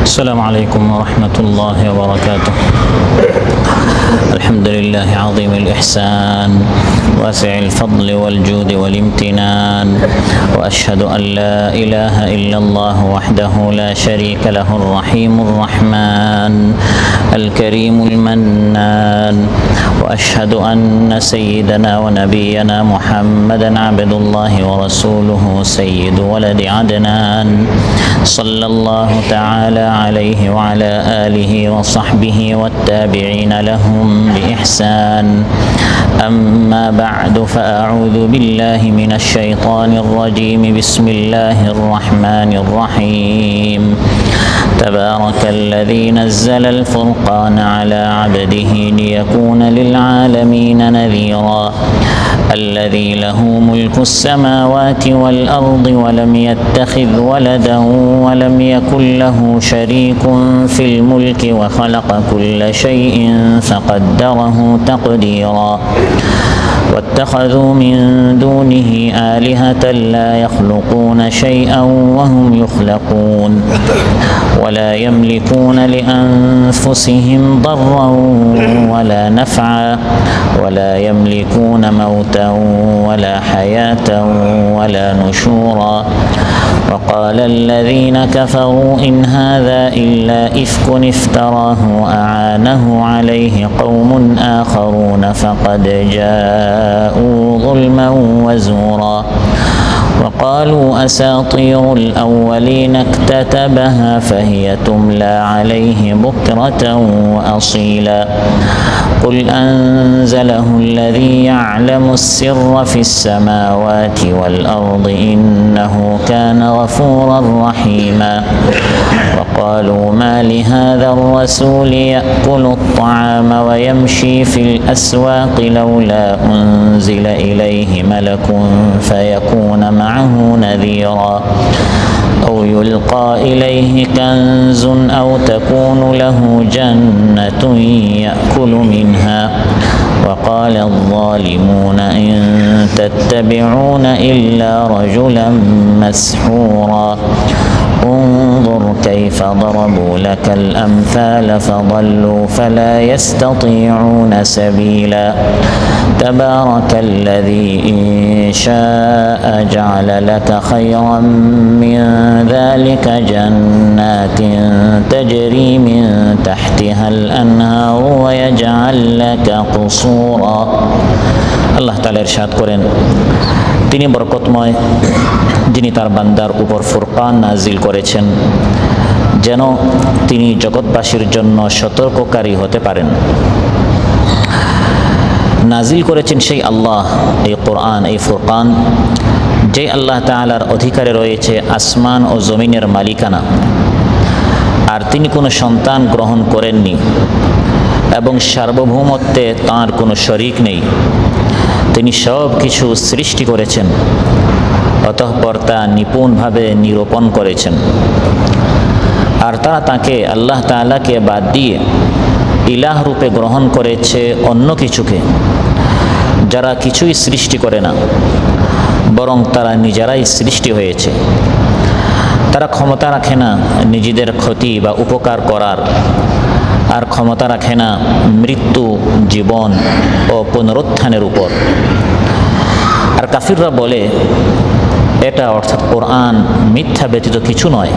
السلام عليكم ورحمة الله وبركاته. الحمد لله عظيم الإحسان واسع الفضل والجود والامتنان، وأشهد أن لا إله إلا الله وحده لا شريك له الرحيم الرحمن الكريم المنان، وأشهد أن سيدنا ونبينا محمدا عبد الله ورسوله سيد ولد عدنان صلى الله تعالى عليه وعلى آله وصحبه والتابعين لهم بإحسان. أما بعد، فأعوذ بالله من الشيطان الرجيم. بسم الله الرحمن الرحيم. تبارك الذي نزل الفرقان على عبده ليكون للعالمين نذيرا. الذي له ملك السماوات والأرض ولم يتخذ ولدا ولم يكن له شريك في الملك وخلق كل شيء فقدره تقديرا. واتخذوا من دونه آلهة لا يخلقون شيئا وهم يخلقون ولا يملكون لأنفسهم ضرا ولا نفعا ولا يملكون موتا ولا حياة ولا نشورا. وقال الذين كفروا إن هذا إلا إفك افتراه وأعانه عليه قوم آخرون فقد جاءوا ظلما وزورا. وقالوا أساطير الأولين اكتتبها فهي تملى عليه بكرة وأصيلا. قل أنزله الذي يعلم السر في السماوات والأرض إنه كان غفورا رحيما. وقالوا ما لهذا الرسول يأكل الطعام ويمشي في الأسواق لولا أنزل إليه ملك فيكون معه نذيرا. أو يلقى إليه كنز أو تكون له جنة يأكل منها. وقال الظالمون إن تتبعون إلا رجلا مسحورا. انظر كيف ضربوا لك الأمثال فضلوا فلا يستطيعون سبيلا. تبارك الذي إن شاء جعل لك خيرا من ذلك جنات تجري من تحتها الأنهار ويجعل لك قصورا. আল্লাহ তাআলা ইরশাদ করেন, তিনি বরকতময়, যিনি তার বান্দার উপর ফুরকান নাজিল করেছেন যেন তিনি জগৎবাসীর জন্য সতর্ককারী হতে পারেন। নাজিল করেছেন সেই আল্লাহ এই কোরআন, এই ফুরকান, যে আল্লাহ তাআলার অধিকারে রয়েছে আসমান ও জমিনের মালিকানা, আর তিনি কোনো সন্তান গ্রহণ করেননি এবং সার্বভৌমত্বে তাঁর কোনো শরীক নেই। তিনি সব কিছু সৃষ্টি করেছেন, অতঃপর তা নিপুণভাবে নিরূপণ করেছেন। আর তারা তাকে, আল্লাহ তাআলাকে বাদ দিয়ে ইলাহ রূপে গ্রহণ করেছে অন্য কিছুকে, যারা কিছুই সৃষ্টি করে না, বরং তারা নিজেরাই সৃষ্টি হয়েছে। তারা ক্ষমতা রাখে না নিজেদের ক্ষতি বা উপকার করার, আর ক্ষমতা রাখে না মৃত্যু, জীবন ও পুনরুত্থানের উপর। আর কাফিররা বলে এটা অর্থাৎ কোরআন মিথ্যা ব্যতীত কিছু নয়।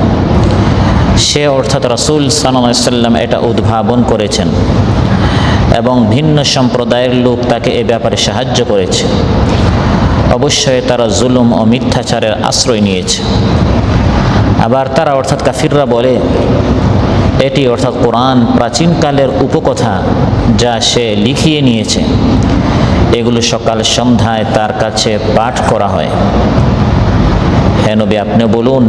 সে অর্থাৎ রাসূল সাল্লাল্লাহু আলাইহি ওয়াসাল্লাম এটা উদ্ভাবন করেছেন এবং ভিন্ন সম্প্রদায়ের লোক তাকে এ ব্যাপারে সাহায্য করেছে। অবশ্যই তারা জুলুম ও মিথ্যাচারের আশ্রয় নিয়েছে। আবার তারা অর্থাৎ কাফিররা বলে এটি অর্থাৎ কোরআন প্রাচীনকালের উপকথা যা সে লিখিয়ে নিয়েছে, এগুলো সকাল সন্ধ্যায় তার কাছে পাঠ করা হয়। হে নবী, আপনি বলুন,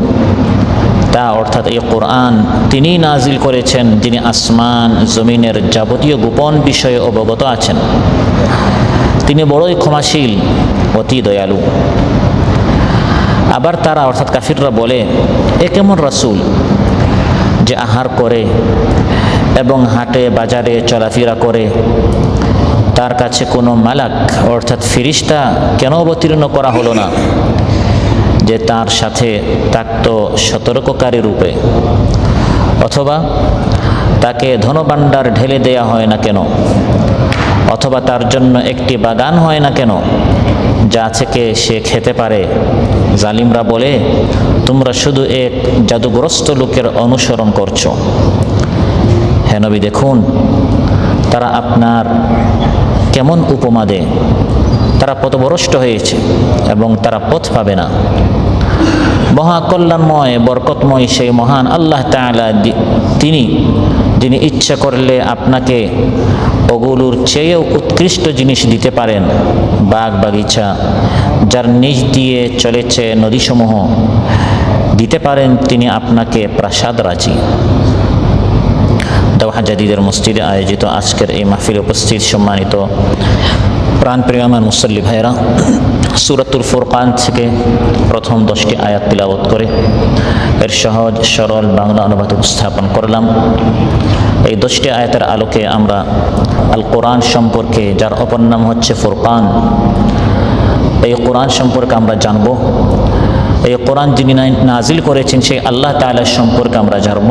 তা অর্থাৎ এই কোরআন তিনি নাজিল করেছেন যিনি আসমান জমিনের যাবতীয় গোপন বিষয়ে অবগত আছেন। তিনি বড়ই ক্ষমাশীল, অতি দয়ালু। আবার তারা অর্থাৎ কাফিররা বলে এ কেমন রাসূল যে আহার করে এবং হাটে বাজারে চলাফেরা করে, তার কাছে কোনো মালাক অর্থাৎ ফেরেশতা কেন অবতীর্ণ করা হলো না যে তার সাথে থাকত সতর্ককারী রূপে। অথবা তাকে ধনভাণ্ডার ঢেলে দেয়া হয় না কেন, অথবা তার জন্য একটি বাগান হয় না কেন যা থেকে সে খেতে পারে? জালিমরা বলে, তোমরা শুধু এক জাদুগ্রস্ত লোকের অনুসরণ করছো। হে নবী, দেখুন তারা আপনার কেমন উপমা দেয়। তারা পথভ্রষ্ট হয়েছে এবং তারা পথ পাবে না। মহাকল্যাণময় বরকতময় সেই মহান আল্লাহ তাআলা যিনি ইচ্ছা করলে আপনাকে ওগুলোর চেয়েও উৎকৃষ্ট জিনিস দিতে পারেন। বাগ বাগিচা যার নিচ দিয়ে চলেছে নদীসমূহ দিতে পারেন তিনি আপনাকে প্রাসাদ রাজি। দোহা জাদিদের মসজিদে আয়োজিত আজকের এই মাহফিলে উপস্থিত সম্মানিত প্রাণপ্রিয় আমার মুসল্লি ভাইরা, সূরাতুল ফুরকান থেকে প্রথম 10টি আয়াত তিলাওয়াত করে এর সহজ সরল বাংলা অনুবাদ উপস্থাপন করলাম। এই 10টি আয়াতের আলোকে আমরা আল কোরআন সম্পর্কে, যার অপর নাম হচ্ছে ফুরকান, এই কোরআন সম্পর্কে আমরা জানব। এই কোরআন যিনি নাজিল করেছেন সেই আল্লাহ তাআলা সম্পর্কে আমরা জানব।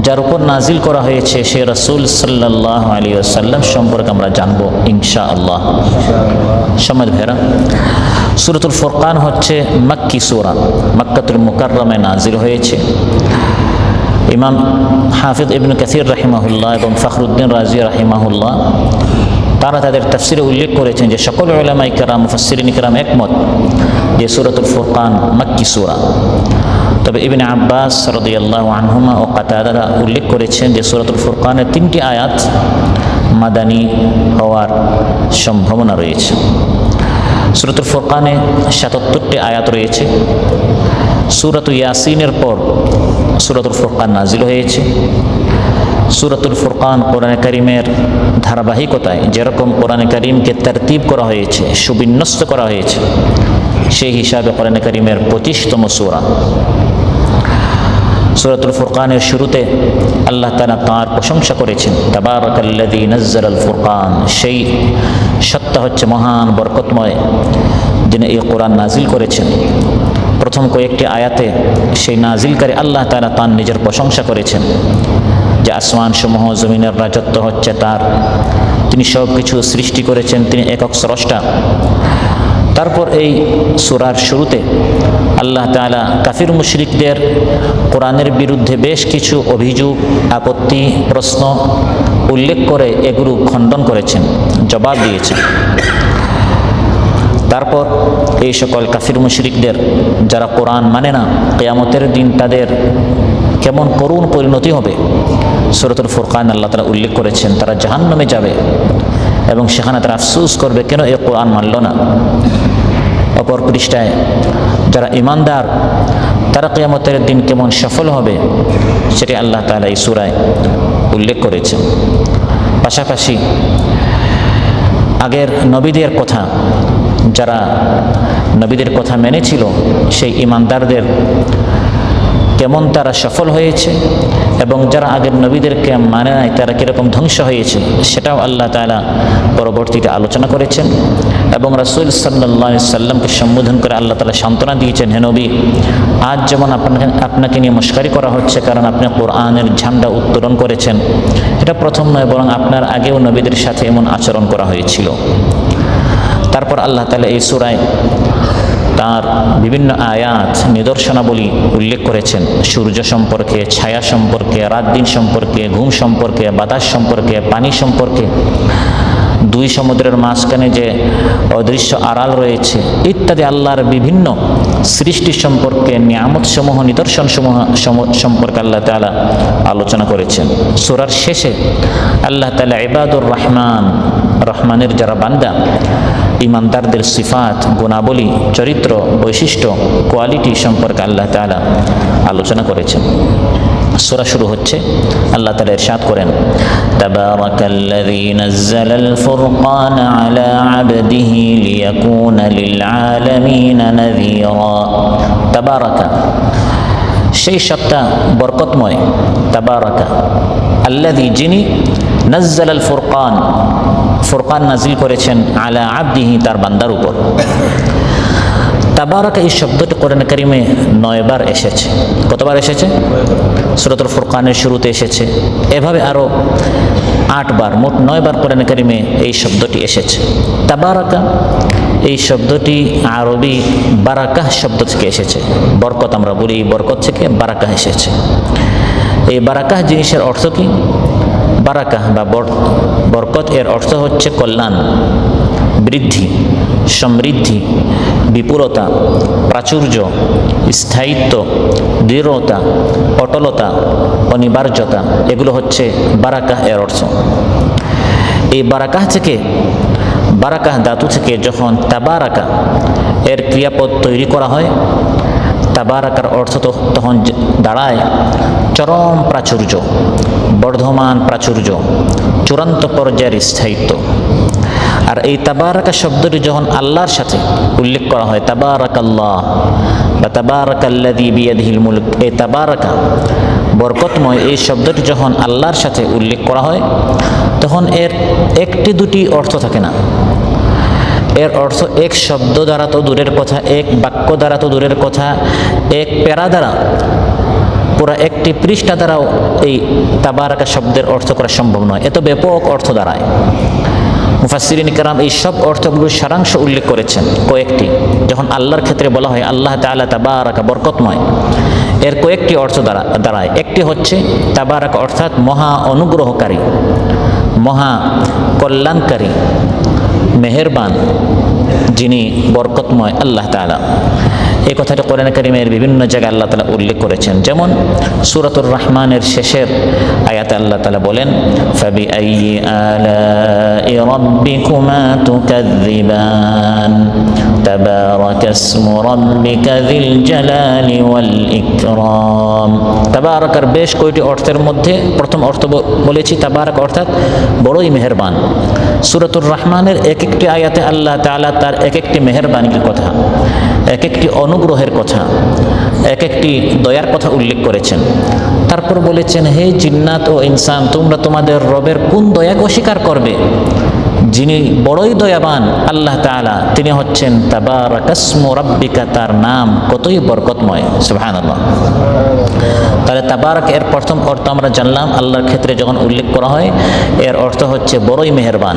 যার উপর নাজিল করা হয়েছে সে রাসূল সাল্লাল্লাহু আলাইহি ওয়াসাল্লাম সম্পর্কে আমরা জানব ইনশাআল্লাহ। সম্মানিত ভাইরা, সূরাতুল ফুরকান হচ্ছে মাক্কি সূরা, মক্কাতুল মুকাররমায় নাজিল হয়েছে। ইমাম হাফিজ ইবনে কাসির রাহিমাহুল্লাহ এবং ফখরুদ্দিন রাজি রাহিমাহুল্লাহ তারা তাদের তাফসিরে উল্লেখ করেছেন যে সকল উলামায়ে কেরাম, মুফাসসিরিন কেরাম একমত যে সূরাতুল ফুরকান মাক্কি সূরা। তবে ইবনে আব্বাস রাদিয়াল্লাহু আনহুমা ও কাতাদা উল্লেখ করেছেন যে সূরাতুল ফুরকানের 3টি আয়াত মাদানী হওয়ার সম্ভাবনা রয়েছে। সূরাতুল ফুরকানে 77টি আয়াত রয়েছে। সূরাতুল ইয়াসিনের পর সূরাতুল ফুরকান নাজিল হয়েছে। সূরাতুল ফুরকান কোরআনে কারীমের ধারাবাহিকতায় যেরকম কোরআনে কারীমকে তারতিব করা হয়েছে, সুবিন্যস্ত করা হয়েছে, সেই হিসাবে কোরআনে কারীমের 25তম সূরা। সূরাতুল ফুরকানের শুরুতে আল্লাহ তাআলা তাঁর প্রশংসা করেছেন, তাবারাকাল্লাযী নাযালাল ফুরকান, সেই সত্তা হচ্ছে মহান বরকতময় যিনি এই কোরআন নাজিল করেছেন। প্রথম কয়েকটি আয়াতে সেই নাজিলকারী আল্লাহ তাআলা তাঁর নিজের প্রশংসা করেছেন যে আসমান সমূহ জমিনের রাজত্ব হচ্ছে তার, তিনি সব কিছু সৃষ্টি করেছেন, তিনি একক স্রষ্টা। তারপর এই সূরার শুরুতে আল্লাহ তাআলা কাফির মুশরিকদের কোরআনের বিরুদ্ধে বেশ কিছু অভিযোগ, আপত্তি, প্রশ্ন উল্লেখ করে এগুলো খণ্ডন করেছেন, জবাব দিয়েছেন। তারপর এই সকল কাফির মুশরিকদের যারা কোরআন মানে না, কিয়ামতের দিন তাদের কেমন করুণ পরিণতি হবে সূরাতুল ফুরকান আল্লাহ তাআলা উল্লেখ করেছেন। তারা জাহান্নামে যাবে এবং সেখানে তারা আফসোস করবে কেন এই কোরআন মানল না। অপর পৃষ্ঠায় যারা ঈমানদার তারা কিয়ামতের দিন কেমন সফল হবে সেটি আল্লাহ তাআলা এই সূরায় উল্লেখ করেছেন। পাশাপাশি আগের নবীদের কথা, যারা নবীদের কথা মেনেছিল সেই ঈমানদারদের কেমন তারা সফল হয়েছে এবং যারা আগের নবীদেরকে মানে নাই তারা কীরকম ধ্বংস হয়েছে সেটাও আল্লাহ তাআলা পরবর্তীতে আলোচনা করেছেন। এবং রাসূল সাল্লাল্লাহু আলাইহি সাল্লামকে সম্বোধন করে আল্লাহ তাআলা সান্ত্বনা দিয়েছেন, হে নবী, আজ যেমন আপনাকে নিয়ে মশকারি করা হচ্ছে কারণ আপনি কোরআনের ঝান্ডা উত্তোলন করেছেন, এটা প্রথম নয়, বরং আপনার আগেও নবীদের সাথে এমন আচরণ করা হয়েছিল। তারপর আল্লাহ তাআলা এই সূরায় তার বিভিন্ন আয়াত, নিদর্শনাবলী উল্লেখ করেছেন সূর্য সম্পর্কে, ছায়া সম্পর্কে, রাত দিন সম্পর্কে, ঘুম সম্পর্কে, বাতাস সম্পর্কে, পানি সম্পর্কে, দুই সমুদ্রের মাঝখানে যে অদৃশ্য আড়াল রয়েছে ইত্যাদি আল্লাহর বিভিন্ন সৃষ্টি সম্পর্কে, নিয়ামত সমূহ, নিদর্শন সমূহ সম্পর্কে আল্লাহ তাআলা আলোচনা করেছেন। সূরার শেষে আল্লাহ তাআলা ইবাদুর রহমান, রহমানের যারা বান্দা, ঈমানদারদের সিফাত, গুণাবলী, চরিত্র, বৈশিষ্ট্য, কোয়ালিটি সম্পর্কে আল্লাহ তাআলা আলোচনা করেছেন। সূরা শুরু হচ্ছে আল্লাহ তাআলা ইরশাদ করেন, তাবারাকাল্লাযী নাযালাল ফুরকানা আলা আবদিহি লিয়াকুনা লিল আলামিনা নাযীরা। তাবারাকা, সেই সত্তা বরকতময়, তাবারাকা আল্লাযী, যিনি নাযালাল ফুরকান, ফুরকান নাজিল করেছেন আলা আবদিহি, তার বান্দার উপর। তাবারাকা এই শব্দটি কোরআন কারিমে 9 বার এসেছে। কতবার এসেছে? সূরাতুল ফুরকানের শুরুতে এসেছে, এভাবে আরও 8 বার, মোট 9 বার কোরআন কারিমে এই শব্দটি এসেছে। তাবারাকা এই শব্দটি আরবি বারাকাহ শব্দ থেকে এসেছে। বরকত আমরা বলি, বরকত থেকে বারাকাহ এসেছে। এই বারাকাহ জিনিসের অর্থ কি? বারাকাহ বা বরকত এর অর্থ হচ্ছে কল্যাণ, বৃদ্ধি, সমৃদ্ধি, বিপুলতা, প্রাচুর্য, স্থায়িত্ব, দৃঢ়তা, অটলতা, অনিবার্যতা, এগুলো হচ্ছে বারাকাহ এর অর্থ। এই বারাকাহ থেকে, বারাকাহ ধাতু থেকে যখন তাবারাকা এর ক্রিয়াপদ তৈরি করা হয়, তাবারাকার অর্থ তো তখন দাঁড়ায় চরম প্রাচুর্য, বর্ধমান প্রাচুর্য, চূড়ান্ত পর্যায়ের স্থায়িত্ব। আর এই তাবারাকা শব্দটি যখন আল্লাহর সাথে উল্লেখ করা হয়, তাবারাকাল্লাহ বা তাবারাকাল্লাযী বিয়াদিহিল মুলক, এই তাবারাকা বরকতময় এই শব্দটি যখন আল্লাহর সাথে উল্লেখ করা হয়, তখন এর একটি দুটি অর্থ থাকে না। এর অর্থ এক শব্দ দ্বারা তো দূরের কথা, এক বাক্য দ্বারা তো দূরের কথা, এক প্যারা দ্বারা, পুরা একটি পৃষ্ঠা দ্বারাও এই তাবারাকা শব্দের অর্থ করা সম্ভব নয়। এত ব্যাপক অর্থ দাঁড়ায়। মুফাসসিরিন কেরাম এই সব অর্থগুলোর সারাংশ উল্লেখ করেছেন কয়েকটি। যখন আল্লাহর ক্ষেত্রে বলা হয় আল্লাহ তাআলা তাবারাকা বরকতময়, এর কয়েকটি অর্থ দাঁড়ায়। একটি হচ্ছে তাবারাকা অর্থাৎ মহা অনুগ্রহকারী, মহা কল্যাণকারী, মেহেরবান, যিনি বরকতময় আল্লাহ তাআলা। এই কথাটা কোরআন কারীমের বিভিন্ন জায়গায় আল্লাহ তাআলা উল্লেখ করেছেন। যেমন সূরাতুর রহমানের শেষের আয়াতে আল্লাহ তাআলা বলেন, ফাবিআইয়ি আলাই রাব্বিকুমা তুকাযযিবান তাবারাকাসমু রাব্বিকা যিল জালালি ওয়াল ইকরাম। তাবারাকার বেশ কয়টি অর্থের মধ্যে প্রথম অর্থ বলেছি তাবারাক অর্থাৎ বড়ই মেহেরবান। সূরাতুর রহমানের এক একটি আয়াতে আল্লাহ তাআলা তার এক একটি মেহেরবানির কথা, এক একটি অনুগ্রহের কথা, এক একটি দয়ার কথা উল্লেখ করেছেন। তারপর বলেছেন, হে জিন্নাত ও ইনসান, তোমরা তোমাদের রবের কোন দয়াকে অস্বীকার করবে? যিনি বড়ই দয়াবান আল্লাহ তাআলা, তিনি হচ্ছেন তাবারাকাসমু রাব্বিকা, তার নাম কতই বরকতময়। সুবহানাল্লাহ। তাহলে তাবারাক এর প্রথম অর্থ আমরা জানলাম, আল্লাহর ক্ষেত্রে যখন উল্লেখ করা হয় এর অর্থ হচ্ছে বড়ই মেহেরবান।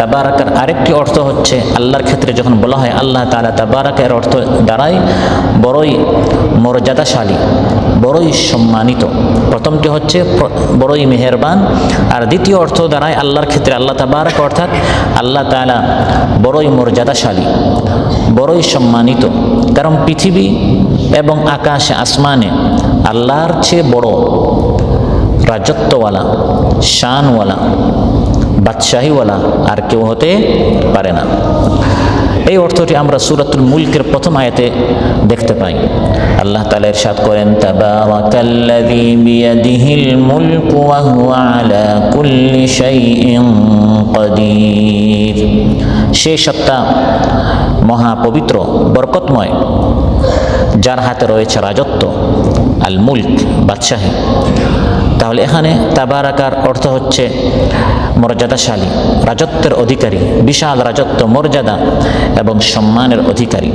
তাবারাকার আরেকটি অর্থ হচ্ছে আল্লাহর ক্ষেত্রে যখন বলা হয় আল্লাহ তাআলা তাবারাক, এর অর্থ দাঁড়ায় বড়ই মর্যাদাশালী, বড়ই সম্মানিত। প্রথমটি হচ্ছে বড়ই মেহেরবান, আর দ্বিতীয় অর্থ দাঁড়ায় আল্লাহর ক্ষেত্রে আল্লাহ তাবারাক অর্থাৎ আল্লাহ তাআলা বড়ই মর্যাদাশালী, বড়ই সম্মানিত। কারণ পৃথিবী এবং আকাশে আসমানে আল্লাহর চেয়ে বড় রাজত্বওয়ালা, শানওয়ালা, বাদশাহীওয়ালা আর কেউ হতে পারে না। এই অর্থটি আমরা সূরাতুল মুলকের প্রথম আয়াতে দেখতে পাই। আল্লাহ তাআলা ইরশাদ করেন, তাবারাকাল্লাযী বিয়াদিহিল মুলকু ওয়া হুয়া আলা কুল্লি শাইইন কাদির। সেই সত্তা মহা পবিত্র, বরকতময়, যার হাতে রয়েছে রাজত্ব, আল মুলক বাদশাহী। তাহলে এখানে তাবারাকার অর্থ হচ্ছে মর্যাদাশালী, রাজত্বের অধিকারী, বিশাল রাজত্ব, মর্যাদা এবং সম্মানের অধিকারী।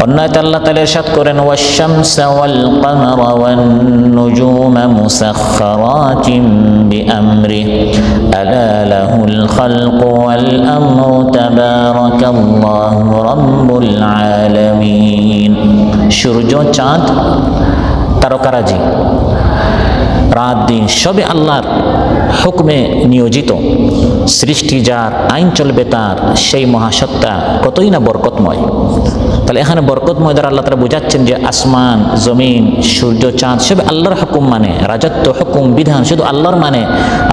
অন্য আয়াতে আল্লাহ তাআলা ইরশাদ করেন, ওয়াশ-শামসা ওয়াল কামারা ওয়ান নুজুমা মুসাখখারাতিন বিআমরিহি আলা লাহুল খালকু ওয়াল আমরু তাবারাকাল্লাহু রাব্বুল আলামিন। সূর্য, চাঁদ, তারকারাজি, রাত দিন সবে আল্লাহর হুকমে নিয়োজিত। সৃষ্টি যার, আইন চলবে তার, সেই মহাসত্তা কতই না বরকতময়। তাহলে এখানে বরকতময় দ্বারা আল্লাহ তাআলা বোঝাচ্ছেন যে আসমান, জমিন, সূর্য, চাঁদ সবে আল্লাহর হুকুম মানে, রাজত্ব, হুকুম, বিধান শুধু আল্লাহর মানে।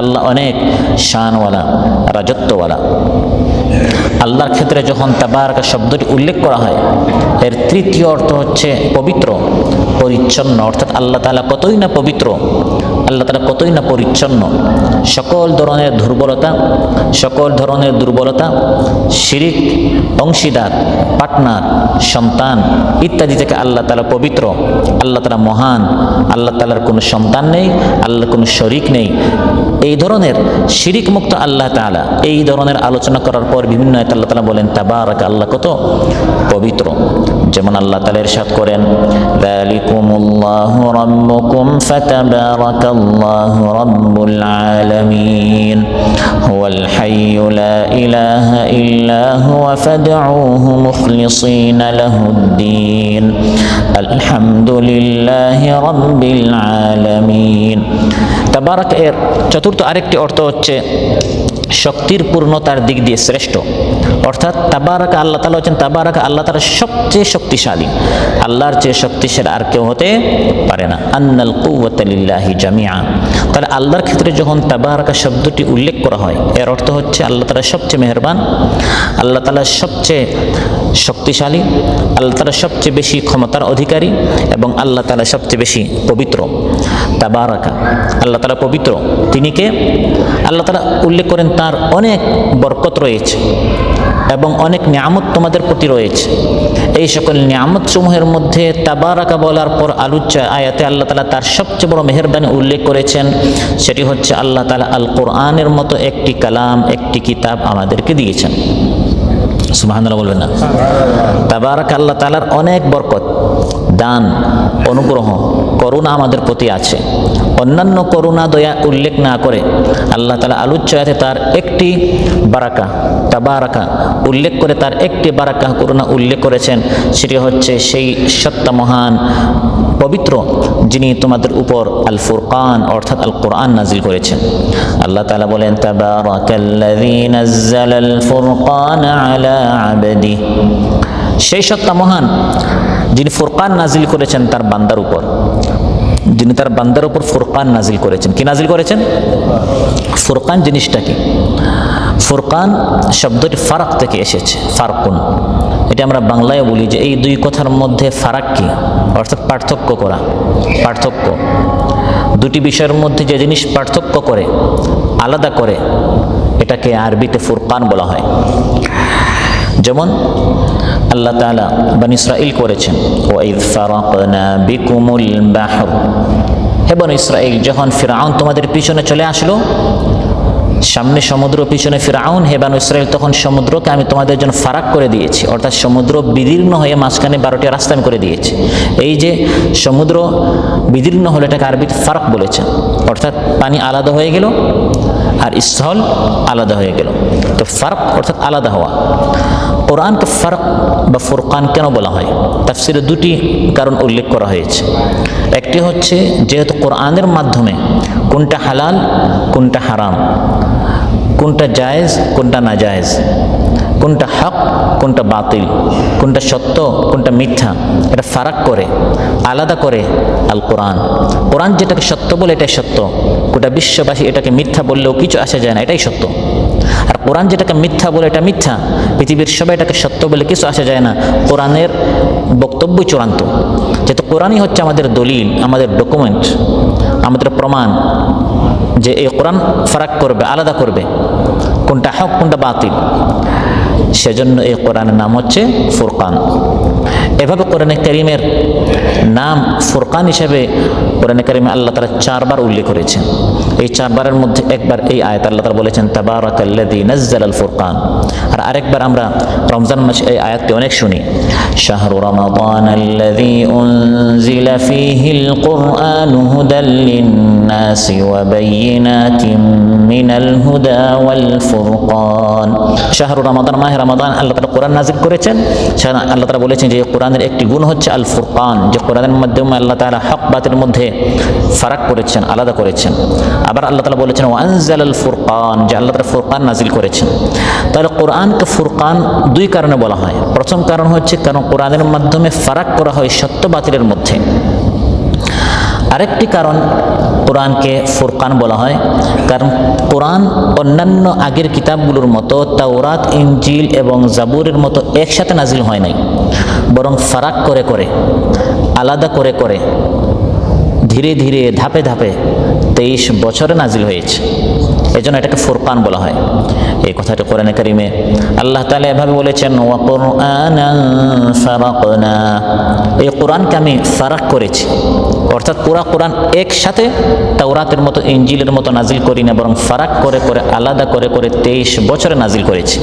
আল্লাহ অনেক শানওয়ালা, রাজত্বওয়ালা। আল্লাহর ক্ষেত্রে যখন তাবারাকা শব্দটি উল্লেখ করা হয়, এর তৃতীয় অর্থ হচ্ছে পবিত্র, পরিচ্ছন্ন, অর্থাৎ আল্লাহ তাআলা কতই না পবিত্র, আল্লাহ তাআলা কতই না পরিচ্ছন্ন। সকল ধরনের দুর্বলতা, শিরিক, অংশীদার, পার্টনার, সন্তান ইত্যাদি থেকে আল্লাহ তাআলা পবিত্র। আল্লাহ তাআলা মহান, আল্লাহ তাআলার কোনো সন্তান নেই, আল্লাহর কোনো শরীক নেই। এই ধরনের শিরিক মুক্ত আল্লাহ তাআলা, এই ধরনের আলোচনা করার পর বিভিন্ন আয়াতে আল্লাহ তাআলা বলেন তাবারাকা, আল্লাহ কত পবিত্র। যেমন আল্লাহ তাআলা ইরশাদ করেন, যালিকুমুল্লাহু রাব্বুকুম ফাতাবারাকাল্লাহু রাব্বুল আলামিন হুয়াল হাইয়্যু লা ইলাহা ইল্লা হুয়া ফাদউহু মুখলিসিনা লাহুদ্দীন আলহামদুলিল্লাহি রাব্বিল আলামিন। তাবারাক এর চতুর্থ আরেকটি অর্থ হচ্ছে শক্তির পূর্ণতার দিক দিয়ে শ্রেষ্ঠ। অর্থাৎ তাবারাকা, আল্লাহ তাআলা হচ্ছেন তাবারাকা, আল্লাহ তাআলা সবচেয়ে শক্তিশালী। আল্লাহর চেয়ে শক্তিশালী আর কেউ হতে পারে না। আন্নাল কুওয়াতা লিল্লাহি জামিআ। তাহলে আল্লাহর ক্ষেত্রে যখন তাবারাকা শব্দটি উল্লেখ করা হয়, এর অর্থ হচ্ছে আল্লাহ তাআলা সবচেয়ে মেহেরবান, আল্লাহ তাআলা সবচেয়ে শক্তিশালী, আল্লাহ তাআলা সবচেয়ে বেশি ক্ষমতার অধিকারী এবং আল্লাহ তাআলা সবচেয়ে বেশি পবিত্র। তাবারাকা, আল্লাহ তাআলা পবিত্র। তিনি কে? আল্লাহ তাআলা উল্লেখ করেন তার অনেক বরকত রয়েছে এবং অনেক নিয়ামত তোমাদের প্রতি রয়েছে। এই সকল নিয়ামত সমূহের মধ্যে তাবারাকা বলার পর আলোচ্য আয়াতে আল্লাহ তাআলা তার সবচেয়ে বড় মেহেরবানি উল্লেখ করেছেন, সেটি হচ্ছে আল্লাহ তাআলা আল কোরআনের মতো একটি কালাম, একটি কিতাব আমাদেরকে দিয়েছেন। সুবহানাল্লাহ বলবেন না? তাবারাকা, আল্লাহ তাআলার অনেক বরকত, দান, অনুগ্রহ, করুণা আমাদের প্রতি আছে। অন্যান্য করুণা দয়া উল্লেখ না করে আল্লাহ তাআলা আলোচ্য আয়াতে তার একটি বারাকা, তাবারাকা উল্লেখ করে তার একটি বারাকা, করুণা উল্লেখ করেছেন। সেটি হচ্ছে সেই সত্তা মহান পবিত্র যিনি তোমাদের উপর আল ফুরকান অর্থাৎ আল কোরআন নাজিল করেছেন। আল্লাহ তাআলা বলেন, তাবারাকাল্লাযী নাযালাল ফুরকানা আলা আবদিহি। সেই সত্তা মহান যিনি ফুরকান নাজিল করেছেন তার বান্দার উপর, যিনি তার বান্দার উপর ফুরকান নাজিল করেছেন। কি নাজিল করেছেন? ফুরকান জিনিসটা কি? ফুরকান শব্দটি ফারাক থেকে এসেছে, ফারকুন। এটা আমরা বাংলায় বলি যে এই দুই কথার মধ্যে ফারাক কি, অর্থাৎ পার্থক্য করা, পার্থক্য। দুটি বিষয়ের মধ্যে যে জিনিস পার্থক্য করে, আলাদা করে, এটাকে আরবিতে ফুরকান বলা হয়। যেমন আল্লাহ তাআলা বনী ইসরাঈল করেছেন, ওয়াইয ফারাকনা বিকুমুল বাহর। হে বনী ইসরাঈল, যখন ফিরআউন তোমাদের পিছনে চলে আসলো, সামনে সমুদ্র, পিছনে ফিরআউন, হে বনী ইসরাঈল, তখন সমুদ্রকে আমি তোমাদের জন্য ফারাক করে দিয়েছি। অর্থাৎ সমুদ্র বিদীর্ণ হয়ে মাঝখানে 12টি রাস্তা আমি করে দিয়েছি। এই যে সমুদ্র বিদীর্ণ হলে এটাকে আরবিতে ফারাক বলেছেন, অর্থাৎ পানি আলাদা হয়ে গেল আর স্থল আলাদা হয়ে গেল। তো ফারক অর্থাৎ আলাদা হওয়া। কোরআনকে ফারক বা ফুরকান কেন বলা হয়? তাফসিরে দুটি কারণ উল্লেখ করা হয়েছে। একটি হচ্ছে যেহেতু কোরআনের মাধ্যমে কোনটা হালাল কোনটা হারাম, কোনটা জায়েজ কোনটা নাজায়েজ, কোনটা হক কোনটা বাতিল, কোনটা সত্য কোনটা মিথ্যা, এটা ফারাক করে, আলাদা করে আল কোরআন। কোরআন যেটাকে সত্য বলে এটাই সত্য, গোটা বিশ্ববাসী এটাকে মিথ্যা বললেও কিছু আসে যায় না, এটাই সত্য। আর কোরআন যেটাকে মিথ্যা বলে এটা মিথ্যা, পৃথিবীর সবাই এটাকে সত্য বলে কিছু আসে যায় না। কোরআনের বক্তব্যই চূড়ান্ত। যেহেতু কোরআনই হচ্ছে আমাদের দলিল, আমাদের ডকুমেন্ট, আমাদের প্রমাণ যে এই কোরআন ফারাক করবে, আলাদা করবে কোনটা হক কোনটা বাতিল। সেজন্য এই কোরআনের নাম হচ্ছে ফুরকান। এভাবে কোরআনে কারীমের নাম ফুরকান হিসেবে কোরআনে কারীমে আল্লাহ তাআলা 4 বার উল্লেখ করেছেন। এই 4 বারের মধ্যে একবার এই আয়াত আল্লাহ তাআলা বলেছেন তাবারাকাল্লাযী নাযালাল ফুরকান, আর আরেকবার আমরা রমজান মাসে এই আয়াতটি অনেক শুনি, শাহরু রমাদানাল্লাযী উনজিলা ফীহিল কুরআনু হুদাল লিন-নাসি ওয়া বায়িনাতিন মিনাল হুদা ওয়াল ফুরকান। শাহরু রমাদান, মাহে রমাদান আল্লাহ তাআলা কোরআন নাযিল করেছেন। সেখানে আল্লাহ তাআলা বলেছেন যে কোরআনের একটি গুণ হচ্ছে আল ফুরকান, যে কোরআনের মাধ্যমে আল্লাহ তাআলা হক বাতিলের মধ্যে ফারাক করেছেন, আলাদা করেছেন। আবার আল্লাহ তাআলা বলেছেন ওয়া আনজালাল ফুরকান, যে আল্লাহ তাআলা ফুরকান নাযিল করেছেন। তাহলে কোরআনকে ফুরকান দুই কারণে বলা হয়। প্রথম কারণ হচ্ছে কারণ কোরআনের মাধ্যমে ফারাক করা হয় সত্য বাতিলের মধ্যে। আরেকটি কারণ কোরআনকে ফুরকান বলা হয় কারণ কোরআন অন্যান্য আগের কিতাবগুলোর মতো তাওরাত, ইনজিল এবং জাবুরের মতো একসাথে নাজিল হয় নাই, বরং ফারাক করে করে, আলাদা করে করে, ধীরে ধীরে, ধাপে ধাপে 23 বছরে নাজিল হয়েছে। এজন্য এটাকে ফুরকান বলা হয়। এই কথাটি কোরআনে কারিমে আল্লাহ তাআলা এভাবে বলেছেন, ওয়া কুরআনান ফারাকনা, এই কোরআনকে আমি ফারাক করেছি, অর্থাৎ পুরা কোরআন একসাথে তাওরাতের মতো ইনজিলের মতো নাজিল করি না, বরং ফারাক করে করে আলাদা করে করে 23 বছরে নাজিল করেছি।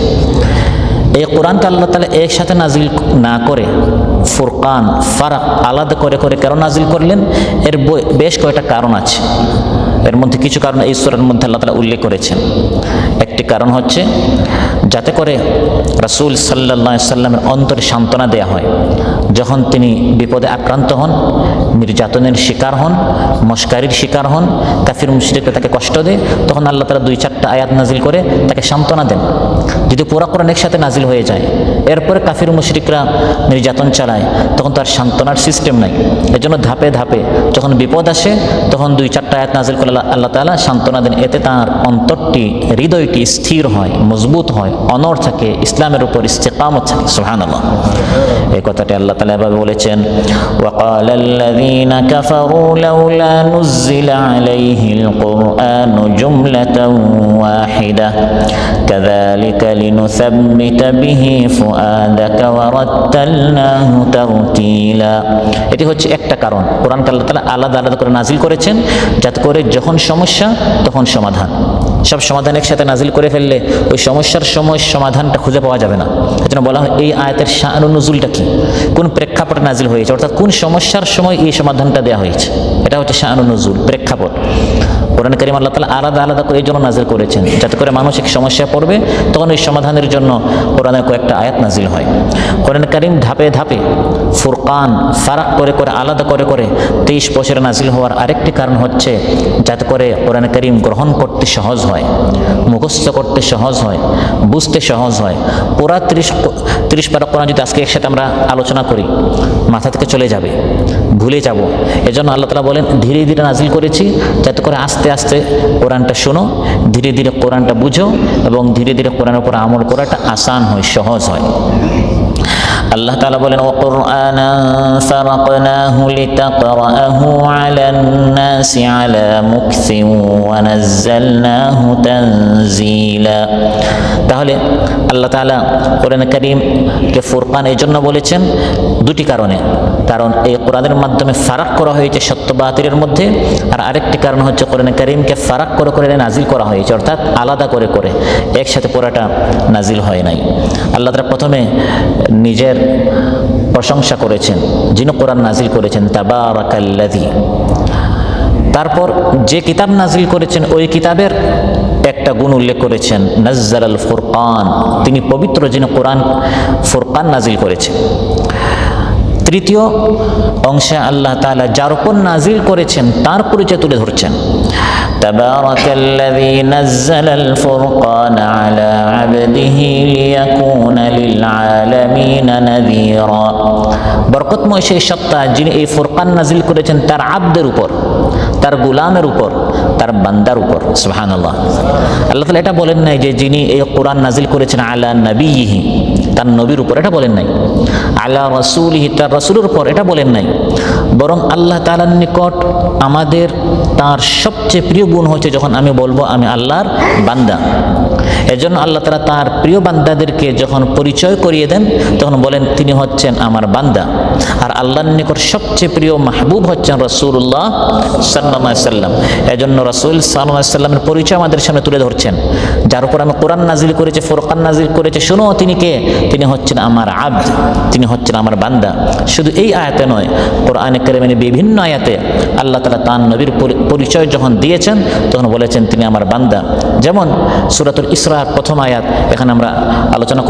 এই কোরআনকে আল্লাহ তাআলা একসাথে নাজিল না করে ফুরকান ফারাক আলাদা করে করে কেন নাজিল করলেন? এর বেশ কয়েকটা কারণ আছে। এর মধ্যে কিছু কারণ এই সূরার মধ্যে আল্লাহ তাআলা উল্লেখ করেছেন। একটি কারণ হচ্ছে যাতে করে রাসূল সাল্লাল্লাহু আলাইহি সাল্লামের অন্তরে সান্ত্বনা দেয়া হয়, যখন তিনি বিপদে আক্রান্ত হন, নির্যাতনের শিকার হন, মশকারির শিকার হন, কাফির মুশরিকরা তাকে কষ্ট দেয়, তখন আল্লাহ তাআলা 2-4টা আয়াত নাজিল করে তাকে সান্ত্বনা দেন। যদি পুরা কোরআন একসাথে নাজিল হয়ে যায়, এরপরে কাফির মুশরিকরা নির্যাতন চালায়, তখন তার সান্ত্বনার সিস্টেম নাই। এজন্য ধাপে ধাপে যখন বিপদ আসে, তখন 2-4টা আয়াত নাজিল করে আল্লাহ তাআলা সান্ত্বনা দেন। এতে তার অন্তরটি, হৃদয়টি স্থির হয়, মজবুত হয়, অনড় থাকে, ইসলামের উপর ইস্তিকামত থাকে। সুবহানাল্লাহ। এই কথাটি আল্লাহ তাআলা এভাবে বলেছেন, ওয়াকালা আল্লাযীনা কাফারু লাউলা নুজ্জিলা আলাইহিল কুরআনু জুমলাতান ওয়াহিদা কাযালিকা লিনুসাব্বিতা বিহি ফুআদাকা ওয়া রাত্তালনাহু তারতীলা। এটি হচ্ছে একটা কারণ, কোরআনকে আল্লাহ তাআলা আলাদা আলাদা করে নাজিল করেছেন, যাতে করে যখন সমস্যা তখন সমাধান, সব সমাধান একসাথে নাজিল করে ফেললে ওই সমস্যার সময় সমাধানটা খুঁজে পাওয়া যাবে না। এজন্য বলা হয় এই আয়াতের শান ও নুজুলটা কি, কোন প্রেক্ষাপটে নাজিল হয়েছে, অর্থাৎ কোন সমস্যার সময় এই সমাধানটা দেওয়া হয়েছে, এটা হচ্ছে শান ও নুজুল, প্রেক্ষাপট। কোরআন কারীম আল্লাহ তাআলা আলাদা আলাদা করে এই জন্য নাজিল করেছেন, যাতে করে মানুষ এক সমস্যায় পড়বে, তখন ওই সমাধানের জন্য কোরআনের কয়েকটা আয়াত নাজিল হয়। কোরআন কারীম ধাপে ধাপে ফুরকান ফারাক করে করে আলাদা করে করে 23 বছরে নাজিল হওয়ার আরেকটি কারণ হচ্ছে যাতে করে কোরআন কারীম গ্রহণ করতে সহজ হয়, মুখস্থ করতে সহজ হয়, বুঝতে সহজ হয়। পুরা 30 পারা কোরআন যদি আজকে একসাথে আমরা আলোচনা করি, মাথা থেকে চলে যাবে, ভুলে যাব। এজন্য আল্লাহ তাআলা বলেন ধীরে ধীরে নাজিল করেছি, যাতে করে আস্তে আস্তে কোরআনটা শোনো, ধীরে ধীরে কোরআনটা বুঝো, এবং ধীরে ধীরে কোরআনের উপর আমল করাটা আসান হয়, সহজ হয়। আল্লাহ তাআলা বলেন, ওয়া কুরআনান ফারাকনাহু লিতাকরাহু আলান নাসি আলা মুকসিন ওয়া নাযালনাহু তানজিলা। তাহলে আল্লাহ তাআলা কোরআন কারীমকে ফুরকান এই জন্য বলেছেন দুটি কারণে। কারণ এই কোরআনের মাধ্যমে ফারাক করা হয়েছে সত্য বাতিলের মধ্যে, আর আরেকটি কারণ হচ্ছে কোরআন কারীমকে ফারাক করে করে নাজিল করা হয়েছে, অর্থাৎ আলাদা করে করে, একসাথে পুরাটা নাজিল হয় নাই। আল্লাহ তাআলা প্রথমে নিজের প্রশংসা করেছেন, যিনি কোরআন নাজিল করেছেন, তাবারাকাল্লাযী। তারপর যে কিতাব নাজিল করেছেন ওই কিতাবের একটা গুণ উল্লেখ করেছেন, নাজ্জালাল ফুরকান, তিনি পবিত্র, যিনি কোরআন ফুরকান নাজিল করেছেন। তৃতীয় অংশে আল্লাহ তাআলা যার উপর নাজিল করেছেন তার পরিচয় তুলে ধরছেন, তাবারাকাল্লাযী নাজ্জালাল ফুরকানা আলা আবদিহি লিয়াকুনা লিল আলামিনা নাযীরা। বরকতময় সেই সত্তা যিনি এই ফুরকান নাজিল করেছেন তার আবদের উপর, তার গোলামের উপর, তার বান্দার উপর। সুবহানাল্লাহ। আল্লাহ তাআলা এটা বলেন নাই যে যিনি এই কোরআন নাজিল করেছেন আলা নবিয়িহি, তার নবীর উপর, এটা বলেন নাই। আলা রাসূলিহি, তার রাসূলের উপর, এটা বলেন নাই। বরং আল্লাহ তাআলার নিকট আমাদের তার সবচেয়ে প্রিয় গুণ হচ্ছে যখন আমি বলবো আমি আল্লাহর বান্দা। এজন্য আল্লাহ তাআলা তার প্রিয় বান্দাদেরকে যখন পরিচয় করিয়ে দেন তখন বলেন তিনি হচ্ছেন আমার বান্দা। আর আল্লাহর নিকট সবচেয়ে প্রিয় মাহবুব হচ্ছেন রাসূলুল্লাহ সাল্লাল্লাহু আলাইহি ওয়াসাল্লাম। এজন্য রাসূল সাল্লাল্লাহু আলাইহি ওয়াসাল্লামের পরিচয় আমাদের সামনে তুলে ধরছেন, যার উপর আমি কোরআন নাজিল করেছি, ফুরকান নাজিল করেছি, শুনো তিনি কে, তিনি হচ্ছেন আমার আবদ, তিনি হচ্ছেন আমার বান্দা। শুধু এই আয়াতে নয়, কোরআনে কারীমের বিভিন্ন আয়াতে আল্লাহ তাআলা তার নবীর পরিচয় যখন দিয়েছেন তখন বলেছেন তিনি আমার বান্দা। যেমন সূরাতুল ইসরার প্রথম আয়াত, এখানে আমরা আলোচনা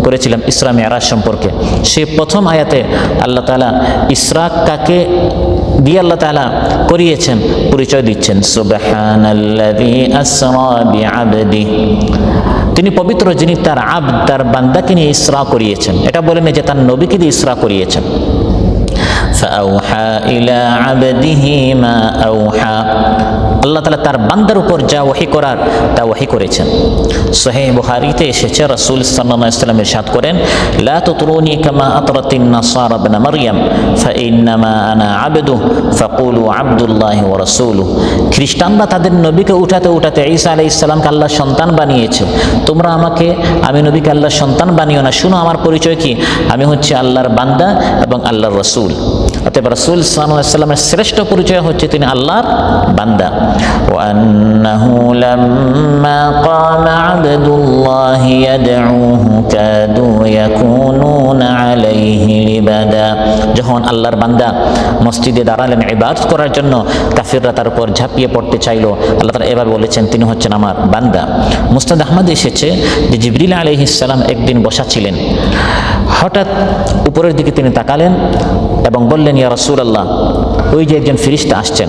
করেছিলাম ইসরা মিরাজ সম্পর্কে। সেই প্রথম আয়াতে আল্লাহ তাআলা ইসরা কাকে দিয়ে আল্লাহ তাআলা করিয়েছেন পরিচয় দিচ্ছেন, সুবহানাল্লাযী আসরা বিআবদিহি, তিনি পবিত্র যিনি তার আবদ, তার বান্দাকে নিয়ে ইসরা করিয়েছেন। এটা বলেন যে তার নবীকে দিয়ে ইসরা করিয়েছেন। ফাআউহা ইলা আবদিহি মা আউহা, আল্লাহ তাআলা তার বান্দার উপর যা ওহী করার তা ওহী করেছেন। সহিহ বুখারীতে এসেছে, রাসূল সাল্লাল্লাহু আলাইহি ওয়াসাল্লাম ইরশাদ করেন, লা তুতরুনি কামা আতরাতিন নাসারা ইবনে মারইয়াম ফাইন্নামা আনা আবদু ফাকুলু আবদুল্লাহি ওয়া রাসূলুহু। খ্রিস্টানরা তাদের নবীকে উঠাতে উঠাতে ঈসা আলাইহিস সালামকে আল্লাহর সন্তান বানিয়েছে, তোমরা আমাকে, আমি নবীকে আল্লাহর সন্তান বানিও না, শুনো আমার পরিচয় কি, আমি হচ্ছে আল্লাহর বান্দা এবং আল্লাহর রাসূল। অতএব রাসূল সাল্লাল্লাহু আলাইহি ওয়াসাল্লামের শ্রেষ্ঠ পরিচয় হচ্ছে তিনি আল্লাহর বান্দা। ওয়া আন্নাহু লাম্মা কামা আবদুল্লাহি ইয়াদউহু কাদু ইয়াকুনুনা আলাইহি লিবাদা। যখন আল্লাহর বান্দা মসজিদে দাঁড়ালেন ইবাদত করার জন্য, কাফিররা তার উপর ঝাঁপিয়ে পড়তে চাইলো, আল্লাহ তাআলা এভাবে বলেছেন তিনি হচ্ছেন আমার বান্দা। মুসনাদ আহমদে এসেছে যে জিবরিল আলাইহিস সালাম একদিন বসা ছিলেন, হঠাৎ উপরের দিকে তিনি তাকালেন এবং বললেন, ইয়া রাসূলুল্লাহ, ওই যে একজন ফেরেশতা আসছেন,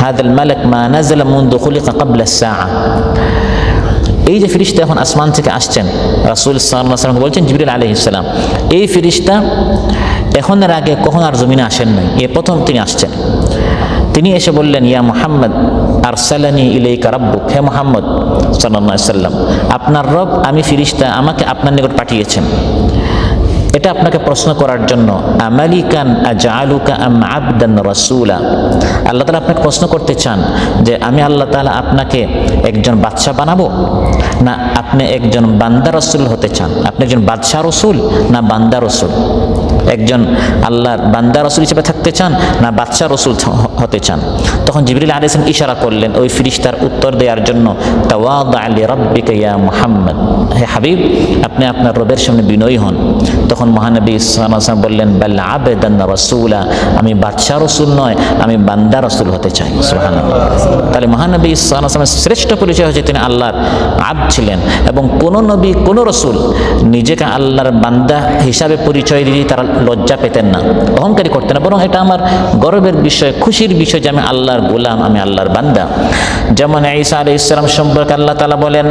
হাদাল মালাক মা নাযালা মুনযু খুলিকা ক্বাবলা আস-সাআ। এই যে ফেরেশতা এখন আসমান থেকে আসছেন, রাসূল সাল্লাল্লাহু আলাইহি ওয়াসাল্লাম বলছেন জিবরিল আলাইহিস সালাম, এই ফেরেশতা এখনের আগে কখন আর জমিনে আসেন নাই, এই প্রথম তিনি আসছেন। তিনি এসে বললেন, ইয়া মুহাম্মদ আরসালানি ইলাইকা রাব্বুক, হে মুহাম্মদ সাল্লাল্লাহু আলাইহি ওয়াসাল্লাম, আপনার রব, আমি ফেরেশতা, আমাকে আপনার নিকট পাঠিয়েছেন এটা আপনাকে প্রশ্ন করার জন্য। আমালিকান আজআলুকা আম আবদান রাসূলা। আল্লাহ তাআলা আপনাকে প্রশ্ন করতে চান যে আমি আল্লাহ তাআলা আপনাকে একজন বাদশা বানাবো, না আপনি একজন বান্দা রাসূল হতে চান? আপনি একজন বাদশা রাসূল না বান্দা রাসূল? একজন আল্লাহর বান্দা রাসূল হিসেবে থাকতে চান না বাদশা রাসূল হতে চান? তখন জিবরিল আলাইহিস সালাম ইশারা করলেন ওই ফেরেশতার উত্তর দেওয়ার জন্য, তাওয়াদা লিরাব্বিকা ইয়া মুহাম্মদ, হে হাবিব, আপনি আপনার রবের সামনে বিনয়ী হন। তখন মহানবী সাল্লাল্লাহু আলাইহি ওয়াসাল্লাম বললেন, বাল আবদান রাসূলা, আমি বাদশা রাসূল নয়, আমি বান্দা রাসূল হতে চাই। সুবহানাল্লাহ। তাহলে মহানবী সাল্লাল্লাহু আলাইহি ওয়াসাল্লামের শ্রেষ্ঠ পরিচয় হচ্ছে তিনি আল্লাহর আবদ ছিলেন, এবং কোন নবী কোন রাসূল নিজেকে আল্লাহর বান্দা হিসাবে পরিচয় দিয়ে তারা লজ্জা পেতেন না, অহংকারী করতেন না, বরং এটা আমার গর্বের বিষয়, খুশির বিষয় যে আমি আল্লাহর গোলাম, আমি আল্লাহর বান্দা। যেমন ঈসা আলাইহিস সালাম সম্পর্কে আল্লাহ তাআলা বলেন,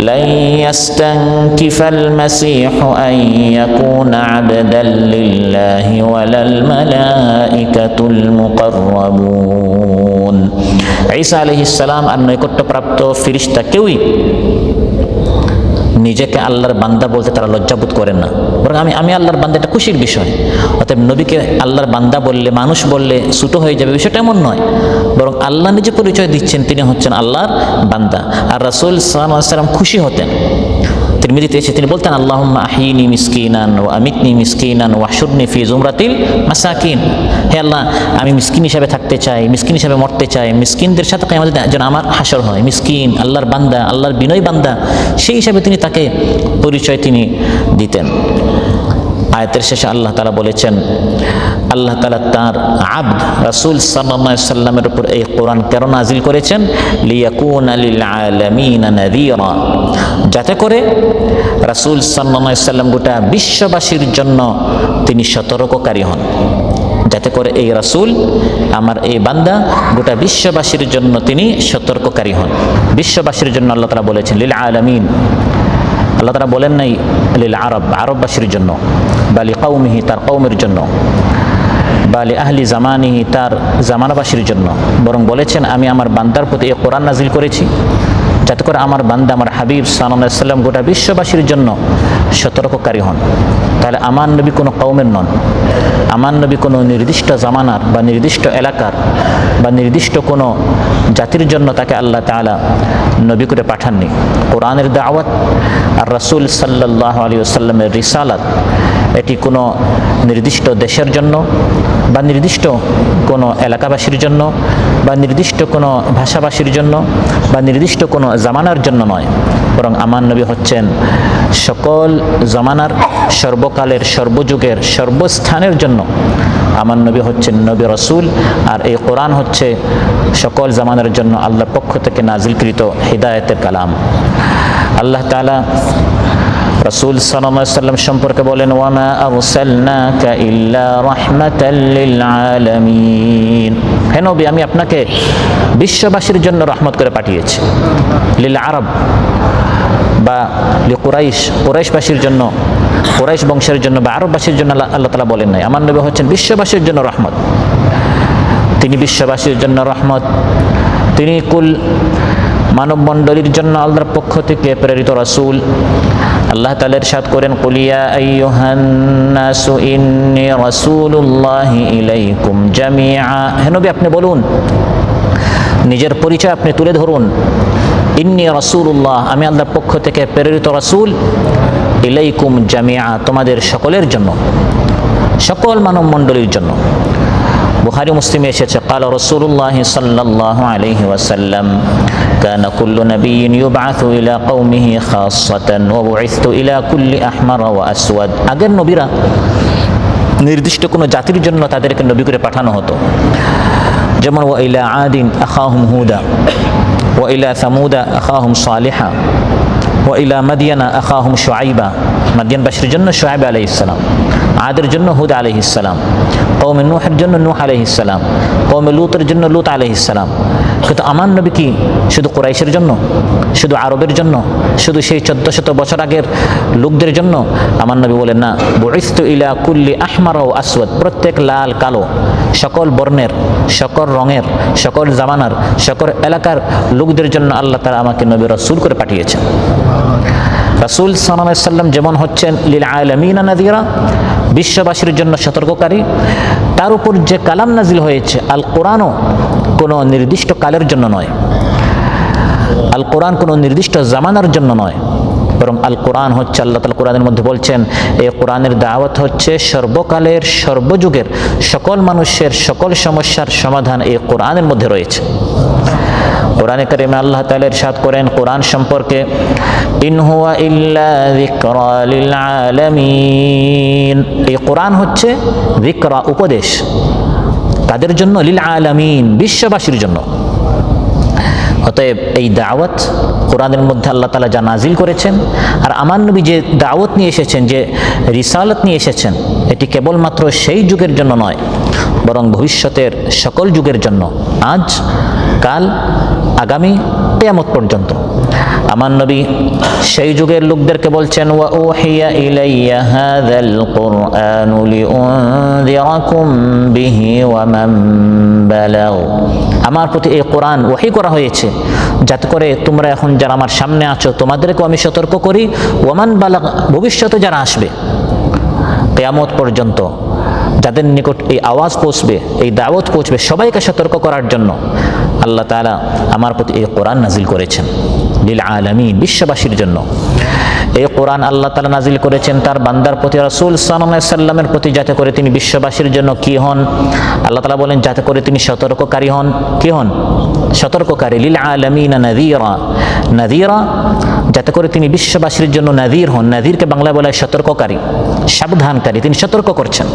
লা ইয়াস্তানকিফাল মাসীহু আন ইয়াকুনা আবদাল লিল্লাহি ওয়ালাল মালাইকাতুল মুকাররাবুন। ঈসা আলাইহিস সালাম আর নৈকট্যপ্রাপ্ত ফেরেশতা কেউই নিজেকে আল্লাহর বান্দা বলতে তারা লজ্জাবোধ করেন না, বরং আমি আল্লাহর বান্দা, এটা খুশির বিষয়। অতএব নবীকে আল্লাহর বান্দা বললে, মানুষ বললে ছোট হয়ে যাবে, বিষয়টা এমন নয়, বরং আল্লাহ নিজে পরিচয় দিচ্ছেন তিনি হচ্ছেন আল্লাহর বান্দা। আর রাসূল সাল্লাল্লাহু আলাইহি ওয়াসাল্লাম খুশি হতেন, তিরমিজিতে এসে তিনি বলতেন, আল্লাহুম্মা আহিনি মিসকিনান ওয়া আমিতনি মিসকিনান ওয়াহশুরনি ফি জুমরাতিল মাসাকিন। হে আল্লাহ, আমি মিসকিন হিসাবে থাকতে চাই, মিসকিন হিসাবে মরতে চাই, মিসকিনদের সাথে কিয়ামতের দিন যেন আমার হাসর হয়। মিসকিন, আল্লাহর বান্দা, আল্লাহর বিনয়ী বান্দা, সেই হিসাবে তিনি তাকে পরিচয় তিনি দিতেন। আয়াতের শেষে আল্লাহ তাআলা বলেছেন, আল্লাহ তাআলা তার আবদ রাসূল সাল্লাল্লাহু আলাইহি ওয়াসাল্লামের উপর এই কোরআন কেন নাজিল করেছেন? লিয়াকুনা লিল আলামিনা নাযীরা, যাতে করে রাসূল সাল্লাল্লাহু আলাইহি ওয়াসাল্লাম গোটা বিশ্ববাসীর জন্য তিনি সতর্ককারী হন, যাতে করে এই রাসূল, আমার এই বান্দা, গোটা বিশ্ববাসীর জন্য তিনি সতর্ককারী হন। বিশ্ববাসীর জন্য আল্লাহ তাআলা বলেছেন লিল আলামিন, আল্লাহ তাআলা বলেন নাই লিল আরব, আরববাসীর জন্য, বা লিকাউমিহি, তার কওমের জন্য, বা লিআহলি জামানিহি, তার জামানাবাসীর জন্য, বরং বলেছেন আমি আমার বান্দার প্রতি এই কোরআন নাজিল করেছি যাতে করে আমার বান্দা, আমার হাবিব সাল্লাল্লাহু আলাইহি ওয়াসাল্লাম গোটা বিশ্ববাসীর জন্য সতর্ককারী হন। তাহলে আমার নবী কোনো কওমের নন, আমার নবী কোনো নির্দিষ্ট জামানার বা নির্দিষ্ট এলাকার বা নির্দিষ্ট কোনো জাতির জন্য তাকে আল্লাহ তাআলা নবী করে পাঠাননি। কোরআনের দাওয়াত আর রাসূল সাল্লাল্লাহু আলাইহি ওয়াসাল্লামের রিসালাত, এটি কোনো নির্দিষ্ট দেশের জন্য বা নির্দিষ্ট কোনো এলাকাবাসীর জন্য বা নির্দিষ্ট কোনো ভাষাভাষীর জন্য বা নির্দিষ্ট কোনো জামানার জন্য নয়, বরং আমার নবী হচ্ছেন সকল জামানার, সর্বকালের, সর্বযুগের, সর্বস্থানের জন্য আমার নবী হচ্ছেন নবী রাসূল। আর এই কোরআন হচ্ছে সকল জামানার জন্য আল্লাহর পক্ষ থেকে নাজিলকৃত হিদায়াতের কালাম। আল্লাহ তাআলা রাসূল সাল্লাল্লাহু আলাইহি ওয়াসাল্লাম সম্পর্কে বলেন, ওয়ামা আরসালনাকা ইল্লা রাহমাতাল লিল আলামিন, হে নবী, আমি আপনাকে বিশ্ববাসীর জন্য রহমত করে পাঠিয়েছি। লিল আরব বা লিকুরাইশ, কুরাইশবাসীর জন্য, কুরাইশ বংশের জন্য বা আরববাসীর জন্য আল্লাহ তাআলা বলেন নাই, আমার নবী হচ্ছেন বিশ্ববাসীর জন্য রহমত। তিনি বিশ্ববাসীর জন্য রহমত, তিনি কুল মানব মণ্ডলীর জন্য আল্লাহর পক্ষ থেকে প্রেরিত রাসূল। আল্লাহ তাআলা ইরশাদ করেন, কুল ইয়া আইয়ুহান নাসু ইন্নী রাসূলুল্লাহি ইলাইকুম জামিআ। হে নবী, আপনি বলুন, নিজের পরিচয় আপনি তুলে ধরুন। ইন্নী রাসূলুল্লাহ, আমি আল্লাহর পক্ষ থেকে প্রেরিত রাসূল, ইলাইকুম জামিআ, তোমাদের সকলের জন্য, সকল মানব মণ্ডলীর জন্য। বুখারী মুসলিমে এসেছে, ক্বালা রাসূলুল্লাহি সাল্লাল্লাহু আলাইহি ওয়াসাল্লাম, কানা কুল্লু নাবিয়্যিন ইউবআসু ইলা কওমিহি খাসসাতান ওয়া বুইসতু ইলা কুল্লি আহমার ওয়া আসওয়াদ। আগের নবীরা নির্দিষ্ট কোনো জাতির জন্য তাদেরকে নবী করে পাঠানো হতো, যেমন ওয়া ইলা আদিন আখাহুম হুদা ওয়া ইলা সামুদা আখাহুম সালিহা ওয়া ইলা মাদিয়ানা আখাহুম শুআইবা। মাদিয়ানবাসীর জন্য শুআইব আলাইহিস সালাম, আদের জন্য হুদ আলাইহিস সালাম, কওমে নূহের জন্য নূহ আলাইহিস সালাম, কওমে লূতের জন্য লূত আলাইহিস সালাম। কিন্তু আমার নবী কি শুধু কুরাইশের জন্য, শুধু আরবের জন্য, শুধু সেই 1400 বছর আগের লোকদের জন্য? আমার নবী বলেন না, বুইসতু ইলা কুল্লি আহমার ওয়া আসওয়াদ, প্রত্যেক লাল কালো, সকল বর্ণের, সকল রঙের, সকল জামানার, সকল এলাকার লোকদের জন্য আল্লাহ তাআলা আমাকে নবী রাসূল করে পাঠিয়েছেন। রাসূল সাল্লাল্লাহু আলাইহি সাল্লাম যেমন হচ্ছেন লিল আলামিনা নাযীরা, বিশ্ববাসীর জন্য সতর্ককারী, তার উপর যে কালাম নাজিল হয়েছে আল কোরআনও কোনো নির্দিষ্ট কালের জন্য নয়, আল কোরআন কোনো নির্দিষ্ট জামানার জন্য নয়, বরং আল কোরআন হচ্ছে, আল্লাহ তাআলা কোরআনের মধ্যে বলছেন, এই কোরআনের দাওয়াত হচ্ছে সর্বকালের সর্বযুগের সকল মানুষের সকল সমস্যার সমাধান এই কোরআনের মধ্যে রয়েছে। কোরআনে কারিমে আল্লাহ তাআলা ইরশাদ করেন কোরআন সম্পর্কে, ইন হুয়া ইল্লা যিকরা লিল আলামিন, এই কোরআন হচ্ছে যিকরা, উপদেশ, তাদের জন্য, লিল আলামিন, বিশ্ববাসীর জন্য। অতএব এই দাওয়াত কোরআনের মধ্যে আল্লাহ তাআলা যা নাজিল করেছেন, আর আমার নবী যে দাওয়াত নিয়ে এসেছেন, যে রিসালাত নিয়ে এসেছেন, এটি কেবলমাত্র সেই যুগের জন্য নয়, বরং ভবিষ্যতের সকল যুগের জন্য, আজ, কাল, আগামী কিয়ামত পর্যন্ত। আমার নবী সেই যুগের লোকদেরকে বলছেন, ওয়া উহিয়া ইলাইয়া হাযাল কুরআনু লিউনযিরাকুম বিহি ওয়া মান বালাগ, আমার প্রতি এই কোরআন ওহী করা হয়েছে যাতে করে তোমরা এখন যারা আমার সামনে আছো তোমাদেরকেও আমি সতর্ক করি, ওয়া মান বালাগ, ভবিষ্যতে যারা আসবে কিয়ামত পর্যন্ত যাদের নিকট এই আওয়াজ পৌঁছবে, এই দাওয়াত পৌঁছবে, সবাইকে সতর্ক করার জন্য আল্লাহ তাআলা আমার প্রতি এই কোরআন নাজিল করেছেন, লিল আলামিন, বিশ্ববাসীর জন্য। এই কোরআন আল্লাহ তাআলা নাজিল করেছেন তার বান্দার প্রতি, রাসূল সাল্লাল্লাহু আলাইহি সাল্লামের প্রতি, যাতে করে তিনি বিশ্ববাসীর জন্য কি হন? আল্লাহ তাআলা বলেন যাতে করে তিনি সতর্ককারী হন। কি হন? সতর্ককারী। লিল আলামিনা নাযীরা, নাযীরা, যাতে করে তিনি বিশ্ববাসীর জন্য নাযীর হন। নাযীরকে বাংলায় বলা হয় সতর্ককারী, সাবধানকারী। তিনি সতর্ক করছেন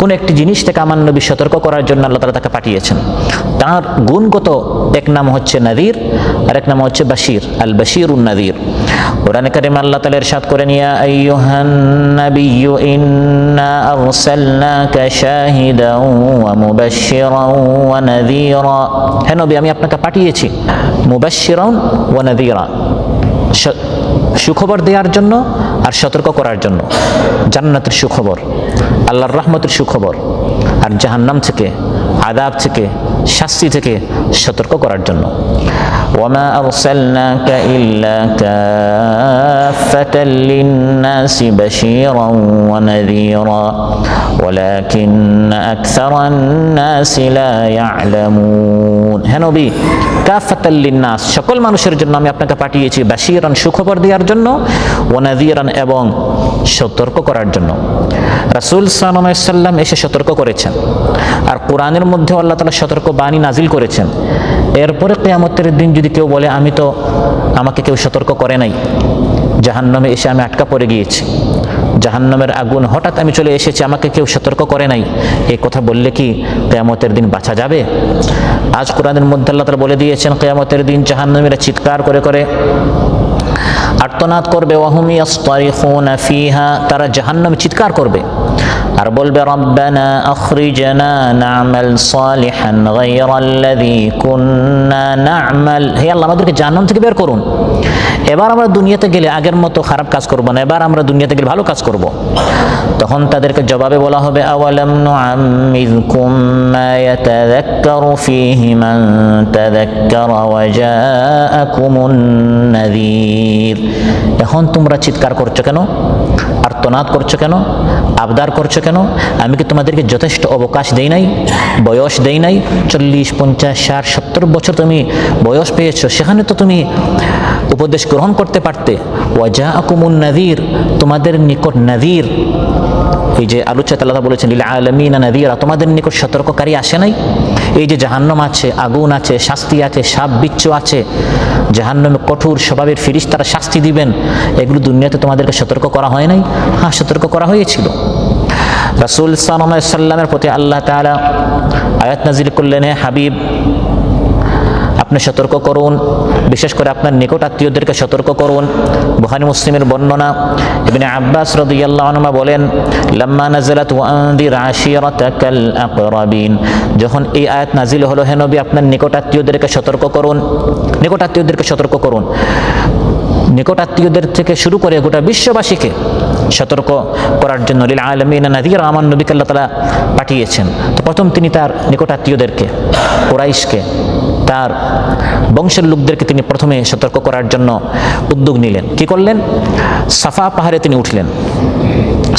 কোন একটি জিনিস থেকে আমার নবী সতর্ক করার জন্য আল্লাহ তাআলা তাকে পাঠিয়েছেন। তার গুণগত এক নাম হচ্ছে নাযীর, আর এক নাম হচ্ছে বাশীর, আল বাশীরুন নাযীর। কোরআনে কারিমে আল্লাহ তাআলা ইরশাদ করেন, ইয়া আইয়ুহান নাবিয়্যু ইন্না আরসালনাকা শাহিদান ওয়া মুবাশশিরান ওয়া নাযীরা। হে নবী, আমি আপনাকে পাঠিয়েছি মুবাশশিরান ওয়া নাযীরা, সুখবর দেওয়ার জন্য আর সতর্ক করার জন্য। জান্নাতের সুখবর, আল্লাহর রহমতের সুখবর, আর জাহান্নাম থেকে, আযাব থেকে, শাস্তি থেকে সতর্ক করার জন্য। ওয়ামা আরসালনাকা ইল্লা কাফাতাল লিন্নাসি বাশীরান ওয়া নাযীরা ওয়ালাকিন্না আকসারান নাসি লা ইয়ালামুন। হে নবী, কাফাতাল লিন্নাস, সকল মানুষের জন্য আমি আপনাকে পাঠিয়েছি, বাশীরান, সুখবর দেওয়ার জন্য, ওয়া নাযীরান, এবং সতর্ক করার জন্য। রাসূল সাল্লাল্লাহু আলাইহি সাল্লাম এসে সতর্ক করেছেন, আর কোরআনের মধ্যে আল্লাহ তাআলা সতর্ক বাণী নাজিল করেছেন। এরপরে কিয়ামতের দিন যদি কেউ বলে আমাকে কেউ সতর্ক করে নাই, জাহান্নামে এসে আমি আটকা পড়ে গিয়েছি, জাহান্নামের আগুন হঠাৎ আমি চলে এসেছি, আমাকে কেউ সতর্ক করে নাই, এই কথা বললে কি কিয়ামতের দিন বাঁচা যাবে? আজ কোরআনের মধ্যে আল্লাহ তাআলা বলে দিয়েছেন, কিয়ামতের দিন জাহান্নামীরা চিৎকার করে করে আর্তনাদ করবে, ওয়াহুম ইয়াসতারিখুনা ফিহা, তারা জাহান্নামে চিৎকার করবে। আর বলবে রব্বানা আখরিজনা না'মাল সালিহান গায়রাল্লাযী কুন্না না'মাল, হে আল্লাহ আমাদেরকে জাহান্নাম থেকে বের করুন, এবার আমরা দুনিয়াতে গেলে আগের মতো খারাপ কাজ করব না, এবার আমরা দুনিয়াতে গেলে ভালো কাজ করব। তখন তাদেরকে জবাবে বলা হবে আওয়ালাম নুআম্মিরকুম মা ইয়াতাযাক্কারু ফীহি মান তাযাক্কারা ওয়া জাআকুমুন নাযীর। এখন তোমরা চিৎকার করছো কেন, আর্তনাদ করছো কেন, আবদার করছো কেন? আমি কি তোমাদেরকে যথেষ্ট অবকাশ দেই নাই, বয়স দেই নাই? 40, 50, 60, 70 বছর তুমি বয়স পেয়েছো, সেখানে তো তুমি উপদেশ গ্রহণ করতে পারতে। ওয়া জাআকুমুন নাযীর, তোমাদের নিকট নাযীর, এই যে আলোচনা আল্লাহ বলেছেন লিল আলামিনা নাযীরা, তোমাদের নিকট সতর্ককারী আসে নাই? এই যে জাহান্নাম আছে, আগুন আছে, শাস্তি আছে, সাপ বিচ্ছু আছে, জাহান্নামে কঠোর স্বভাবের ফেরেশতারা শাস্তি দিবেন, এগুলো দুনিয়াতে তোমাদেরকে সতর্ক করা হয় নাই? হ্যাঁ, সতর্ক করা হয়েছিল। রাসূল সাল্লাল্লাহু আলাইহি ওয়াসাল্লামের প্রতি আল্লাহ তাআলা আয়াত নাযিল করলেন, হে হাবিব আপনি সতর্ক করুন, বিশেষ করে আপনার নিকট আত্মীয়দেরকে সতর্ক করুন। বুখারী মুসলিমের বর্ণনা, ইবনে আব্বাস রাদিয়াল্লাহু আনহু বলেন লাম্মা নাযালাত ওয়া আনদির আশিরাতাকাল আকরাবিন, যখন এই আয়াত নাজিল হলো, হে নবী আপনার নিকট আত্মীয়দেরকে সতর্ক করুন, নিকট আত্মীয়দেরকে সতর্ক করুন, নিকট আত্মীয়দের থেকে শুরু করে গোটা বিশ্ববাসীকে সতর্ক করার জন্য লিল আলামিনা নাযীরা আমার নবীকে আল্লাহ তাআলা পাঠিয়েছেন। তো প্রথম তিনি তার নিকট আত্মীয়দেরকে, কুরাইশকে, তার বংশের লোকদেরকে তিনি প্রথমে সতর্ক করার জন্য উদ্যোগ নিলেন। কি করলেন? সাফা পাহাড়ে তিনি উঠলেন।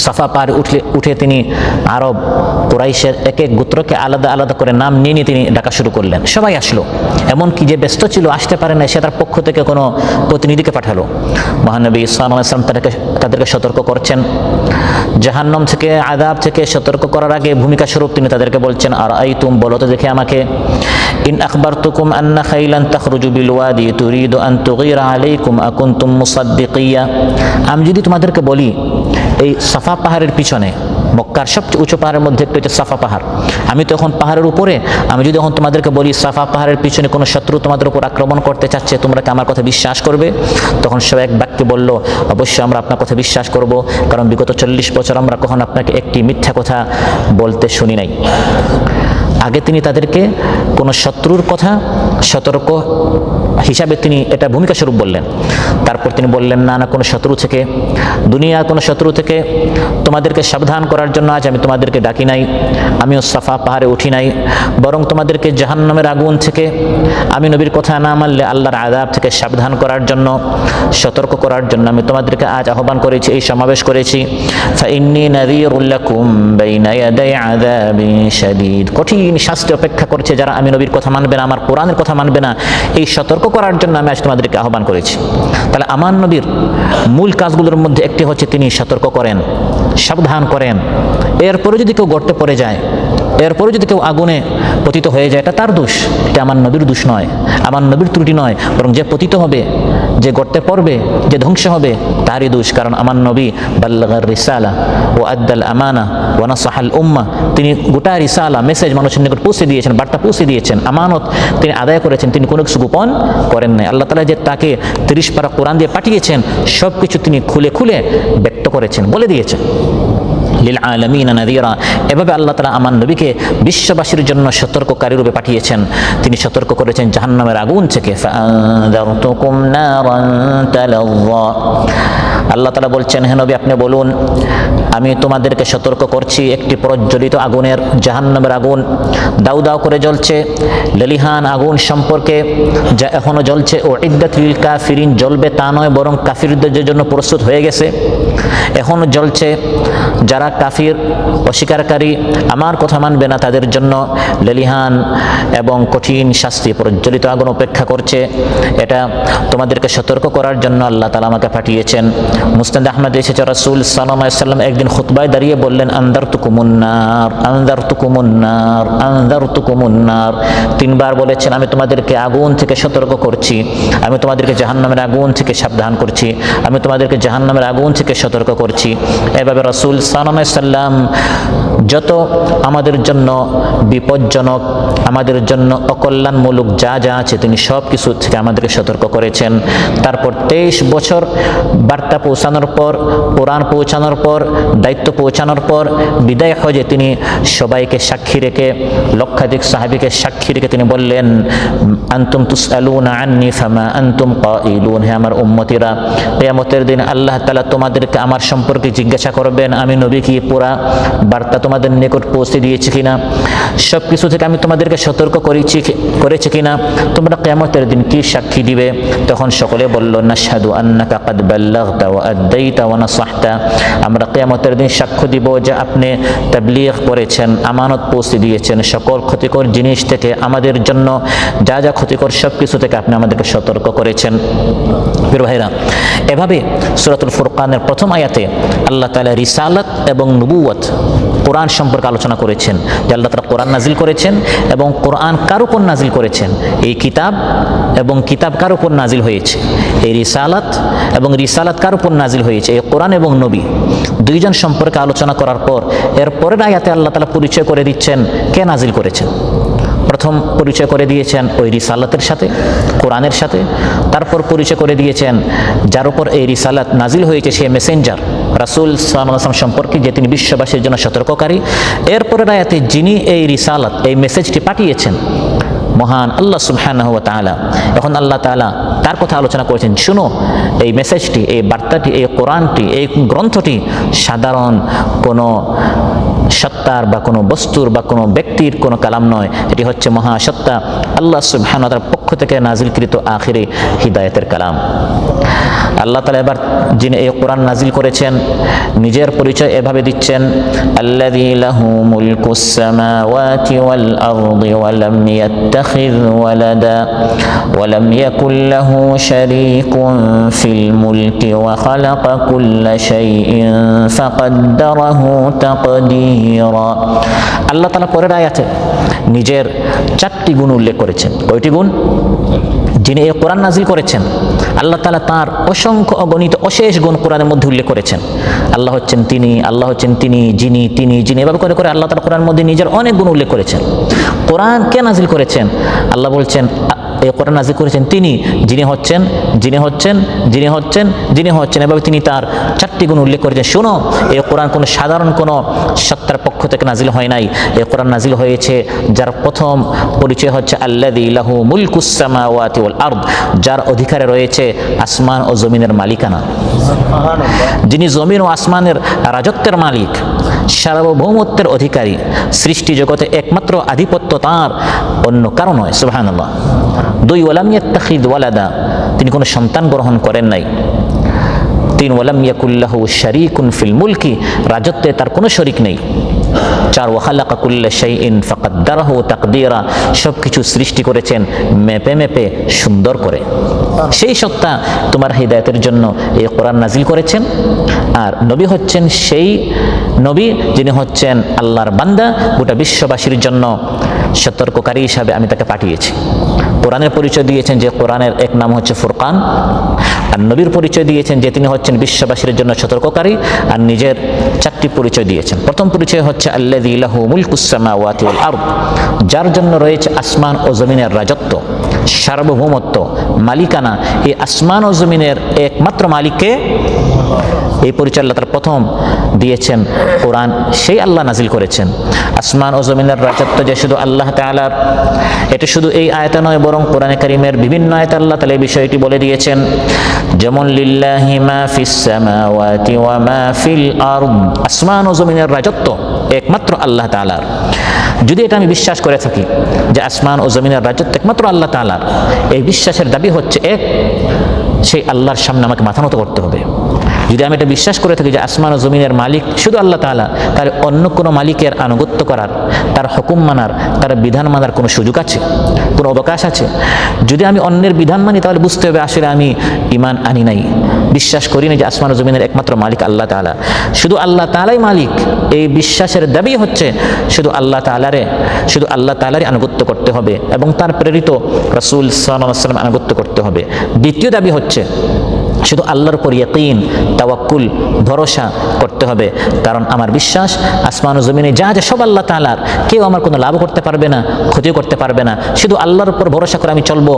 সাফা পাহাড়ে উঠে তিনি আরব কুরাইশের এক এক গোত্রকে আলাদা আলাদা করে নাম নিয়ে নিয়ে তিনি ডাকা শুরু করলেন। সবাই আসলো, এমনকি যে ব্যস্ত ছিল আসতে পারে না সে তার পক্ষ থেকে কোনো প্রতিনিধিকে পাঠালো। মহানবী সাল্লাল্লাহু আলাইহি ওয়াসাল্লাম তাদেরকে সতর্ক করছেন, জাহান্নাম থেকে, আযাব থেকে সতর্ক করার আগে ভূমিকা স্বরূপ তিনি তাদেরকে বলছেন আর আইতুম, বলো তো দেখে আমাকে, ইন আখবারতুকুম আন্না খাইলান তাখরুজু বিল ওয়াদি তুরিদু আন তুগীরা আলাইকুম আকুনতুম মুসাদ্দিকিয়া, আমি যদি তোমাদেরকে বলি এই সাফা পাহাড়ের পিছনে, মক্কার সবচেয়ে উঁচু পাহাড়ের মধ্যে একটা হচ্ছে সাফা পাহাড়, আমি তো এখন পাহাড়ের উপরে, আমি যদি এখন তোমাদেরকে বলি সাফা পাহাড়ের পিছনে কোনো শত্রু তোমাদের উপর আক্রমণ করতে চাচ্ছে, তোমরা কি আমার কথা বিশ্বাস করবে? তখন সবাই এক বাক্যে বলল অবশ্যই আমরা আপনার কথা বিশ্বাস করব, কারণ বিগত 40 বছর আমরা কখন আপনাকে একটি মিথ্যা কথা বলতে শুনি নাই। আগে তিনি তাদেরকে কোনো শত্রুর কথা সতর্ক হিসাবে তিনি এটা ভূমিকা স্বরূপ বললেন। তারপর তিনি বললেন না না, কোনো শত্রু থেকে, দুনিয়ার কোনো শত্রু থেকে তোমাদেরকে সাবধান করার জন্য আজ আমি তোমাদেরকে ডাকি নাই, আমিও সাফা পাহাড়ে উঠি নাই, বরং তোমাদেরকে জাহান্নামের আগুন থেকে, আমি নবীর কথা না মানলে আল্লাহর আযাব থেকে সাবধান করার জন্য, সতর্ক করার জন্য আমি তোমাদেরকে আজ আহ্বান করেছি, এই সমাবেশ করেছি। ফাইন্নী নাযীরুল লাকুম বাইনা ইয়াদাই আযাবিন শাদীদ, কঠিন শাস্তি অপেক্ষা করছে যারা আমি নবীর কথা মানবে না, আমার কোরআনের কথা মানবে না, এই সতর্ক করার জন্য আমি আজ তোমাদেরকে আহ্বান করেছি। তাহলে আমার নবীর মূল কাজগুলোর মধ্যে একটি হচ্ছে তিনি সতর্ক করেন, সাবধান করেন। এরপরে যদি কেউ গর্তে পড়ে যায়, এরপরে যদি কেউ আগুনে পতিত হয়ে যায়, এটা তার দোষ, এটা আমার নবীর দোষ নয়, আমার নবীর ত্রুটি নয়, বরং যে পতিত হবে, যে গর্তে পড়বে, যে ধ্বংস হবে, তারই দোষ। কারণ আমার নবী বাল্লাগার রিসালা ও আদ্দাল আমানা ও নাসাহাল উম্মাহ, তিনি গোটা রিসালা মেসেজ মানুষের নিকট পৌঁছে দিয়েছেন, বার্তা পৌঁছে দিয়েছেন, আমানত তিনি আদায় করেছেন, তিনি কোনো কিছু গোপন করেন নাই। আল্লাহ তাআলা যে তাকে 30 পারা কোরআন দিয়ে পাঠিয়েছেন, সব কিছু তিনি খুলে খুলে ব্যক্ত করেছেন, বলে দিয়েছেন। লিল আলামিনা নাযীরা, এভাবে আল্লাহ তাআলা আমার নবীকে বিশ্ববাসীর জন্য সতর্ককারী রূপে পাঠিয়েছেন। তিনি সতর্ক করেছেন জাহান্নামের আগুন থেকে। ফাআনযারতুকুম নারান তালাযযা, আল্লাহ তাআলা বলছেন হে নবী আপনি বলুন আমি তোমাদেরকে সতর্ক করছি একটি প্রজ্বলিত আগুনের, জাহান্নামের আগুন, দাউ দাউ করে জ্বলছে, লেলিহান আগুন সম্পর্কে, যা এখনো জ্বলছে। ও ইদ্দাত লিল কাফিরিন, জ্বলবে তা নয়, বরং কাফিরদের জন্য প্রস্তুত হয়ে গেছে, এখনো জ্বলছে। যারা কাফির, অস্বীকারী, আমার কথা মানবে না, তাদের জন্য লেলিহান এবং কঠিন শাস্তি, প্রজ্বলিত আগুন অপেক্ষা করছে। এটা তোমাদেরকে সতর্ক করার জন্য আল্লাহ তাআলা আমাকে পাঠিয়েছেন। মুসনাদ আহমদ এসেছে রাসূল সাল্লাল্লাহু আলাইহি ওয়াসাল্লাম একদিন খুতবায় দাঁড়িয়ে বললেন আনযারতুকুমুন নার, আনযারতুকুমুন নার, আনযারতুকুমুন নার, 3 বার বলেছেন আমি তোমাদেরকে আগুন থেকে সতর্ক করছি, আমি তোমাদেরকে জাহান্নামের আগুন থেকে সাবধান করছি, আমি তোমাদেরকে জাহান্নামের আগুন থেকে সতর্ক করছি। এভাবে রাসূল সাল্লাল্লাহু আলাইহি ওয়াসাল্লাম যত আমাদের জন্য বিপজ্জনক, আমাদের জন্য অকল্যাণমূলক যা যা আছে তিনি সব কিছু থেকে আমাদেরকে সতর্ক করেছেন। তারপর 23 বছর বার্তা পৌঁছানোর পর, কোরআন পৌঁছানোর পর, দায়িত্ব পৌঁছানোর পর বিদায় হজে তিনি সবাইকে সাক্ষী রেখে, লক্ষাধিক সাহাবীকে সাক্ষী রেখে তিনি বললেন, আনতুম তুসআলুনা আন্নী ফামা আনতুম কাইলুন, হে আমার উম্মতিরা, কিয়ামতের দিন আল্লাহ তাআলা তোমাদেরকে আমার সম্পর্কে জিজ্ঞাসা করবেন, আমি নবী কি পুরা বার্তা তোমাদের নিকট পৌঁছে দিয়েছি কিনা, সব কিছু থেকে আমি তোমাদেরকে সতর্ক করেছি কিনা, তোমরা কিয়ামতের দিন কি সাক্ষী দিবে? তখন সকলে বলল, নাশহাদু আন্নাকা কাদ বাল্লাগতা ওয়া আদ্দাইতা ওয়া নাসাহতা, আমরা কিয়ামতের দিন সাক্ষ্য দিব যে আপনি তাবলীগ করেছেন, আমানত পৌঁছে দিয়েছেন, সকল ক্ষতিকর জিনিস থেকে, আমাদের জন্য যা যা ক্ষতিকর সব কিছু থেকে আপনি আমাদেরকে সতর্ক করেছেন। প্রিয় ভাইরা, এভাবে সূরাতুল ফুরকানের প্রথম আয়াতে আল্লাহ তাআলা রিসালাত এবং নবুয়ত, কোরআন সম্পর্কে আলোচনা করেছেন, যে আল্লাহ তাআলা কোরআন নাজিল করেছেন এবং কোরআন কার উপর নাজিল করেছেন, এই কিতাব এবং কিতাব কার উপর নাজিল হয়েছে, এই রিসালাত এবং রিসালাত কার উপর নাজিল হয়েছে, এই কোরআন এবং নবী দুইজন সম্পর্কে আলোচনা করার পর এর পরের আয়াতে আল্লাহ তাআলা পরিচয় করে দিচ্ছেন কে নাজিল করেছেন। প্রথম পরিচয় করে দিয়েছেন ওই রিসালাতের সাথে, কোরআনের সাথে। তারপর পরিচয় করে দিয়েছেন যার উপর এই রিসালাত নাজিল হয়েছে সে মেসেঞ্জার রাসূল সাল্লাল্লাহু আলাইহি ওয়াসাল্লাম সম্পর্কে, যে তিনি বিশ্ববাসীর জন্য সতর্ককারী। এরপরের আয়াতে যিনি এই রিসালাত, এই মেসেজটি পাঠিয়েছেন, মহান আল্লাহ সুবহানাহু ওয়া তাআলা। এখন আল্লাহ তাআলা তার কথা আলোচনা করেছেন, শুনো এই মেসেজটি, এই বার্তাটি, এই কোরআনটি, এই গ্রন্থটি সাধারণ কোনো সত্তার বা কোনো বস্তুর বা কোনো ব্যক্তির কোনো কালাম নয়, এটি হচ্ছে মহাসত্তা আল্লাহ সুবহানাহু ওয়া তাআলার পক্ষ থেকে নাজিলকৃত আখিরি হিদায়াতের কালাম। আল্লাহ তাআলা এবার যিনি এই কোরআন নাজিল করেছেন নিজের পরিচয় এভাবে দিচ্ছেন, আল্লাযী লাহু মুলকুস সামাওয়াতি ওয়াল আরদি ওয়া লাম ইয়াত্তাখিয ওয়ালাদা ওয়া লাম ইয়াকুল লাহু শারীকুন ফিল মুলকি ওয়া খালাকা কুল্লা শাইইন ফাকাদ্দারাহু তাকদীরা। আল্লাহ তাআলা পরের আয়াতে নিজের 4টি গুণ উল্লেখ করেছেন। কয়টি গুণ? যিনি এই কোরআন নাজিল করেছেন আল্লাহ তাআলা তার অসংখ্য অগণিত অশেষ গুণ কোরআনের মধ্যে উল্লেখ করেছেন। আল্লাহ হচ্ছেন তিনি, আল্লাহ হচ্ছেন তিনি, যিনি, যিনি, এভাবে করে করে আল্লাহ তাআলা কোরআনের মধ্যে নিজের অনেক গুণ উল্লেখ করেছেন। কোরআন কে নাজিল করেছেন? আল্লাহ বলছেন এই কোরআন নাজিল করেছেন তিনি, যিনি হচ্ছেন, এভাবে তিনি তার 4টি গুণ উল্লেখ করেছেন। শোনো, এই কোরআন কোনো সাধারণ কোনো সত্তার পক্ষ থেকে নাজিল হয় নাই। এই কোরআন নাজিল হয়েছে যার প্রথম পরিচয় হচ্ছে আল্লাযী লাহু মুলকুস সামাওয়াতি ওয়াল আরদ, যার অধিকারে রয়েছে আসমান ও জমিনের মালিকানা, যিনি জমিন ও আসমানের রাজত্বের মালিক, সার্বভৌমত্বের অধিকারী, সৃষ্টি জগতে একমাত্র আধিপত্য তার, অন্য কারো নয়। সুবহানাল্লাহ। 2 ওয়ালাম ইয়াত্তাখিয ওয়ালাদা, তিনি কোনো সন্তান গ্রহণ করেন নাই। 3 ওয়ালাম ইয়াকুল লাহু শারীকুন ফিল মুলকি, রাজত্বে তার কোনো শরীক নেই। 4 ওয়া খালাকা কুল্লা শাইইন ফাকাদ্দারাহু তাকদীরা, সব কিছু সৃষ্টি করেছেন মেপে মেপে সুন্দর করে। সেই সত্তা তোমার হিদায়াতের জন্য এই কোরআন নাজিল করেছেন। আর নবী হচ্ছেন সেই নবী যিনি হচ্ছেন আল্লাহর বান্দা, গোটা বিশ্ববাসীর জন্য সতর্ককারী হিসাবে আমি তাকে পাঠিয়েছি। কোরআনের পরিচয় দিয়েছেন যে কোরআনের এক নাম হচ্ছে ফুরকান, আর নবীর পরিচয় দিয়েছেন যে তিনি হচ্ছেন বিশ্ববাসীর জন্য সতর্ককারী, আর নিজের 4টি পরিচয় দিয়েছেন। প্রথম পরিচয় হচ্ছে আল্লাযী লাহু মুলকুস সামাওয়াতি ওয়াল আরদ, যার জন্য রয়েছে আসমান ও জমিনের রাজত্ব, সার্বভৌমত্ব, মালিকানা। এই আসমান ও জমিনের একমাত্র মালিককে, এই পরিচয় আল্লাহ তাআলা প্রথম দিয়েছেন। কোরআন সেই আল্লাহ নাজিল করেছেন। আসমান ও জমিনের রাজত্ব যে শুধু আল্লাহ তাআলার, এটা শুধু এই আয়াতে নয়, বরং কোরআনে কারীমের বিভিন্ন আয়াতে আল্লাহ তাআলা এই বিষয়টি বলে দিয়েছেন। যেমন লিল্লাহি মা ফিস সামাওয়াতি ওয়া মা ফিল আরদ, আসমান ও জমিনের রাজত্ব একমাত্র আল্লাহ তাআলার। যদি এটা আমি বিশ্বাস করে থাকি যে আসমান ও জমিনের রাজত্ব একমাত্র আল্লাহ তাআলার, এই বিশ্বাসের দাবি হচ্ছে এক, সেই আল্লাহর সামনে আমাকে মাথা নত করতে হবে। যদি আমি এটা বিশ্বাস করে থাকি যে আসমান ও জমিনের মালিক শুধু আল্লাহ তাআলা, তাহলে অন্য কোনো মালিকের আনুগত্য করার, তার হুকুম মানার, তার বিধান মানার কোনো সুযোগ আছে, কোনো অবকাশ আছে? যদি আমি অন্যের বিধান মানি তাহলে বুঝতে হবে আসলে আমি ঈমান আনি নাই, বিশ্বাস করি না যে আসমান ও জমিনের একমাত্র মালিক আল্লাহ তাআলা। শুধু আল্লাহ তাআলাই মালিক, এই বিশ্বাসের দাবি হচ্ছে শুধু আল্লাহ তাআলারই আনুগত্য করতে হবে এবং তার প্রেরিত রাসূল সাল্লাল্লাহু আলাইহি ওয়াসাল্লাম আনুগত্য করতে হবে। দ্বিতীয় দাবি হচ্ছে শুধু আল্লাহর উপর ইয়াকিন, তাওয়াক্কুল, ভরসা করতে হবে। কারণ আমার বিশ্বাস আসমান ও জমিনে যা যা সব আল্লাহ তাআলার, কেউ আমার কোনো লাভ করতে পারবে না, ক্ষতিও করতে পারবে না। শুধু আল্লাহর উপর ভরসা করে আমি চলবো।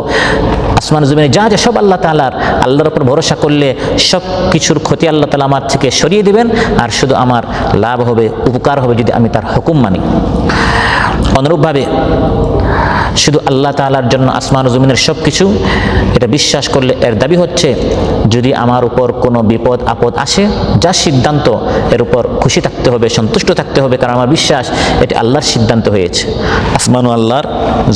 আসমান ও জমিনে যা যা সব আল্লাহ তাআলার, আল্লাহর উপর ভরসা করলে সব কিছুর ক্ষতি আল্লাহ তাআলা আমার থেকে সরিয়ে দিবেন, আর শুধু আমার লাভ হবে, উপকার হবে যদি আমি তার হুকুম মানি। অনুরূপভাবে শুধু আল্লাহ তাআলার জন্য আসমান ও জমিনের সব কিছু, এটা বিশ্বাস করলে এর দাবি হচ্ছে যদি আমার উপর কোনো বিপদ আপদ আসে, যা সিদ্ধান্ত এর উপর খুশি থাকতে হবে, সন্তুষ্ট থাকতে হবে, কারণ আমার বিশ্বাস এটি আল্লাহর সিদ্ধান্ত হয়েছে। আসমানও আল্লাহর,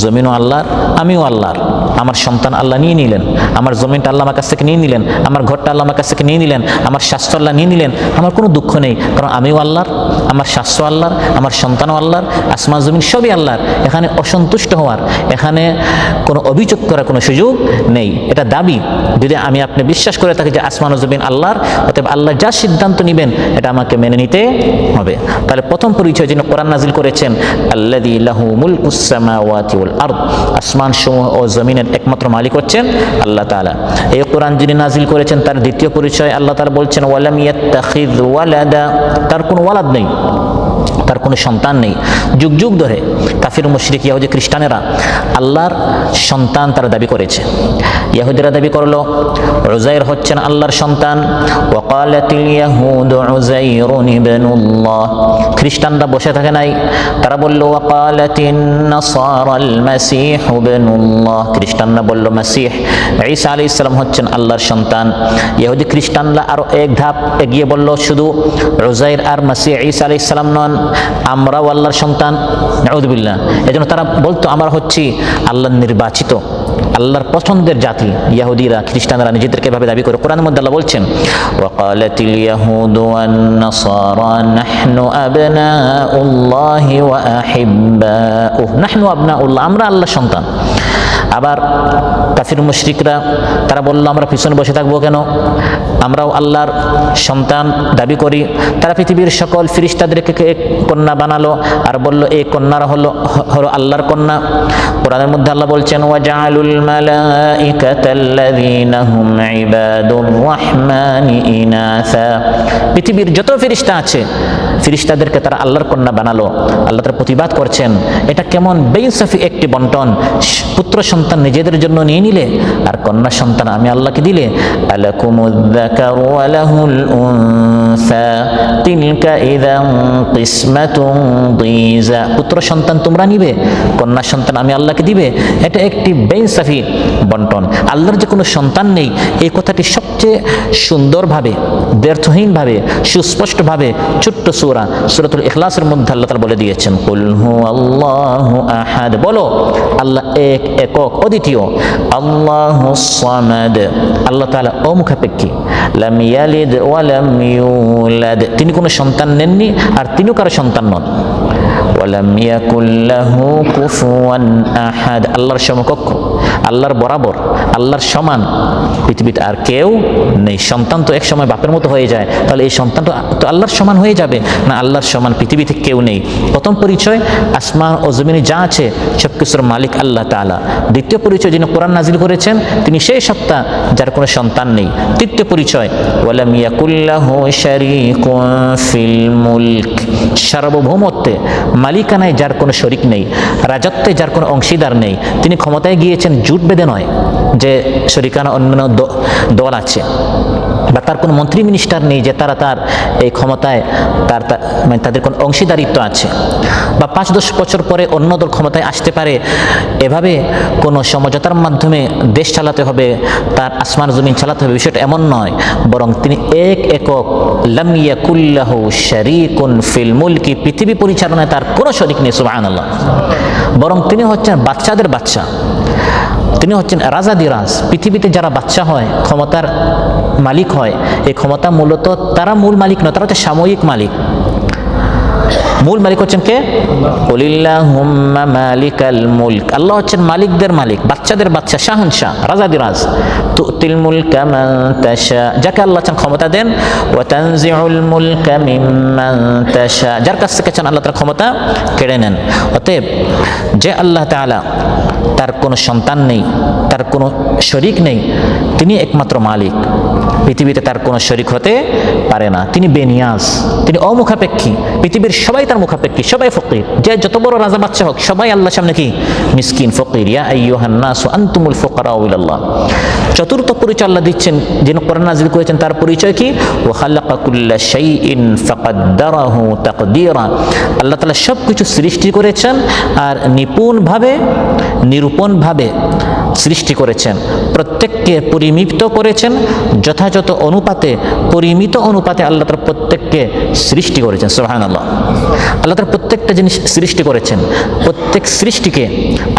জমিনও আল্লাহর, আমিও আল্লাহর। আমার সন্তান আল্লাহ নিয়ে নিলেন, আমার জমিনটা আল্লাহ আমার কাছ থেকে নিয়ে নিলেন, আমার ঘরটা আল্লাহ আমার কাছ থেকে নিয়ে নিলেন, আমার স্বাস্থ্য আল্লাহ নিয়ে নিলেন। আমার কোনো দুঃখ নেই, কারণ আমিও আল্লাহর, আমার স্বাস্থ্য আল্লাহর, আমার সন্তানও আল্লাহর, আসমান জমিন সবই আল্লাহর। এখানে অসন্তুষ্ট হওয়ার, এখানে কোনো অভিযোগ করার কোনো সুযোগ নেই। এটা দাবি যদি আমি আপনি বিশ্বাস করে থাকি যে আসমান ও জমিন আল্লাহর, অতএব আল্লাহ যা সিদ্ধান্ত নেবেন এটা আমাকে মেনে নিতে হবে। তাহলে প্রথম পরিচয় যিনি কোরআন নাজিল করেছেন, আল্লাযী লাহু মুলকুস সামাওয়াতি ওয়াল আরদ, আসমান সমূহ ও জমিনের একমাত্র মালিক হচ্ছেন আল্লাহ তাআলা। এই কোরআন যিনি নাজিল করেছেন তার দ্বিতীয় পরিচয় আল্লাহ তাআলা বলছেন ওয়ালাম ইয়াত্তাখিয ওয়ালাদা, তার কোনো ওয়ালাদ নেই, তার কোনো সন্তান নেই। যুগ যুগ ধরে কাফির মুশরিক ইহুদি খ্রিস্টানেরা আল্লাহর সন্তান তারা দাবি করেছে। ইহুদিরা দাবি করলো উযাইর হচ্ছেন আল্লাহর সন্তান, ওয়াকালাতিল ইয়াহুদু উযাইরুন ইবনুল্লাহ। খ্রিস্টানরা বসে থাকে নাই, তারা বলল ওয়াকালাতিন নাসারাল মাসীহু ইবনুল্লাহ। খ্রিস্টানরা বলল মাসীহ ঈসা আলাইহিস সালাম হচ্ছেন আল্লাহর সন্তান। ইহুদি খ্রিস্টানরা আরো এক ধাপ এগিয়ে বলল শুধু উযাইর আর মাসীহ ঈসা আলাইহিস সালাম নন, আমরাও আল্লাহর সন্তান। নাউযুবিল্লাহ। এজন্য তারা বলতো আমরা হচ্ছি আল্লাহর নির্বাচিত, আল্লাহর পছন্দের জাতি। ইহুদিরা খ্রিস্টানরা নিজেদেরকে এভাবে দাবি করে। কোরআনের মধ্যে আল্লাহ বলছেন ওয়াকালাতিল ইয়াহুদু ওয়ান নাসারা নাহনু আবনাউল্লাহি ওয়া আহিব্বাউহু, নাহনু আবনাউল্লাহ, আমরা আল্লাহর সন্তান। আবার কাফির মুশরিকরা তারা বলল আমরা পিছনে বসে থাকবো কেন, আমরাও আল্লাহর সন্তান দাবি করি। তারা পৃথিবীর সকল ফেরেশতাদেরকে এক কন্যা বানালো আর বলল এই কন্যারা হলো আল্লাহর কন্যা। কোরআনের মধ্যে আল্লাহ বলছেন ওয়াজআলুল মালাইকাতাল্লাযীনা হুম ইবাদুর রাহমানি ইনাসা, পৃথিবীর যত ফেরেশতা আছে ফেরেশতাদেরকে তারা আল্লাহর কন্যা বানালো। আল্লাহ তারা প্রতিবাদ করছেন এটা কেমন বেইনসাফি একটি বন্টন, পুত্র সন্তান নিজেদের জন্য নিয়ে নিলে আর কন্যা সন্তান আমি আল্লাহকে দিলে। আলাকুমুয যাকারু ওয়া লাহুল উনসা তিলকা ইযান কিসমাতুন দীজা, পুত্র সন্তান তোমরা নিবে, কন্যা সন্তান আমি আল্লাহকে দিবে, এটা একটি বেইনসাফি বন্টন। আল্লাহর যে কোনো সন্তান নেই এই কথাটি সবচেয়ে সুন্দরভাবে, ব্যর্থহীনভাবে, সুস্পষ্টভাবে ছোট্ট সূরাতুল ইখলাসের মধ্যে আল্লাহ তাআলা বলে দিয়েছেন কুল হুয়াল্লাহু আহাদ, বলো আল্লাহ এক, একক, অদ্বিতীয়। আল্লাহুস সামাদ, আল্লাহ তাআলা অমুখাপেক্ষী। লাম ইয়ালিদ ওয়া লাম ইউলাদ, তিনি কোনো সন্তান নেননি আর তিনিও কারো সন্তান নন। ওয়ালাম ইয়াকুল লাহু কুফুয়ান আহাদ, আল্লাহর সমকক্ষ, আল্লাহর বরাবর, আল্লাহর সমান পৃথিবীতে আর কেউ নেই। সন্তান তো এক সময় বাপের মতো হয়ে যায়, তাহলে এই সন্তান তো আল্লাহর সমান হয়ে যাবে না, আল্লাহর সমান পৃথিবীতে কেউ নেই। প্রথম পরিচয় আসমান ও জমিনে যা আছে সবকিছুর মালিক আল্লাহ তাআলা। দ্বিতীয় পরিচয় যিনি কোরআন নাজিল করেছেন তিনি সেই সত্তা যার কোনো সন্তান নেই। তৃতীয় পরিচয় ওয়ালাম ইয়াকুল লাহু শারীকুন ফিল মুলক, সার্বভৌমত্বে, মালিকানায় যার কোনো শরিক নেই, রাজত্বে যার কোনো অংশীদার নেই। তিনি ক্ষমতায় গিয়েছেন জুট বেঁধে নয় যে শরিকানা অন্যান্য দল আছে, বা তার কোনো মন্ত্রী মিনিস্টার নেই যে তারা তার এই ক্ষমতায় মানে তাদের কোনো অংশীদারিত্ব আছে, বা 5-10 বছর পরে অন্য দল ক্ষমতায় আসতে পারে, এভাবে কোনো সমঝোতার মাধ্যমে দেশ চালাতে হবে, তার আসমান জমিন চালাতে হবে, বিষয়টা এমন নয়। বরং তিনি এক, একক। লাম ইয়াকুল লাহু শারীকুন ফিল মুলকি, পৃথিবী পরিচালনায় তার কোনো শরিক নেই, সুবহানাল্লাহ। বরং তিনি হচ্ছেন বাচ্চাদের বাচ্চা, তিনি হচ্ছেন রাজাদিরাজ। পৃথিবীতে যারা বাচ্চা হয়, ক্ষমতার মালিক হয়, এই ক্ষমতা মূলত তারা মূল মালিক নয়, তারা হচ্ছে সাময়িক মালিক। মূল মালিক হচ্ছেন কে? কুলিল্লাহুম্মা মালিকাল মুলক, আল্লাহ হচ্ছেন মালিকদের মালিক, বাচ্চাদের বাচ্চা, শাহনশাহ, রাজাদিরাজ। তুতিল মুলকা মান তাশা, যাকে আল্লাহ চান ক্ষমতা দেন। ওয়া তানজিউল মুলকা মিম্মান তাশা, যার কাছ থেকে চান আল্লাহ তার ক্ষমতা কেড়ে নেন। অতএব যে আল্লাহ তাআলা তার কোনো সন্তান নেই, তার কোনো শরিক নেই, তিনি একমাত্র মালিক। পৃথিবীতে তার কোনো শরীক হতে পারে না। তিনি বেনিয়াজ, তিনি অমুখাপেক্ষী। পৃথিবীর সবাই তার মুখাপেক্ষী, সবাই ফকির। যে যত বড় রাজা বাচ্চা হোক, সবাই আল্লাহর সামনে কি মিসকিন, ফকির। ইয়া আইয়ুহান নাসু আনতুমুল ফুকারাউ ইলাল্লাহ। চতুর্থ পরিচয় আল্লাহ দিচ্ছেন, যিনি কোরআন নাযিল করেছেন, তার পরিচয় কি? ওয়া খালাকা কুল্লা শাইইন ফাকাদ্দারাহু তাকদীরা। আল্লাহ তাআলা সব কিছু সৃষ্টি করেছেন আর নিপুণভাবে, নিরূপণভাবে সৃষ্টি করেছেন। প্রত্যেককে পরিমিত করেছেন যথাযথ অনুপাতে, পরিমিত অনুপাতে আল্লাহ তাআলা প্রত্যেককে সৃষ্টি করেছেন। সুবহানাল্লাহ। আল্লাহ তাআলা প্রত্যেকটা জিনিস সৃষ্টি করেছেন। প্রত্যেক সৃষ্টিকে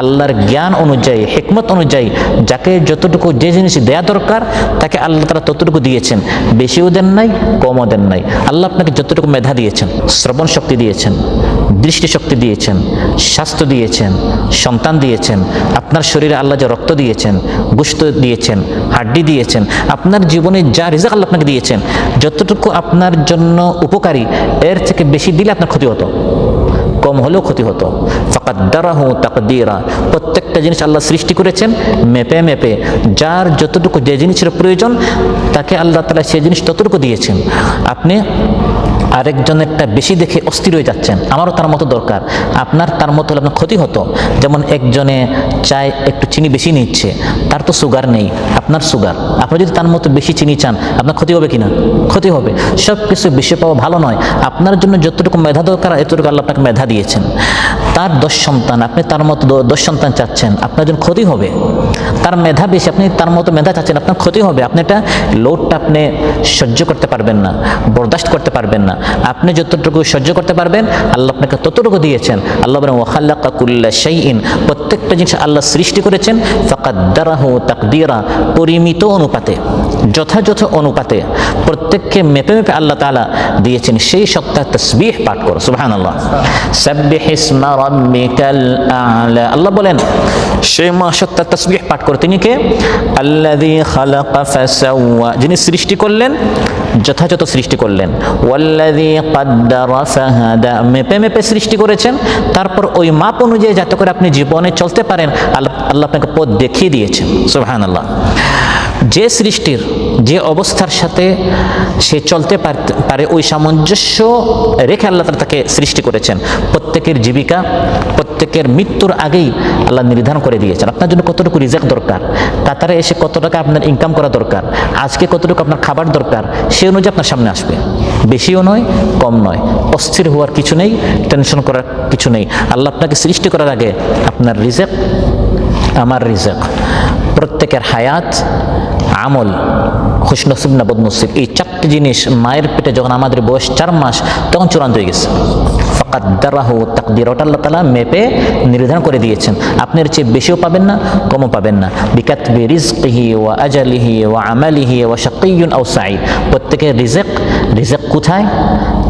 আল্লাহর জ্ঞান অনুযায়ী, হিকমত অনুযায়ী যাকে যতটুকু যে জিনিস দেয়া দরকার তাকে আল্লাহ তাআলা ততটুকু দিয়েছেন। বেশিও দেন নাই, কমও দেন নাই। আল্লাহ আপনাকে যতটুকু মেধা দিয়েছেন, শ্রবণ শক্তি দিয়েছেন, দৃষ্টিশক্তি দিয়েছেন, স্বাস্থ্য দিয়েছেন, সন্তান দিয়েছেন, আপনার শরীরে আল্লাহ যে রক্ত দিয়েছেন, গোশত দিয়েছেন, হাড্ডি দিয়েছেন, আপনার জীবনে যা রিজিক আল্লাহ আপনাকে দিয়েছেন, যতটুকু আপনার জন্য উপকারী এর থেকে বেশি দিলে আপনার ক্ষতি হতো, কম হলেও ক্ষতি হতো। ফাকাদ্দারাহু তাকদীরা। প্রত্যেকটা জিনিস আল্লাহ সৃষ্টি করেছেন মেপে মেপে, যার যতটুকু যে জিনিসের প্রয়োজন তাকে আল্লাহ তাআলা সেই জিনিস ততটুকু দিয়েছেন। আপনি আরেকজনেরটা বেশি দেখে অস্থির হয়ে যাচ্ছেন, আমারও তার মতো দরকার। আপনার তার মতো হলে আপনার ক্ষতি হতো। যেমন একজনে চায় একটু চিনি বেশি নিচ্ছে, তার তো সুগার নেই, আপনার সুগার। আপনি যদি তার মতো বেশি চিনি চান, আপনার ক্ষতি হবে কিনা? ক্ষতি হবে। সব কিছু বেশি পাওয়া ভালো নয়। আপনার জন্য যতটুকু মেধা দরকার এতটুকু আল্লাহ আপনাকে মেধা দিয়েছেন। তার 10 সন্তান, আপনি তার মতো 10 সন্তান চাচ্ছেন, আপনার জন্য ক্ষতি হবে। তার মেধা বেশি, আপনি তার মতো মেধা চাচ্ছেন, আপনার ক্ষতি হবে। আপনি এটা লোডটা আপনি সহ্য করতে পারবেন না, বরদাস্ত করতে পারবেন না। আপনি যতটুকু সহ্য করতে পারবেন আল্লাহ আপনাকে ততটুকু দিয়েছেন। আল্লাহ বলেন ওয়া খালাকা কুল্লা শাইইন। প্রত্যেকটা জিনিস আল্লাহ সৃষ্টি করেছেন ফাকাদ্দারাহু তাকদীরা, পরিমিত অনুপাতে, যথাযথ অনুপাতে প্রত্যেককে মেপে মেপে আল্লাহ তাআলা দিয়েছেন। সেই সপ্তাহে তাসবিহ পাঠ করো। সুবহানাল্লাহ। সাব্বিহ ইসমা রাব্বিকাল আ'লা। আল্লাহ বলেন সেই মহাসত্তার তাসবিহ পাঠ করো। তিনি কে? আল্লাযী খালাকা ফাসাওয়া, যিনি সৃষ্টি করলেন, যথাযথ সৃষ্টি করলেন। ওয়াল্লাযী কাদ্দারা ফাহাদা, মেপে মেপে সৃষ্টি করেছেন। তারপর ওই মাপ অনুযায়ী যাতে করে আপনি জীবনে চলতে পারেন আল্লাহ আপনাকে পথ দেখিয়ে দিয়েছেন। সুবহানাল্লাহ। যে সৃষ্টির যে অবস্থার সাথে সে চলতে পারে ওই সামঞ্জস্য রেখে আল্লাহ তাআলা তাকে সৃষ্টি করেছেন। প্রত্যেকের জীবিকা, প্রত্যেকের মৃত্যুর আগেই আল্লাহ নির্ধারণ করে দিয়েছেন আপনার জন্য কতটুকু রিজিক দরকার, কাতারে এসে কত টাকা আপনার ইনকাম করা দরকার, আজকে কতটুকু আপনার খাবার দরকার, সেই অনুযায়ী আপনার সামনে আসবে। বেশিও নয়, কম নয়। অস্থির হওয়ার কিছু নেই, টেনশন করার কিছু নেই। আল্লাহ আপনাকে সৃষ্টি করার আগে আপনার রিজিক, আমার রিজিক, প্রত্যেকের হায়াত, আমল, খুশনসিব না বদনসিব, এই 4টি জিনিস মায়ের পেটে যখন আমাদের বয়স 4 মাস তখন চূড়ান্ত হয়ে গেছে। ফাকাদ্দারাহু তাকদীরা, ওটা আল্লাহ তাআলা মেপে নির্ধারণ করে দিয়েছেন। আপনি এর চেয়ে বেশিও পাবেন না, কমও পাবেন না। বিকাতবি রিজকিহি ওয়া আজালিহি ওয়া আমালিহি ওয়া শাকিয়্যুন আও সাঈদ। প্রত্যেকের রিজিক কোথায়,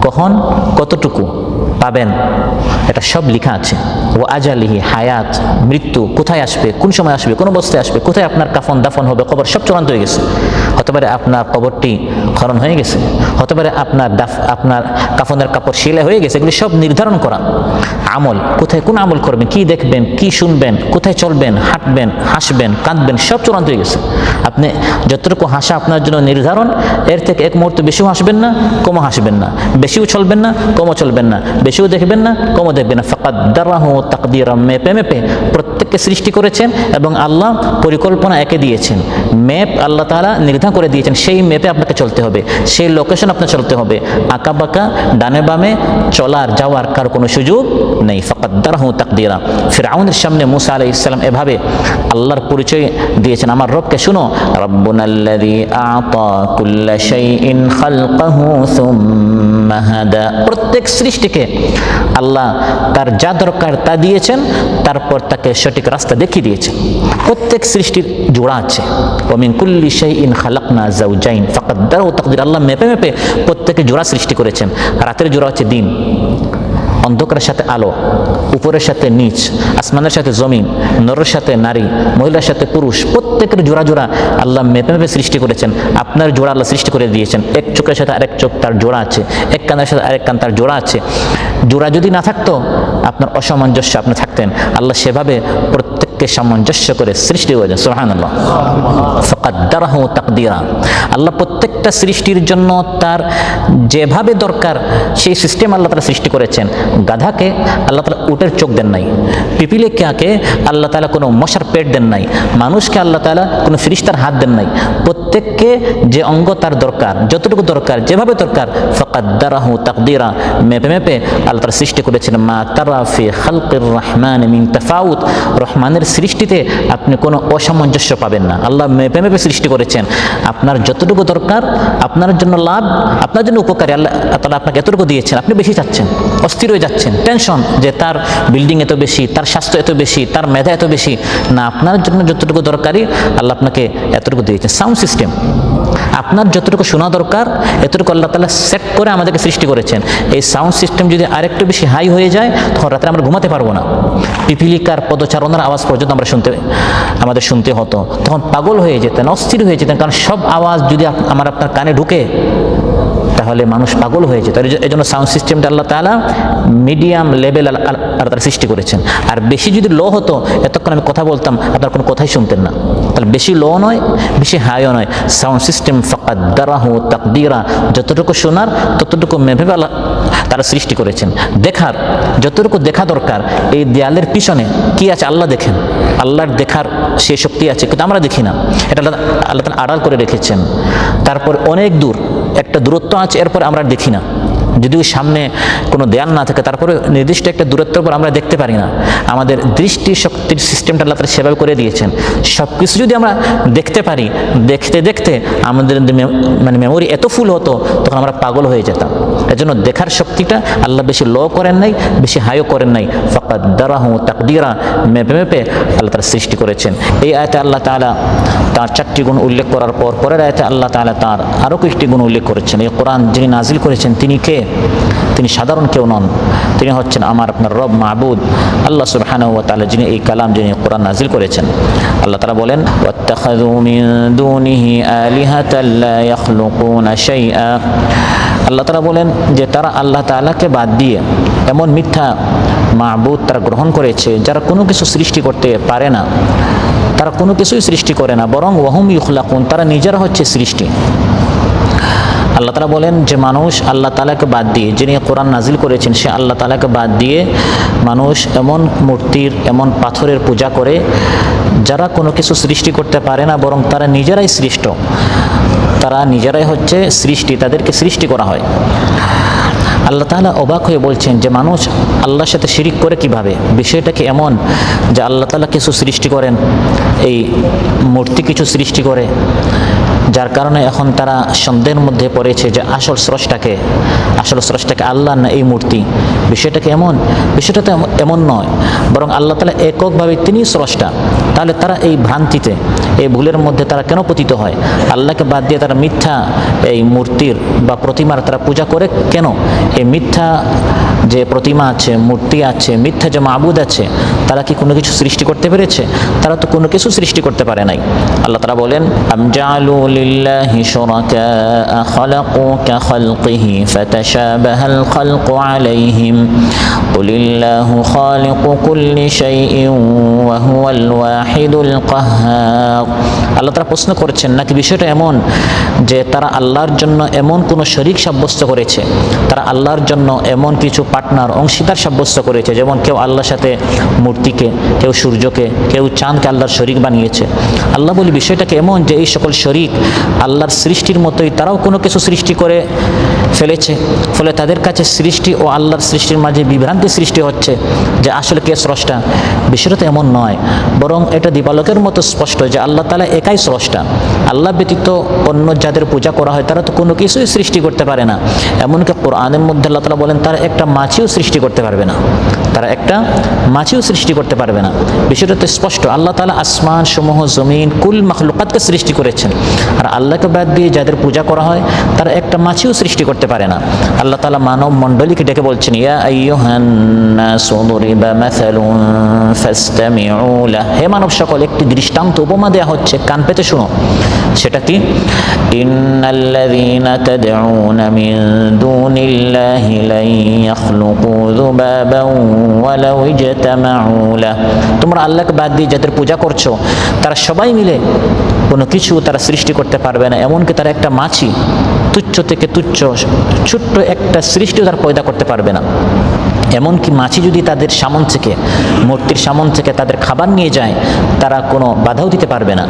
কখন, কতটুকু পাবেন এটা সব লেখা আছে। ও আজালিহি, হায়াত, মৃত্যু কোথায় আসবে, কোন সময় আসবে, কোন অবস্থায় আসবে, কোথায় আপনার কাফন দাফন হবে, কবর সব চূড়ান্ত হয়ে গেছে। হতে পারে আপনার কবরটি খনন হয়ে গেছে, হতে পারে আপনার কাফনের কাপড় সেলাই হয়ে গেছে। এগুলি সব নির্ধারণ করা। আমল কোথায়, কোন আমল করবেন, কি দেখবেন, কি শুনবেন, কোথায় চলবেন, হাঁটবেন, হাসবেন, কাঁদবেন, সব চূড়ান্ত হয়ে গেছে। আপনি যতটুকু হাসা আপনার জন্য নির্ধারণ, এর থেকে এক মুহূর্তে বেশিও হাসবেন না, কমও হাসবেন না, বেশিও চলবেন না, কমও চলবেন না, বেশিও দেখবেন না, কমও দেখবেন না। ফাকাদ্দারাহু তাকদীরা, মেপে মেপে প্রত্যেককে সৃষ্টি করেছেন এবং আল্লাহ পরিকল্পনা একে দিয়েছেন। ম্যাপ আল্লাহ তাআলা নির্ধারণ করে দিয়েছেন, সেই ম্যাপে আপনাকে চলতে হবে, সেই লোকেশন আপনার চলতে হবে। আঁকা বাঁকা ডানে বামে চলার যাওয়ার কার কোনো সুযোগ নেই। ফাকাদ্দারাহু তাকদীরা। ফিরআউনের সামনে মুসা আলাইহিস সালাম এভাবে আল্লাহর পরিচয় দিয়েছেন, আমার রবকে শুনো, রাব্বুনাল্লাযী আ'তা কুল্লা শাইইন খালকাহু সুম্মা হাদা। প্রত্যেক সৃষ্টিকে আল্লাহ তার যা দরকার তা দিয়েছেন, তারপর তাকে সঠিক রাস্তা দেখিয়ে দিয়েছেন। প্রত্যেক সৃষ্টির জোড়া আছে। ওয়া মিন কুল্লি শাইইন খালাকনা যাওজাইন ফাকাদ্দারাহু তাকদীরা। আল্লাহ মেপে মেপে প্রত্যেকে জোড়া সৃষ্টি করেছেন। রাতের জোড়া হচ্ছে দিন, অন্ধকারের সাথে আলো, উপরের সাথে নিচ, আসমানের সাথে জমিন, নরের সাথে নারী, মহিলার সাথে পুরুষ, প্রত্যেকের জোড়া জোড়া আল্লাহ মেপে মেপে সৃষ্টি করেছেন। আপনার জোড়া আল্লাহ সৃষ্টি করে দিয়েছেন। এক চোখের সাথে আরেক চোখ তার জোড়া আছে, এক কানের সাথে আরেক কান তার জোড়া আছে। জোড়া যদি না থাকতো আপনার অসামঞ্জস্য আপনি থাকতেন। আল্লাহ সেভাবে প্রত্যেক প্রত্যেককে সামঞ্জস্য করে সৃষ্টি করেছেন। সুবহানাল্লাহ। ফাকাদ্দারাহু তাকদীরা। আল্লাহ প্রত্যেকটা সৃষ্টির জন্য তার যেভাবে দরকার সেই সিস্টেম আল্লাহ তাআলা সৃষ্টি করেছেন। গাধাকে আল্লাহ তাআলা উটের চোখ দেন নাই, পিপিলিকাকে আল্লাহ তাআলা কোনো মশার পেট দেন নাই, মানুষকে আল্লাহ তাআলা কোনো ফেরেশতার হাত দেন নাই। প্রত্যেককে যে অঙ্গ তার দরকার, যতটুকু দরকার, যেভাবে দরকার, ফাকাদ্দারাহু তাকদীরা, মেপে মেপে আল্লাহ তাআলা সৃষ্টি করেছেন। মা তারা ফি খালকির রহমান মিন তাফাউত। রহমানের সৃষ্টিতে আপনি কোনো অসামঞ্জস্য পাবেন না। আল্লাহ মেপে মেপে সৃষ্টি করেছেন। আপনার যতটুকু দরকার, আপনার জন্য লাভ, আপনার জন্য উপকারী, আল্লাহ তাআলা আপনাকে এতটুকু দিয়েছেন। আপনি বেশি চাচ্ছেন, অস্থির হয়ে যাচ্ছেন, টেনশন যে তার বিল্ডিং এত বেশি, তার স্বাস্থ্য এত বেশি, তার মেধা এত বেশি। না, আপনার জন্য যতটুকু দরকারি আল্লাহ আপনাকে এতটুকু দিয়েছেন। সাউন্ড সিস্টেম, আপনার যতটুকু শোনা দরকার এতটুকু আল্লাহ তাআলা সেট করে আমাদেরকে সৃষ্টি করেছেন। এই সাউন্ড সিস্টেম যদি আরেকটু বেশি হাই হয়ে যায় তখন রাতে আমরা ঘুমাতে পারবো না। পিপিলিকার পদচারণার আওয়াজ পর্যন্ত আমাদের শুনতে হতো, তখন পাগল হয়ে যেতেন, অস্থির হয়ে যেতেন। কারণ সব আওয়াজ যদি আপনার কানে ঢুকে তাহলে মানুষ পাগল হয়ে যেত। এই জন্য সাউন্ড সিস্টেমটা আল্লাহ তাআলা মিডিয়াম লেভেল আর তারা সৃষ্টি করেছেন। আর বেশি যদি লো হতো, এতক্ষণ আমি কথা বলতাম আপনার কোনো কথাই শুনতেন না। তাহলে বেশি লো নয়, বেশি হাইও নয়, সাউন্ড সিস্টেম ফাকাদ্দারাহু তাকদীরা। যতটুকু শোনার ততটুকু মেপে আল্লাহ তারা সৃষ্টি করেছেন। দেখার যতটুকু দেখা দরকার, এই দেয়ালের পিছনে কি আছে আল্লাহ দেখেন। আল্লাহর দেখার সে শক্তি আছে, কিন্তু আমরা দেখি না। এটা আল্লাহ তাআলা আড়াল করে রেখেছেন। তারপর অনেক দূর একটা দূরত্ব আছে, এরপর আমরা দেখি না। যদিও সামনে কোনো দেয়াল না থাকে, তারপরে নির্দিষ্ট একটা দূরত্বের পর আমরা দেখতে পারি না। আমাদের দৃষ্টি শক্তির সিস্টেমটা আল্লাহ তাআলা সেভাবে করে দিয়েছেন। সব কিছু যদি আমরা দেখতে পারি, দেখতে দেখতে আমাদের মেমোরি এত ফুল হতো, তখন আমরা পাগল হয়ে যেতাম। এজন্য দেখার শক্তিটা আল্লাহ বেশি লো করেন নাই, বেশি হাইও করেন নাই। ফাকাদ্দারাহু তাকদীরা, মেপে মেপে আল্লাহ তাআলা সৃষ্টি করেছেন। এই আয়াতে আল্লাহ তাআলা তার 4টি গুণ উল্লেখ করার পর পরের আয়াতে আল্লাহ তাআলা তার আরও কয়েকটি গুণ উল্লেখ করেছেন। এই কোরআন যিনি নাজিল করেছেন তিনি কে? তিনি সাধারণ কেউ নন, তিনি হচ্ছেন আমার আপনার রব, মাবুদ আল্লাহ সুবহানাহু ওয়া তাআলা, যিনি এই কালাম, যিনি কোরআন নাজিল করেছেন। আল্লাহ তাআলা বলেন, ওয়াত্তাখাযু মিন দুনিহি আলিহাতাল লা ইয়াখলুকুনা শাইআ। আল্লাহ তাআলা বলেন যে তারা আল্লাহ তাআলাকে বাদ দিয়ে এমন মিথ্যা মাবুদ তারা গ্রহণ করেছে যারা কোনো কিছু সৃষ্টি করতে পারে না, তারা কোনো কিছুই সৃষ্টি করে না, বরং ওয়াহুম ইখলাকুন, তারা নিজেরা হচ্ছে সৃষ্টি। আল্লাহ তাআলা বলেন যে মানুষ আল্লাহ তাআলাকে বাদ দিয়ে, যিনি কোরআন নাজিল করেছেন সে আল্লাহ তাআলাকে বাদ দিয়ে মানুষ এমন মূর্তির, এমন পাথরের পূজা করে যারা কোনো কিছু সৃষ্টি করতে পারে না, বরং তারা নিজেরাই সৃষ্ট, তারা নিজেরাই হচ্ছে সৃষ্টি, তাদেরকে সৃষ্টি করা হয়। আল্লাহ তাআলা অবাক হয়ে বলছেন যে মানুষ আল্লাহর সাথে শিরিক করে কিভাবে। বিষয়টা কি এমন যে আল্লাহ তাআলা কিছু সৃষ্টি করেন, এই মূর্তি কিছু সৃষ্টি করে, যার কারণে এখন তারা সন্দেহের মধ্যে পড়েছে যে আসল স্রষ্টাকে আল্লাহ না এই মূর্তি। বিষয়টা কি এমন? বিষয়টা তো এমন নয়, বরং আল্লাহ তাআলা এককভাবে তিনি স্রষ্টা। তাহলে তারা এই ভ্রান্তিতে, এই ভুলের মধ্যে তারা কেন পতিত হয়? আল্লাহকে বাদ দিয়ে তারা মিথ্যা এই মূর্তির বা প্রতিমার তারা পূজা করে কেন? এই মিথ্যা যে প্রতিমা আছে, মূর্তি আছে, মিথ্যা যে মাবুদ আছে, তারা কি কোনো কিছু সৃষ্টি করতে পেরেছে? তারা তো কোনো কিছু সৃষ্টি করতে পারে নাই। আল্লাহ তাআলা বলেন, আম জাআলু লিল্লাহি শুরাকা খালাকু কা খালকিহি ফাতাশাবাহাল খালকু আলাইহিম কুলিল্লাহু খালিকু কুল্লি শাইইন ওয়া হুয়াল ওয়াহিদুল কাহ্হার। আল্লাহ তাআলা প্রশ্ন করছেন, নাকি বিষয়টা এমন যে তারা আল্লাহর জন্য এমন কোনো শরীক সাব্যস্ত করেছে, তারা আল্লাহর জন্য এমন কিছু পার্টনার, অংশীদার সাব্যস্ত করেছে, যেমন কেউ আল্লাহর সাথে মূর্তিকে, কেউ সূর্যকে, কেউ চাঁদকে আল্লাহর শরীক বানিয়েছে। আল্লাহ বলি বিষয়টাকে এমন যে এই সকল শরীক আল্লাহর সৃষ্টির মতোই তারাও কোনো কিছু সৃষ্টি করে ফেলেছে, ফলে তাদের কাছে সৃষ্টি ও আল্লাহর সৃষ্টির মাঝে বিভ্রান্তি সৃষ্টি হচ্ছে যে আসলে কে স্রষ্টা। বিষয়টা তো এমন নয়, বরং এটা দিবালোকের মতো স্পষ্ট যে আল্লাহ তাআলা একাই স্রষ্টা। আল্লাহ ব্যতীত অন্য যাদের পূজা করা হয় তারা তো কোনো কিছুই সৃষ্টি করতে পারে না। এমনকি কোরআনের মধ্যে আল্লাহ তাআলা বলেন তারা একটা মাছিও সৃষ্টি করতে পারবে না, তারা একটা মাছিও সৃষ্টি করতে পারবে না। বিষয়টা তো স্পষ্ট। আল্লাহ তাআলা আসমান সমূহ, জমিন, কুল মাখলুকাতকে সৃষ্টি করেছেন, আর আল্লাহকে বাদ দিয়ে যাদের পূজা করা হয় তারা একটা মাছিও সৃষ্টি করতে পারে না। আল্লাহ তাআলা মানব মণ্ডলীকে ডেকে বলছেন, ইয়া আইয়ুহান নাসু দুরিবা মাসালুন ফাসতামিউ লাহু, হে মানব মানব সকল একটি দৃষ্টান্ত উপমা দেওয়া হচ্ছে, কান পেতে শোনো। সেটা কি? ইন্নাল্লাযীনা তাদউনা মিন দুনিল্লাহি লা ইয়াখলুকু যুবাবান ওয়ালাউ ইজতামাউ লাহ। তোমরা আল্লাহকে বাদ দিয়ে যাদের পূজা করছো তারা সবাই মিলে কোনো কিছু তারা সৃষ্টি করতে পারবে না, এমনকি তারা একটা মাছি, তুচ্ছ থেকে তুচ্ছ ছোট্ট একটা সৃষ্টিও তারা পয়দা করতে পারবে না। এমনকি মাছি যদি তাদের সামন থেকে, মূর্তির সামন থেকে তাদের খাবার নিয়ে যায়, তারা কোনো বাধাও দিতে পারবে না।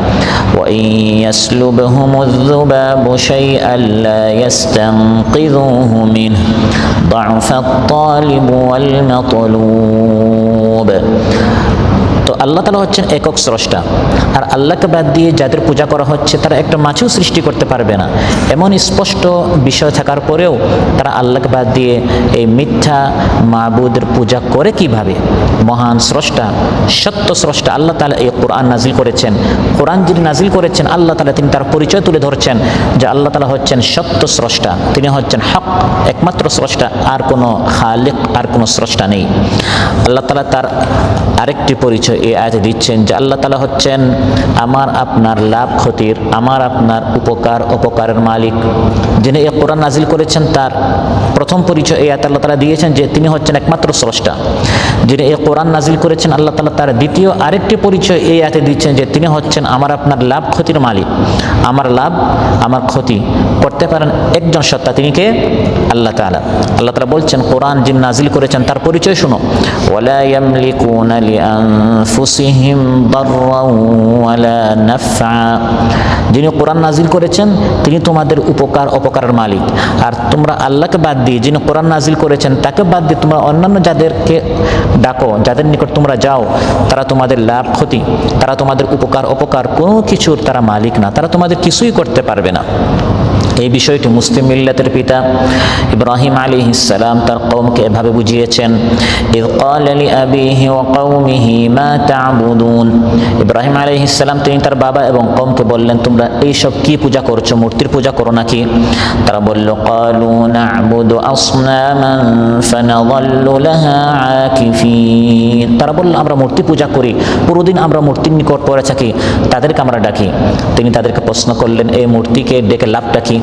ওয়াইয়াসলুবহুমুয যুবাবু শাইআন লা ইস্তানকিযুহু মিনহু দু'ফাত তালিব ওয়াল মাতলুব। তো আল্লাহ তাআলা হচ্ছেন একক স্রষ্টা, আর আল্লাহকে বাদ দিয়ে যাদের পূজা করা হচ্ছে তারা একটা মাছিও সৃষ্টি করতে পারবে না। এমন স্পষ্ট বিষয় থাকার পরেও তারা আল্লাহকে বাদ দিয়ে এই মিথ্যা মাবুদের পূজা করে কিভাবে? মহান স্রষ্টা, সত্য স্রষ্টা আল্লাহ তাআলা এই কোরআন নাজিল করেছেন। কোরআন যিনি নাজিল করেছেন আল্লাহ তাআলা, তিনি তার পরিচয় তুলে ধরছেন যে আল্লাহ তাআলা হচ্ছেন সত্য স্রষ্টা, তিনি হচ্ছেন হক, একমাত্র স্রষ্টা, আর কোনো খালিক, আর কোনো স্রষ্টা নেই। আল্লাহ তাআলা তার আরেকটি পরিচয় এই আয়াতে দিচ্ছেন যে আল্লাহ তাআলা হচ্ছেন আমার আপনার লাভ ক্ষতির, আমার আপনার উপকার অপকারের মালিক। যিনি এই কোরআন নাজিল করেছেন তার প্রথম পরিচয় এই আয়াতে আল্লাহ তাআলা দিয়েছেন যে তিনি হচ্ছেন একমাত্র স্রষ্টা। যিনি এই কোরআন নাজিল করেছেন আল্লাহ তাআলা তার দ্বিতীয় আরেকটি পরিচয় এই আয়াতে দিচ্ছেন যে তিনি হচ্ছেন আমার আপনার লাভ ক্ষতির মালিক। আমার লাভ আমার ক্ষতি করতে পারেন একজন সত্তা, তিনি কে? আল্লাহ তাআলা। আল্লাহ তাআলা বলছেন কোরআন যিনি নাজিল করেছেন তার পরিচয় শুনো। ওয়ালা ইয়ামলিকুনা লিআনফুসিহিম দাররান ওয়ালা নাফআ। যিনি কোরআন নাজিল করেছেন তিনি তোমাদের উপকার অপকারের মালিক। আর তোমরা আল্লাহকে বাদ দিয়ে, যিনি কোরআন নাজিল করেছেন তাকে বাদ দিয়ে তোমরা অন্যান্য যাদেরকে ডাকো, যাদের নিকট তোমরা যাও, তারা তোমাদের লাভ ক্ষতি, তারা তোমাদের উপকার অপকার কোনো কিছুর তারা মালিক না, তারা তোমাদের কিছুই করতে পারবে না। এই বিষয়টি মুসলিম মিল্লাতের পিতা ইব্রাহিম আলাইহিস সালাম তার কওমকে এভাবে বুঝিয়েছেন, ইয ক্বালা লিআবিহি ওয়া কওমিহি মা তা'বুদুন। ইব্রাহিম আলাইহিস সালাম তিনি তার বাবা এবং কওমকে বললেন তোমরা এইসব কি পূজা করছো, মূর্তির পূজা করো নাকি? তারা বলল ক্বালু না'বুদু আসনামান ফানাযাল্লু লাহা আকিফিন। তারা বলল আমরা মূর্তি পূজা করি, পুরোদিন আমরা মূর্তির নিকট পড়ে থাকি, তাদেরকে আমরা ডাকি। তিনি তাদেরকে প্রশ্ন করলেন এই মূর্তিকে ডেকে লাভটা কি?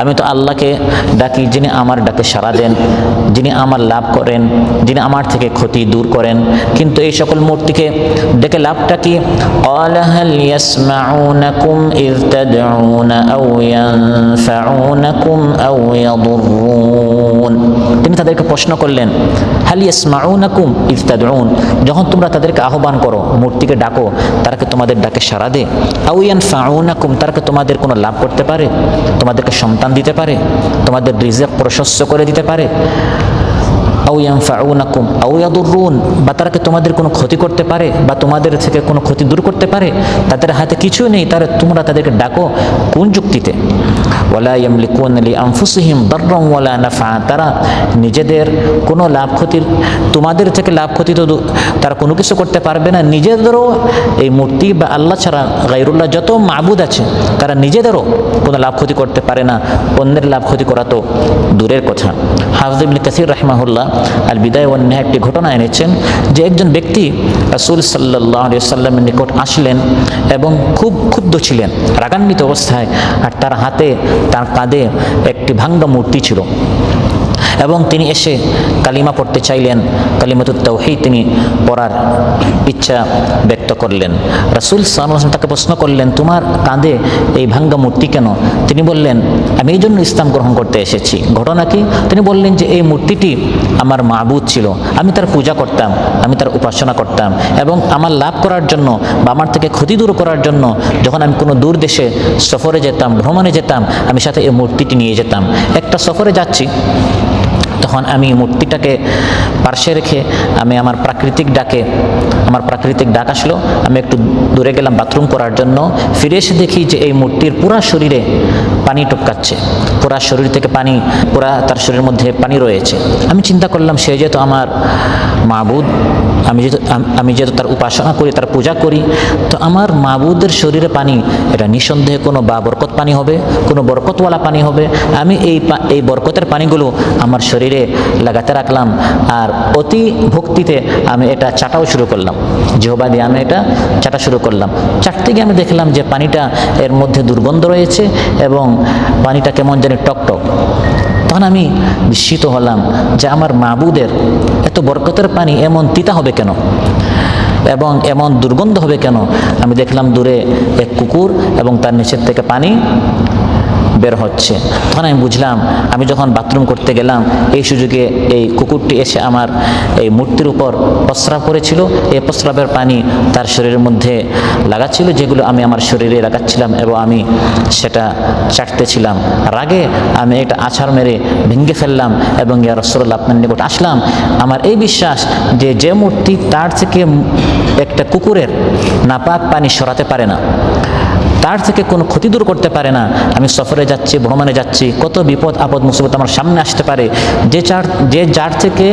আমি তো আল্লাহকে ডাকি যিনি আমার ডাকে সাড়া দেন, যিনি আমার লাভ করেন, যিনি আমার থেকে ক্ষতি দূর করেন, কিন্তু এই সকল মূর্তিকে ডেকে লাভটা কি? ক্বালা হাল ইয়াসমাউনাকুম ইয তাদউনা আও ইয়ানফাউনাকুম আও ইয়াদুররুন। তিনি তাদেরকে প্রশ্ন করলেন হাল ইয়াসমাউনাকুম ইয তাদউন, যখন তোমরা তাদেরকে আহ্বান করো, মূর্তিকে ডাকো, তারা কি তোমাদের ডাকে সাড়া দেয়? আও ইয়ানফাউনাকুম, তারা কি তোমাদের কোনো লাভ করতে পারে, তোমাদেরকে সন্তান দিতে পারে, তোমাদের রিজিক প্রশস্ত করে দিতে পারে? আও ইয়ানফাউনাকুম আও ইয়াদুররুন, বা তারা কি তোমাদের কোনো ক্ষতি করতে পারে বা তোমাদের থেকে কোনো ক্ষতি দূর করতে পারে? তাদের হাতে কিছুই নেই, তোমরা তাদেরকে ডাকো কোন যুক্তিতে? ওয়ালা ইয়ামলিকুনা লিআনফুসিহিম দাররান ওয়ালা নাফআ, তারা নিজেদের কোনো লাভ ক্ষতির, তোমাদের থেকে লাভ ক্ষতি তো তারা কোনো কিছু করতে পারবে না, নিজেদেরও এই মূর্তি বা আল্লাহ ছাড়া গায়রুল্লাহ যত মাবুদ আছে তারা নিজেদেরও কোনো লাভ ক্ষতি করতে পারে না, অন্যের লাভ ক্ষতি করা তো দূরের কথা। হাফিজ ইবনে কাসির রাহিমাহুল্লাহ আল বিদায়া ওয়ান নিহায়া একটি ঘটনা এনেছেন যে একজন ব্যক্তি রাসূল সাল্লাল্লাহু আলাইহি ওয়াসাল্লামের নিকট আসলেন এবং খুব ক্ষুব্ধ ছিলেন, রাগান্বিত অবস্থায়, আর তার হাতে তার কাঁধে একটি ভাঙ্গা মূর্তি ছিল এবং তিনি এসে কালিমা পড়তে চাইলেন, কালিমাতুত তাওহীদ তিনি পড়ার ইচ্ছা ব্যক্ত করলেন। রাসূল সাল্লাল্লাহু আলাইহি ওয়াসাল্লাম তাকে প্রশ্ন করলেন তোমার কাঁধে এই ভাঙ্গা মূর্তি কেন? তিনি বললেন আমি এই জন্য ইসলাম গ্রহণ করতে এসেছি। ঘটনা কি? তিনি বললেন যে এই মূর্তিটি আমার মাবুদ ছিল, আমি তার পূজা করতাম, আমি তার উপাসনা করতাম, এবং আমার লাভ করার জন্য বা আমার থেকে ক্ষতি দূর করার জন্য যখন আমি কোনো দূর দেশে সফরে যেতাম, ভ্রমণে যেতাম, আমি সাথে এই মূর্তিটি নিয়ে যেতাম। একটা সফরে যাচ্ছি, তখন আমি মূর্তিটাকে পার্শ্বে রেখে আমি আমার প্রাকৃতিক ডাক আসলো, আমি একটু দূরে গেলাম বাথরুম করার জন্য, ফিরে এসে দেখি যে এই মূর্তির পুরা শরীরে পানি টপকাচ্ছে, পুরা শরীর থেকে পানি, পুরা তার শরীরের মধ্যে পানি রয়েছে। আমি চিন্তা করলাম সে যেহেতু আমার মাবুদ, আমি যেহেতু তার উপাসনা করি, তার পূজা করি, তো আমার মাবুদের শরীরে পানি এটা নিঃসন্দেহে কোনো বাবরকত পানি হবে, কোনো বরকতওয়ালা পানি হবে। আমি এই বরকতের পানিগুলো আমার শরীরে লাগাতে রাখলাম, আর অতি ভক্তিতে আমি এটা চাটাও শুরু করলাম, জিহ্বা দিয়ে আমি এটা চাটা শুরু করলাম। চাটতে গিয়ে আমি দেখলাম যে পানিটা এর মধ্যে দুর্গন্ধ রয়েছে এবং পানিটা কেমন জানি টকটক। তখন আমি বিস্মিত হলাম যে আমার মাবুদের এত বরকতের পানি এমন তিতা হবে কেন এবং এমন দুর্গন্ধ হবে কেন। আমি দেখলাম দূরে এক কুকুর এবং তার নিচের থেকে পানি বের হচ্ছে। তখন আমি বুঝলাম, আমি যখন বাথরুম করতে গেলাম এই সুযোগে এই কুকুরটি এসে আমার এই মূর্তির উপর প্রস্রাব করেছিল। এই প্রস্রাবের পানি তার শরীরের মধ্যে লাগাচ্ছিল, যেগুলো আমি আমার শরীরে লাগাচ্ছিলাম এবং আমি সেটা চাটতেছিলাম। রাগে আমি এটা আছাড় মেরে ভেঙে ফেললাম এবং ইয়া রাসূলুল্লাহ আপনার নিকট আসলাম। আমার এই বিশ্বাস যে মূর্তি তার থেকে একটা কুকুরের নাপাক পানি সরাতে পারে না, তার থেকে কোনো ক্ষতি দূর করতে পারে না। আমি সফরে যাচ্ছি, ভ্রমণে যাচ্ছি, কত বিপদ আপদ মুসিবত আমার সামনে আসতে পারে, যার থেকে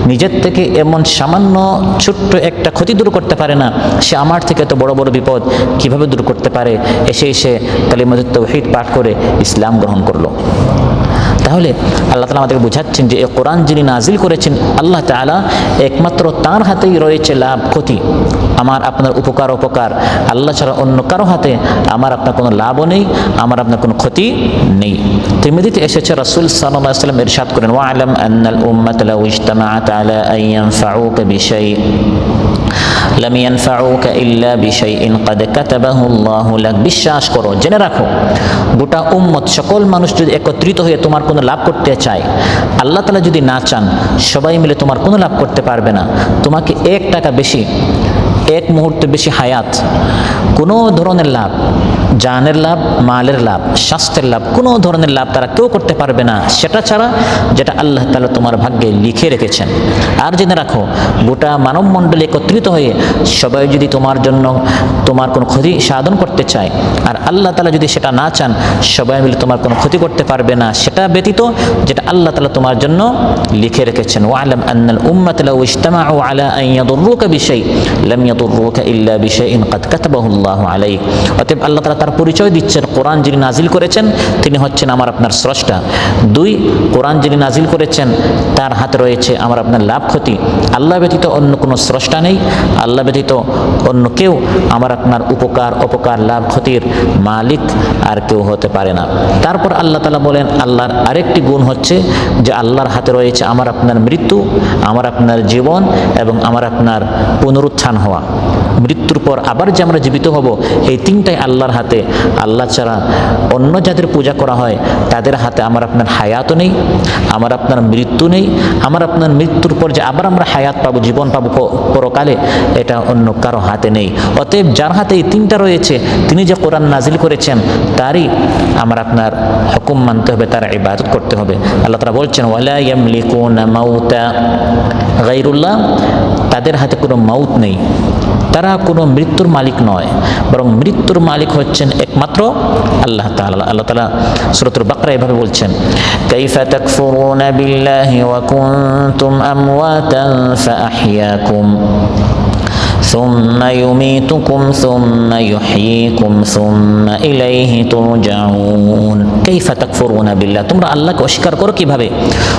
নিজের থেকে এমন সামান্য ছোট্ট একটা ক্ষতি দূর করতে পারে না, সে আমার থেকে এত বড় বড় বিপদ কিভাবে দূর করতে পারে। এসে কালিমাতুত তাওহীদ পাঠ করে ইসলাম গ্রহণ করলো। তাহলে আল্লাহ তাআলা আমাদেরকে বোঝাচ্ছেন যে এই কোরআন যিনি নাজিল করেছেন আল্লাহ তাআলা, একমাত্র তার হাতেই রয়েছে লাভ ক্ষতি। আমার আপনার উপকার অপকার আল্লাহ ছাড়া অন্য কারো হাতে আমার আপনার কোনো লাভও নেই, আমার আপনার কোনো ক্ষতি নেই। তিরমিজিতে এসেছে রাসূল সাল্লাল্লাহু আলাইহি ওয়াসাল্লাম ইরশাদ করেন, ওয়া'লাম আন্নাল উম্মাতা লাউ ইজতামাআত আলা আন ইয়ানফাউকা বিশাইইন লাম ইয়ানফাউকা ইল্লা বিশাইইন ক্বাদ কাতাবাহু আল্লাহু লাক। বিশ্বাস করো, জেনে রাখো, গোটা উম্মত সকল মানুষ যদি একত্রিত হয়ে তোমার কোনো লাভ করতে চায়, আল্লাহ তাআলা যদি না চান, সবাই মিলে তোমার কোনো লাভ করতে পারবে না। তোমাকে 1 টাকা বেশি, 1 মুহূর্ত বেশি হায়াত, কোনো ধরনের লাভ, জানের লাভ, মালের লাভ, স্বাস্থ্যের লাভ, কোনো ধরনের লাভ তারা কেউ করতে পারবে না সেটা ছাড়া যেটা আল্লাহ তাআলা তোমার ভাগ্যে লিখে রেখেছেন। আর জেনে রাখো, গোটা মানব মণ্ডলী একত্রিত হয়ে সবাই যদি তোমার জন্য তোমার কোনো ক্ষতি সাধন করতে চায়, আর আল্লাহ তাআলা যদি সেটা না চান, সবাই মিলে তোমার কোনো ক্ষতি করতে পারবে না সেটা ব্যতীত যেটা আল্লাহ তাআলা তোমার জন্য লিখে রেখেছেন। ওয়া'লাম আন্নাল উম্মাতা লাউ ইজতামাউ আলা আন ইয়াদুররুকা বিশাইইন লাম ইয়াদুররুকা ইল্লা বিশাইইন ক্বাদ কাতাবাহু আল্লাহু আলাইক। অতএব আল্লাহ তাআলা তার পরিচয় দিচ্ছেন, কোরআন যিনি নাজিল করেছেন তিনি হচ্ছেন আমার আপনার স্রষ্টা। 2, কোরআন যিনি নাজিল করেছেন তার হাতে রয়েছে আমার আপনার লাভ ক্ষতি। আল্লাহ ব্যতীত অন্য কোনো স্রষ্টা নেই, আল্লাহ ব্যতীত অন্য কেউ আমার আপনার উপকার অপকার লাভ ক্ষতির মালিক আর কেউ হতে পারে না। তারপর আল্লাহ তাআলা বলেন, আল্লাহর আরেকটি গুণ হচ্ছে যে আল্লাহর হাতে রয়েছে আমার আপনার মৃত্যু, আমার আপনার জীবন এবং আমার আপনার পুনরুত্থান হওয়া। মৃত্যুর পর আবার যে আমরা জীবিত হব, এই 3টাই আল্লাহর হাতে। আল্লাহ ছাড়া অন্য যাদের পূজা করা হয় তাদের হাতে আমার আপনার হায়াতও নেই, আমার আপনার মৃত্যু নেই। আমার আপনার মৃত্যুর পর যে আবার আমরা হায়াত পাবো, জীবন পাবো পরকালে, এটা অন্য কারো হাতে নেই। অতএব যার হাতে এই 3টা রয়েছে, তিনি যে কোরআন নাজিল করেছেন তারই আমার আপনার হুকুম মানতে হবে, তার ইবাদত করতে হবে। আল্লাহ তাআলা বলছেন, ওয়ালা ইয়ামলিকুনা মাউতা গায়রুল্লাহ, তাদের হাতে কোনো মাউত নেই, তারা কোনো মৃত্যুর মালিক নয়, বরং মৃত্যুর মালিক হচ্ছেন একমাত্র আল্লাহ তাআলা। আল্লাহ তাআলা সূরাতুল বাকরা এভাবে বলছেন, কাইফা তাকফুরুনা বিল্লাহি ওয়া কুনতুম আমওয়াতান ফাআহইয়াকুম সুম্মা ইউমীতুকুম সুম্মা ইউহয়ীকুম সুম্মা ইলাইহি তুরজাউন। কাইফা তাকফুরুনা বিল্লাহ, তোমরা আল্লাহকে অস্বীকার করো কিভাবে?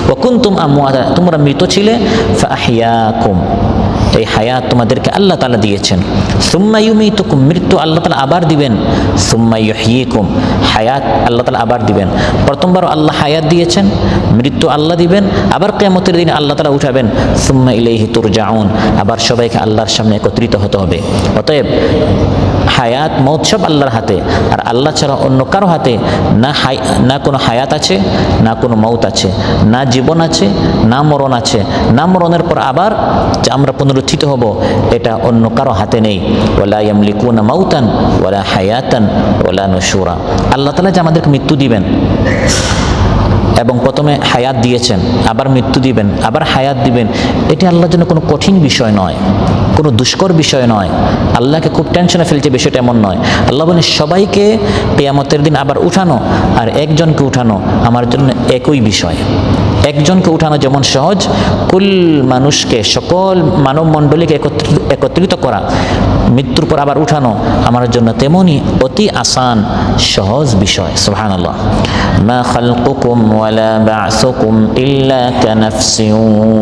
ওয়া কুনতুম আমওয়াতা, তোমরা মৃত ছিলে, ফাআহইয়াকুম, এই হায়াত তোমাদেরকে আল্লাহ তাআলা দিয়েছেন। সুম্মা ইউমীতুকুম, মৃত্যু আল্লাহ তাআলা আবার দিবেন। সুম্মা ইউহয়ীকুম, হায়াত আল্লাহ তাআলা আবার দিবেন। প্রথমবার আল্লাহ হায়াত দিয়েছেন, মৃত্যু আল্লাহ দিবেন, আবার কিয়ামতের দিন আল্লাহ তাআলা উঠাবেন। সুম্মা ইলাইহি তুরজাউন, আবার সবাইকে আল্লাহর সামনে একত্রিত হতে হবে। অতএব হায়াত মৌত সব আল্লাহর হাতে, আর আল্লাহ ছাড়া অন্য কারো হাতে না কোনো হায়াত আছে, না কোনো মৌত আছে, না জীবন আছে, না মরণ আছে, না মরণের পর আবার যে আমরা পুনরুত্থিত হব, এটা অন্য কারো হাতে নেই। ওয়ালা ইয়ামলিকুনা মাউতান ওয়ালা হায়াতান ওয়ালা নুশুরা। আল্লাহ তাআলা যে আমাদেরকে মৃত্যু দিবেন এবং প্রথমে হায়াত দিয়েছেন, আবার মৃত্যু দিবেন, আবার হায়াত দিবেন, এটি আল্লাহর জন্য কোনো কঠিন বিষয় নয়, কোনো দুষ্কর বিষয় নয়। আল্লাহকে খুব টেনশনে ফেলছে বিষয়টা এমন নয়। আল্লাহ বলেন, সবাইকে কিয়ামতের দিন আবার উঠানো আর একজনকে উঠানো আমার জন্য একই বিষয়। একজনকে উঠানো যেমন সহজ, কুল মানুষকে, সকল মানব মণ্ডলীকে একত্রিত করা, মৃত্যুর পর আবার উঠানো আমার জন্য তেমনই অতি আসান সহজ বিষয়। সুবহানাল্লাহ। মা খালকুকুম ওয়ালা বা'সুকুম ইল্লা কানাফসিন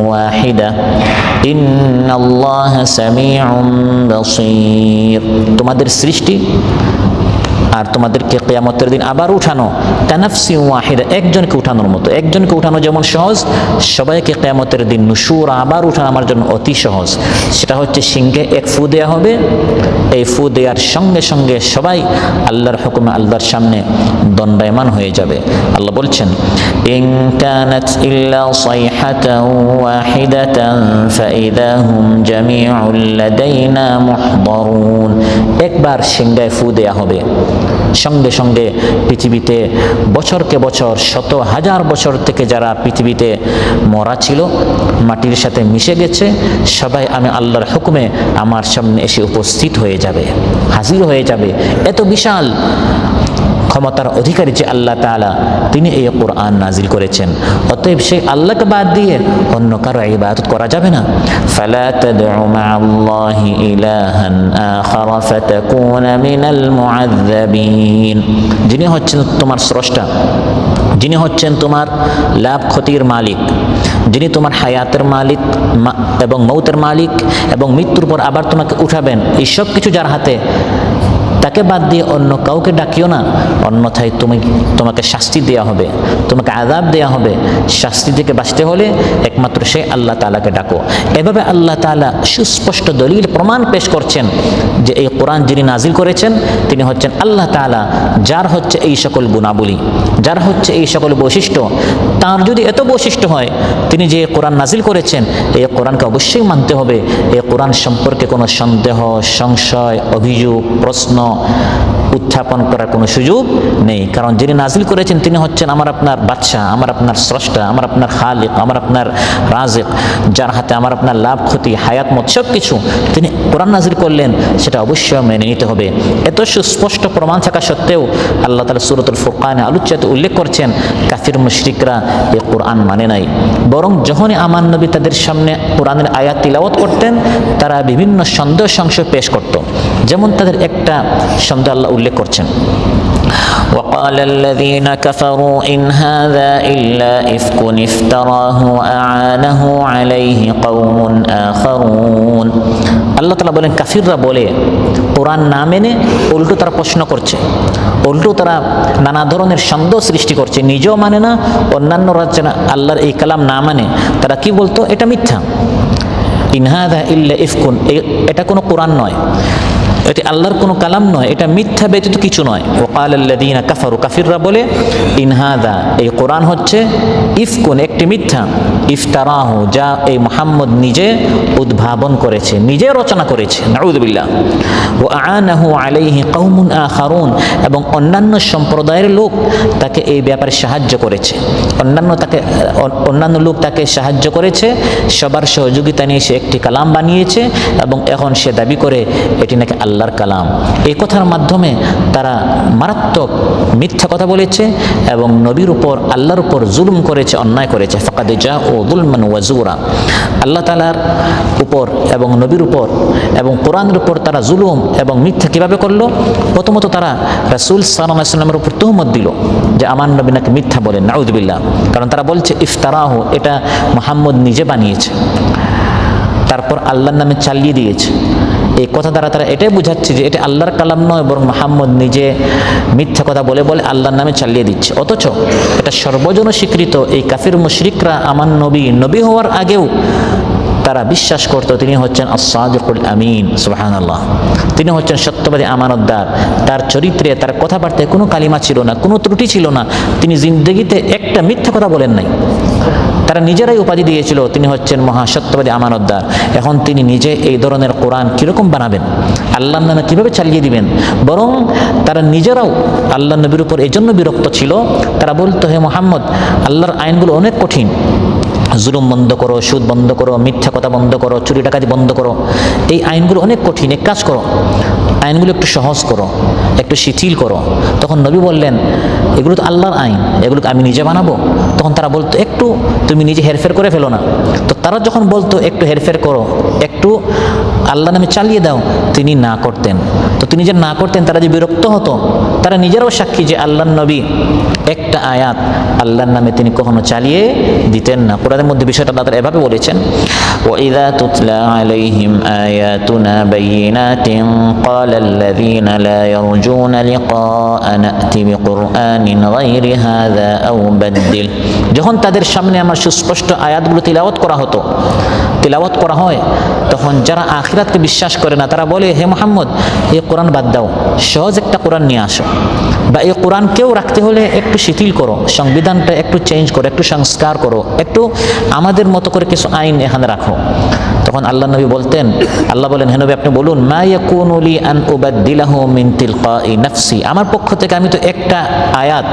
ওয়াহিদা ইন্নাল্লাহা সামিউম বাসীর। তোমাদের সৃষ্টি আর তোমাদেরকে কিয়ামতের দিন আবার উঠানো কানাফসি ওয়াহিদা, একজনকে উঠানোর মতো। একজনকে উঠানো যেমন সহজ, সবাইকে কিয়ামতের দিন নুশুর আবার উঠানো আমার জন্য অতি সহজ। সেটা হচ্ছে সিংহে এক ফু দেয়া হবে, এই ফু দেওয়ার সঙ্গে সঙ্গে সবাই আল্লাহর হুকুমে আল্লাহর সামনে দণ্ডায়মান হয়ে যাবে। আল্লাহ বলছেন, ইন কানাত ইল্লা সাইহাতান ওয়াহিদাতান ফাইদা হুম জামিউল লাদাইনা মুহদারুন। একবার সিংহে ফু দেয়া হবে, সঙ্গে সঙ্গে পৃথিবীতে বছরকে বছর, শত হাজার বছর থেকে যারা পৃথিবীতে মরা ছিল, মাটির সাথে মিশে গেছে, সবাই আমি আল্লাহর হুকুমে আমার সামনে এসে উপস্থিত হয়ে যাবে, হাজির হয়ে যাবে। এত বিশাল ক্ষমতার অধিকারী যে আল্লাহ তাআলা, তিনি এই কোরআন নাজিল করেছেন। অতএব সেই আল্লাহকে বাদ দিয়ে অন্য কারো ইবাদত করা যাবে না। ফালা তাদউ মা'আল্লাহি ইলাহান আখার ফাতাকুনা মিনাল মুআযযাবিন। যিনি হচ্ছেন তোমার স্রষ্টা, যিনি হচ্ছেন তোমার লাভ ক্ষতির মালিক, যিনি তোমার হায়াতের মালিক এবং মৌতের মালিক এবং মৃত্যুর পর আবার তোমাকে উঠাবেন, এই সব কিছু যার হাতে, তাকে বাদ দিয়ে অন্য কাউকে ডাকিও না, অন্যথায় তোমাকে শাস্তি দেওয়া হবে, তোমাকে আযাব দেওয়া হবে। শাস্তি থেকে বাঁচতে হলে একমাত্র সেই আল্লাহ তাআলাকে ডাকো। এভাবে আল্লাহ তাআলা সুস্পষ্ট দলিল প্রমাণ পেশ করছেন যে এই কোরআন যিনি নাজিল করেছেন তিনি হচ্ছেন আল্লাহ তাআলা, যার হচ্ছে এই সকল গুণাবলী, যার হচ্ছে এই সকল বৈশিষ্ট্য। তার যদি এত বৈশিষ্ট্য হয়, তিনি যে কোরআন নাজিল করেছেন, এই কোরআনকে অবশ্যই মানতে হবে। এই কোরআন সম্পর্কে কোনো সন্দেহ, সংশয়, অভিযোগ, প্রশ্ন উত্থাপন করার কোনো সুযোগ নেই। কারণ যিনি নাজিল করেছেন তিনি হচ্ছেন আমার আপনার বাদশা, আমার আপনার স্রষ্টা, আমার আপনার খালিক, আমার আপনার রাজিক, যার হাতে আমার আপনার লাভ ক্ষতি, হায়াত মত সব কিছু। তিনি কোরআন নাজিল করলেন, সেটা অবশ্যই মেনে নিতে হবে। এত সুস্পষ্ট প্রমাণ থাকা সত্ত্বেও আল্লাহ তাআলা সূরাতুল ফুরকানে আলোচ্যতে উল্লেখ করছেন কাফির মুশরিকরা এই কোরআন মানে নাই। বরং যখনই আমার নবী তাদের সামনে কোরআনের আয়াত তিলাওয়াত করতেন, তারা বিভিন্ন সন্দেহ সংশয় পেশ করত। যেমন তাদের একটা সন্দেহ আল্লাহ উল্লেখ করছেন, وقال الذين كفروا إن هذا إلا إفك افتراه وأعانه عليه قوم آخرون। আল্লাহ তাআলা বলেন, কাফিররা বলে, কোরআন না মেনে উল্টো তারা প্রশ্ন করছে, উল্টো তারা নানা ধরনের সন্দেহ সৃষ্টি করছে, নিজেও মানে না, অন্যান্য রাজ্যে আল্লাহর এই কালাম না মানে তারা কি বলতো, এটা মিথ্যা। ইন হাযা ইল্লা ইফকুন, এটা কোনো কোরআন নয়, এটি আল্লাহর কোনো কালাম নয়, এটা মিথ্যা ব্যতীত কিছু নয়। ওয়াকাল আল্লাযীনা কাফারু, কাফিররা বলে, ইন হাযা, এই কোরআন হচ্ছে ইফকুন, একটি মিথ্যা, ইফতারাহু, যা এই মুহাম্মদ নিজে উদ্ভাবন করেছে, নিজে রচনা করেছে, নাউযুবিল্লাহ। ওয়া আ'ানাহু আলাইহি কওমুন আখারুন, এবং অন্যান্য সম্প্রদায়ের লোক তাকে এই ব্যাপারে সাহায্য করেছে, অন্যান্য লোক তাকে সাহায্য করেছে, সবার সহযোগিতা নিয়ে সে একটি কালাম বানিয়েছে এবং এখন সে দাবি করে এটি নাকি আল্লাহর কালাম। এই কথার মাধ্যমে তারা মারাত্মক মিথ্যা কথা বলেছে এবং নবীর উপর, আল্লাহর উপর জুলুম করেছে, অন্যায় করেছে। ফাকাদ জাউ যুলমান ওয়া জুরা, আল্লাহ তাআলার উপর এবং নবীর উপর এবং কোরআনের উপর তারা জুলুম এবং মিথ্যা কিভাবে করলো? প্রথমত তারা রাসূল সাল্লাল্লাহু আলাইহি ওয়াসাল্লামের উপর তুহমত দিল যে আমার নবী নাকি মিথ্যা বলেন, নাউযুবিল্লাহ। কারণ তারা বলছে ইফতারাহু, এটা মুহাম্মদ নিজে বানিয়েছে, তারপর আল্লাহর নামে চালিয়ে দিয়েছে। এই কথা দ্বারা তারা এটাই বোঝাচ্ছে যে এটা আল্লাহর কালাম নয়, বরং মুহাম্মদ নিজে মিথ্যা কথা বলে বলে আল্লাহর নামে চালিয়ে দিচ্ছে। অথচ এটা সর্বজন স্বীকৃত, এই কাফির মুশরিকরা আমার নবী হওয়ার আগেও তারা বিশ্বাস করত তিনি হচ্ছেন আস-সাদিকুল আমিন, সুবহানাল্লাহ। তিনি হচ্ছেন সত্যবাদী আমানতদার। তার চরিত্রে, তার কথাবার্তায় কোনো কালিমা ছিল না, কোনো ত্রুটি ছিল না। তিনি জিন্দেগিতে একটা মিথ্যা কথা বলেন নাই। তারা নিজেরাই উপাধি দিয়েছিল তিনি হচ্ছেন মহাসত্যবাদী আমানতদার। এখন তিনি নিজে এই ধরনের কোরআন কীরকম বানাবেন, আল্লাহর নামে কীভাবে চালিয়ে দিবেন? বরং তারা নিজেরাও আল্লাহ নবীর উপর এই জন্য বিরক্ত ছিল। তারা বলতো, হে মুহাম্মদ, আল্লাহর আইনগুলো অনেক কঠিন, জুলুম বন্ধ করো, সুদ বন্ধ করো, মিথ্যা কথা বন্ধ করো, চুরি ডাকাতি বন্ধ করো। এই আইনগুলো অনেক কঠিন, এক কাজ করো, আইনগুলো একটু সহজ করো, একটু শিথিল করো। তখন নবী বললেন, এগুলো তো আল্লাহর আইন, এগুলো আমি নিজে বানাবো? তখন তারা বলতো, একটু তুমি নিজে হেরফের করে ফেলো না। তো তারা যখন বলতো একটু হেরফের করো, একটু আল্লাহ নামে চালিয়ে দাও, তিনি না করতেন। তো তিনি যে না করতেন, তারা যে বিরক্ত হতো, তারা নিজেরাও সাক্ষী যে আল্লাহর নবী একটা আয়াত আল্লাহর নামে তিনি কখনো চালিয়ে দিতেন না। কোরআনের মধ্যে বিষয়টা আল্লাহ তাআলা এভাবে বলেছেন, ওয়াইযা তুতলা আলাইহিম আয়াতুনা বাইয়িনাতিন ক্বালাল্লাযীনা লা ইয়ারজুনা লিকাআনা আতি বিকুরআনিন গায়রি হাযা আও বাদদিল। যখন তাদের সামনে আমার সুস্পষ্ট আয়াতগুলো তিলাওয়াত করা হতো, তিলাওয়াত করা হয়, তখন যারা আখিরাতকে বিশ্বাস করে না তারা বলে, হে মুহাম্মদ, এই কোরআন বাদ দাও, সহজ একটা কোরআন নিয়ে আসো, বা এই কোরআনকেও রাখতে হলে একটু শিথিল করো, সংবিধানটা একটু চেঞ্জ করো, একটু সংস্কার করো, একটু আমাদের মতো করে কিছু আইন এখানে রাখো। তখন আল্লাহ নবী বলতেন, আল্লাহ বলেন, হে নবী আপনি বলুন, মা ইয়াকুনু লি আন উবাদদিলাহু মিন তিলকাই নাফসি, আমার পক্ষ থেকে আমি তো একটা আয়াত,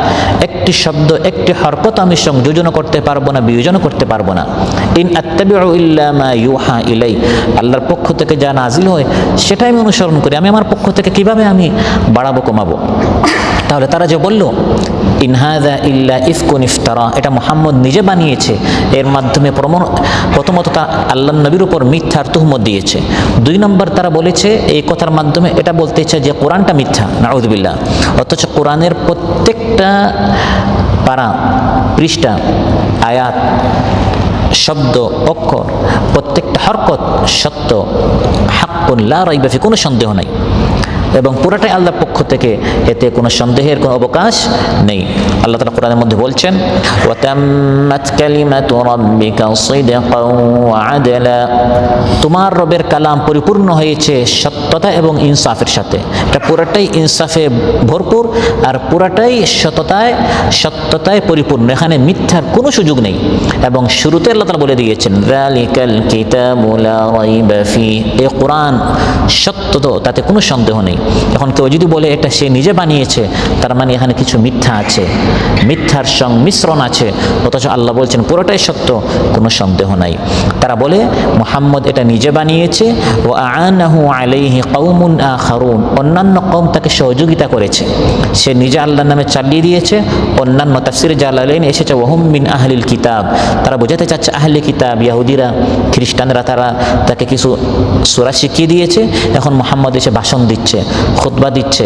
একটি শব্দ, একটি হরকত আমি সংযোজন করতে পারবো না, বিয়োজন করতে পারবো না। ইন আত্তাবিউ ইল্লা মা ইউহা ইলাই, আল্লাহর পক্ষ থেকে যা নাজিল হয় সেটাই আমি অনুসরণ করি, আমি আমার পক্ষ থেকে কিভাবে আমি বাড়াবো কমাবো? তাহলে তারা যে বলল, ইন হাযা ইল্লা ইফকুন ইফতারা, এটা মুহাম্মদ নিজে বানিয়েছে, এর মাধ্যমে প্রথমত তা আল্লাহর নবীর উপর মিথ্যার তুহমত দিয়েছে। 2 নম্বর তারা বলেছে এই কথার মাধ্যমে এটা বলতে ইচ্ছে যে কোরআনটা মিথ্যা, নাউযুবিল্লাহ। অথচ কোরআনের প্রত্যেকটা পারা, পৃষ্ঠা, আয়াত, শব্দ, অক্ষর, প্রত্যেকটা হরকত সত্য, হাক্কুন লা রাইবা ফি, কোনো সন্দেহ নাই, এবং পুরাটাই আল্লাহর পক্ষ থেকে, এতে কোনো সন্দেহের কোনো অবকাশ নেই। আল্লাহ তাআলা কোরআনের মধ্যে বলছেন, ওয়া তাম্মাত কালিমাতু রাব্বিকা সিদকান ওয়া আদলা, তোমার রবের কালাম পরিপূর্ণ হয়েছে সত্যতা এবং ইনসাফের সাথে। এটা পুরাটাই ইনসাফে ভরপুর আর পুরাটাই সত্যতায় পরিপূর্ণ, এখানে মিথ্যার কোনো সুযোগ নেই। এবং শুরুতে আল্লাহ তাআলা বলে দিয়েছেন, যালিকাল কিতাবু লা রাইবা ফি, এই কোরআন সত্য, তো তাতে কোনো সন্দেহ নেই। এখন কেউ যদি বলে এটা সে নিজে বানিয়েছে, তার মানে এখানে কিছু মিথ্যা আছে, মিথ্যার সংমিশ্রণ আছে। অথচ আল্লাহ বলছেন পুরোটাই সত্য, কোনো সন্দেহ নাই। তারা বলে মুহাম্মদ এটা নিজে বানিয়েছে, ওয়া আ'ানাহু আলাইহি কওমুন আখারুন, অন্যান্য কওম তাকে সহযোগিতা করেছে, সে নিজে আল্লাহর নামে চালিয়ে দিয়েছে। অন্যান্য তাফসীরে জালালাইন এসেছে ওয়াহুম মিন আহলিল কিতাব, তারা বোঝাতে চাচ্ছে আহলে কিতাব, ইহুদিরা, খ্রিস্টানরা, তারা তাকে কিছু সূরা শিখিয়ে দিয়েছে। এখন মুহাম্মদ এসে ভাষণ দিচ্ছে, খুতবা দিচ্ছে,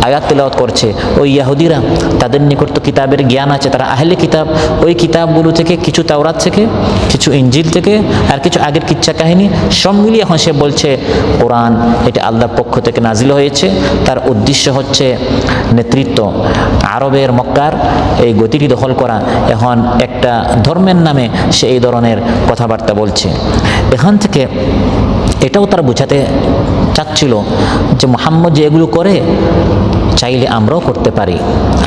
আয়াত তেলাওয়াত করছে। ওই ইহুদিরা, তাদের নিকট তো কিতাবের জ্ঞান আছে, তারা আহলে কিতাব, ওই কিতাবগুলো থেকে কিছু তাওরাত থেকে, কিছু ইনজিল থেকে, আর কিছু আগের কিচ্ছা কাহিনী সব মিলিয়ে এখন সে বলছে কোরআন এটা আল্লাহর পক্ষ থেকে নাজিল হয়েছে। তার উদ্দেশ্য হচ্ছে নেতৃত্ব, আরবের মক্কার এই গতিটি দখল করা। এখন একটা ধর্মের নামে সে এই ধরনের কথাবার্তা বলছে। এখান থেকে এটাও তারা বোঝাতে চাচ্ছিল যে মুহাম্মদ যে এগুলো করে, চাইলে আমরাও করতে পারি,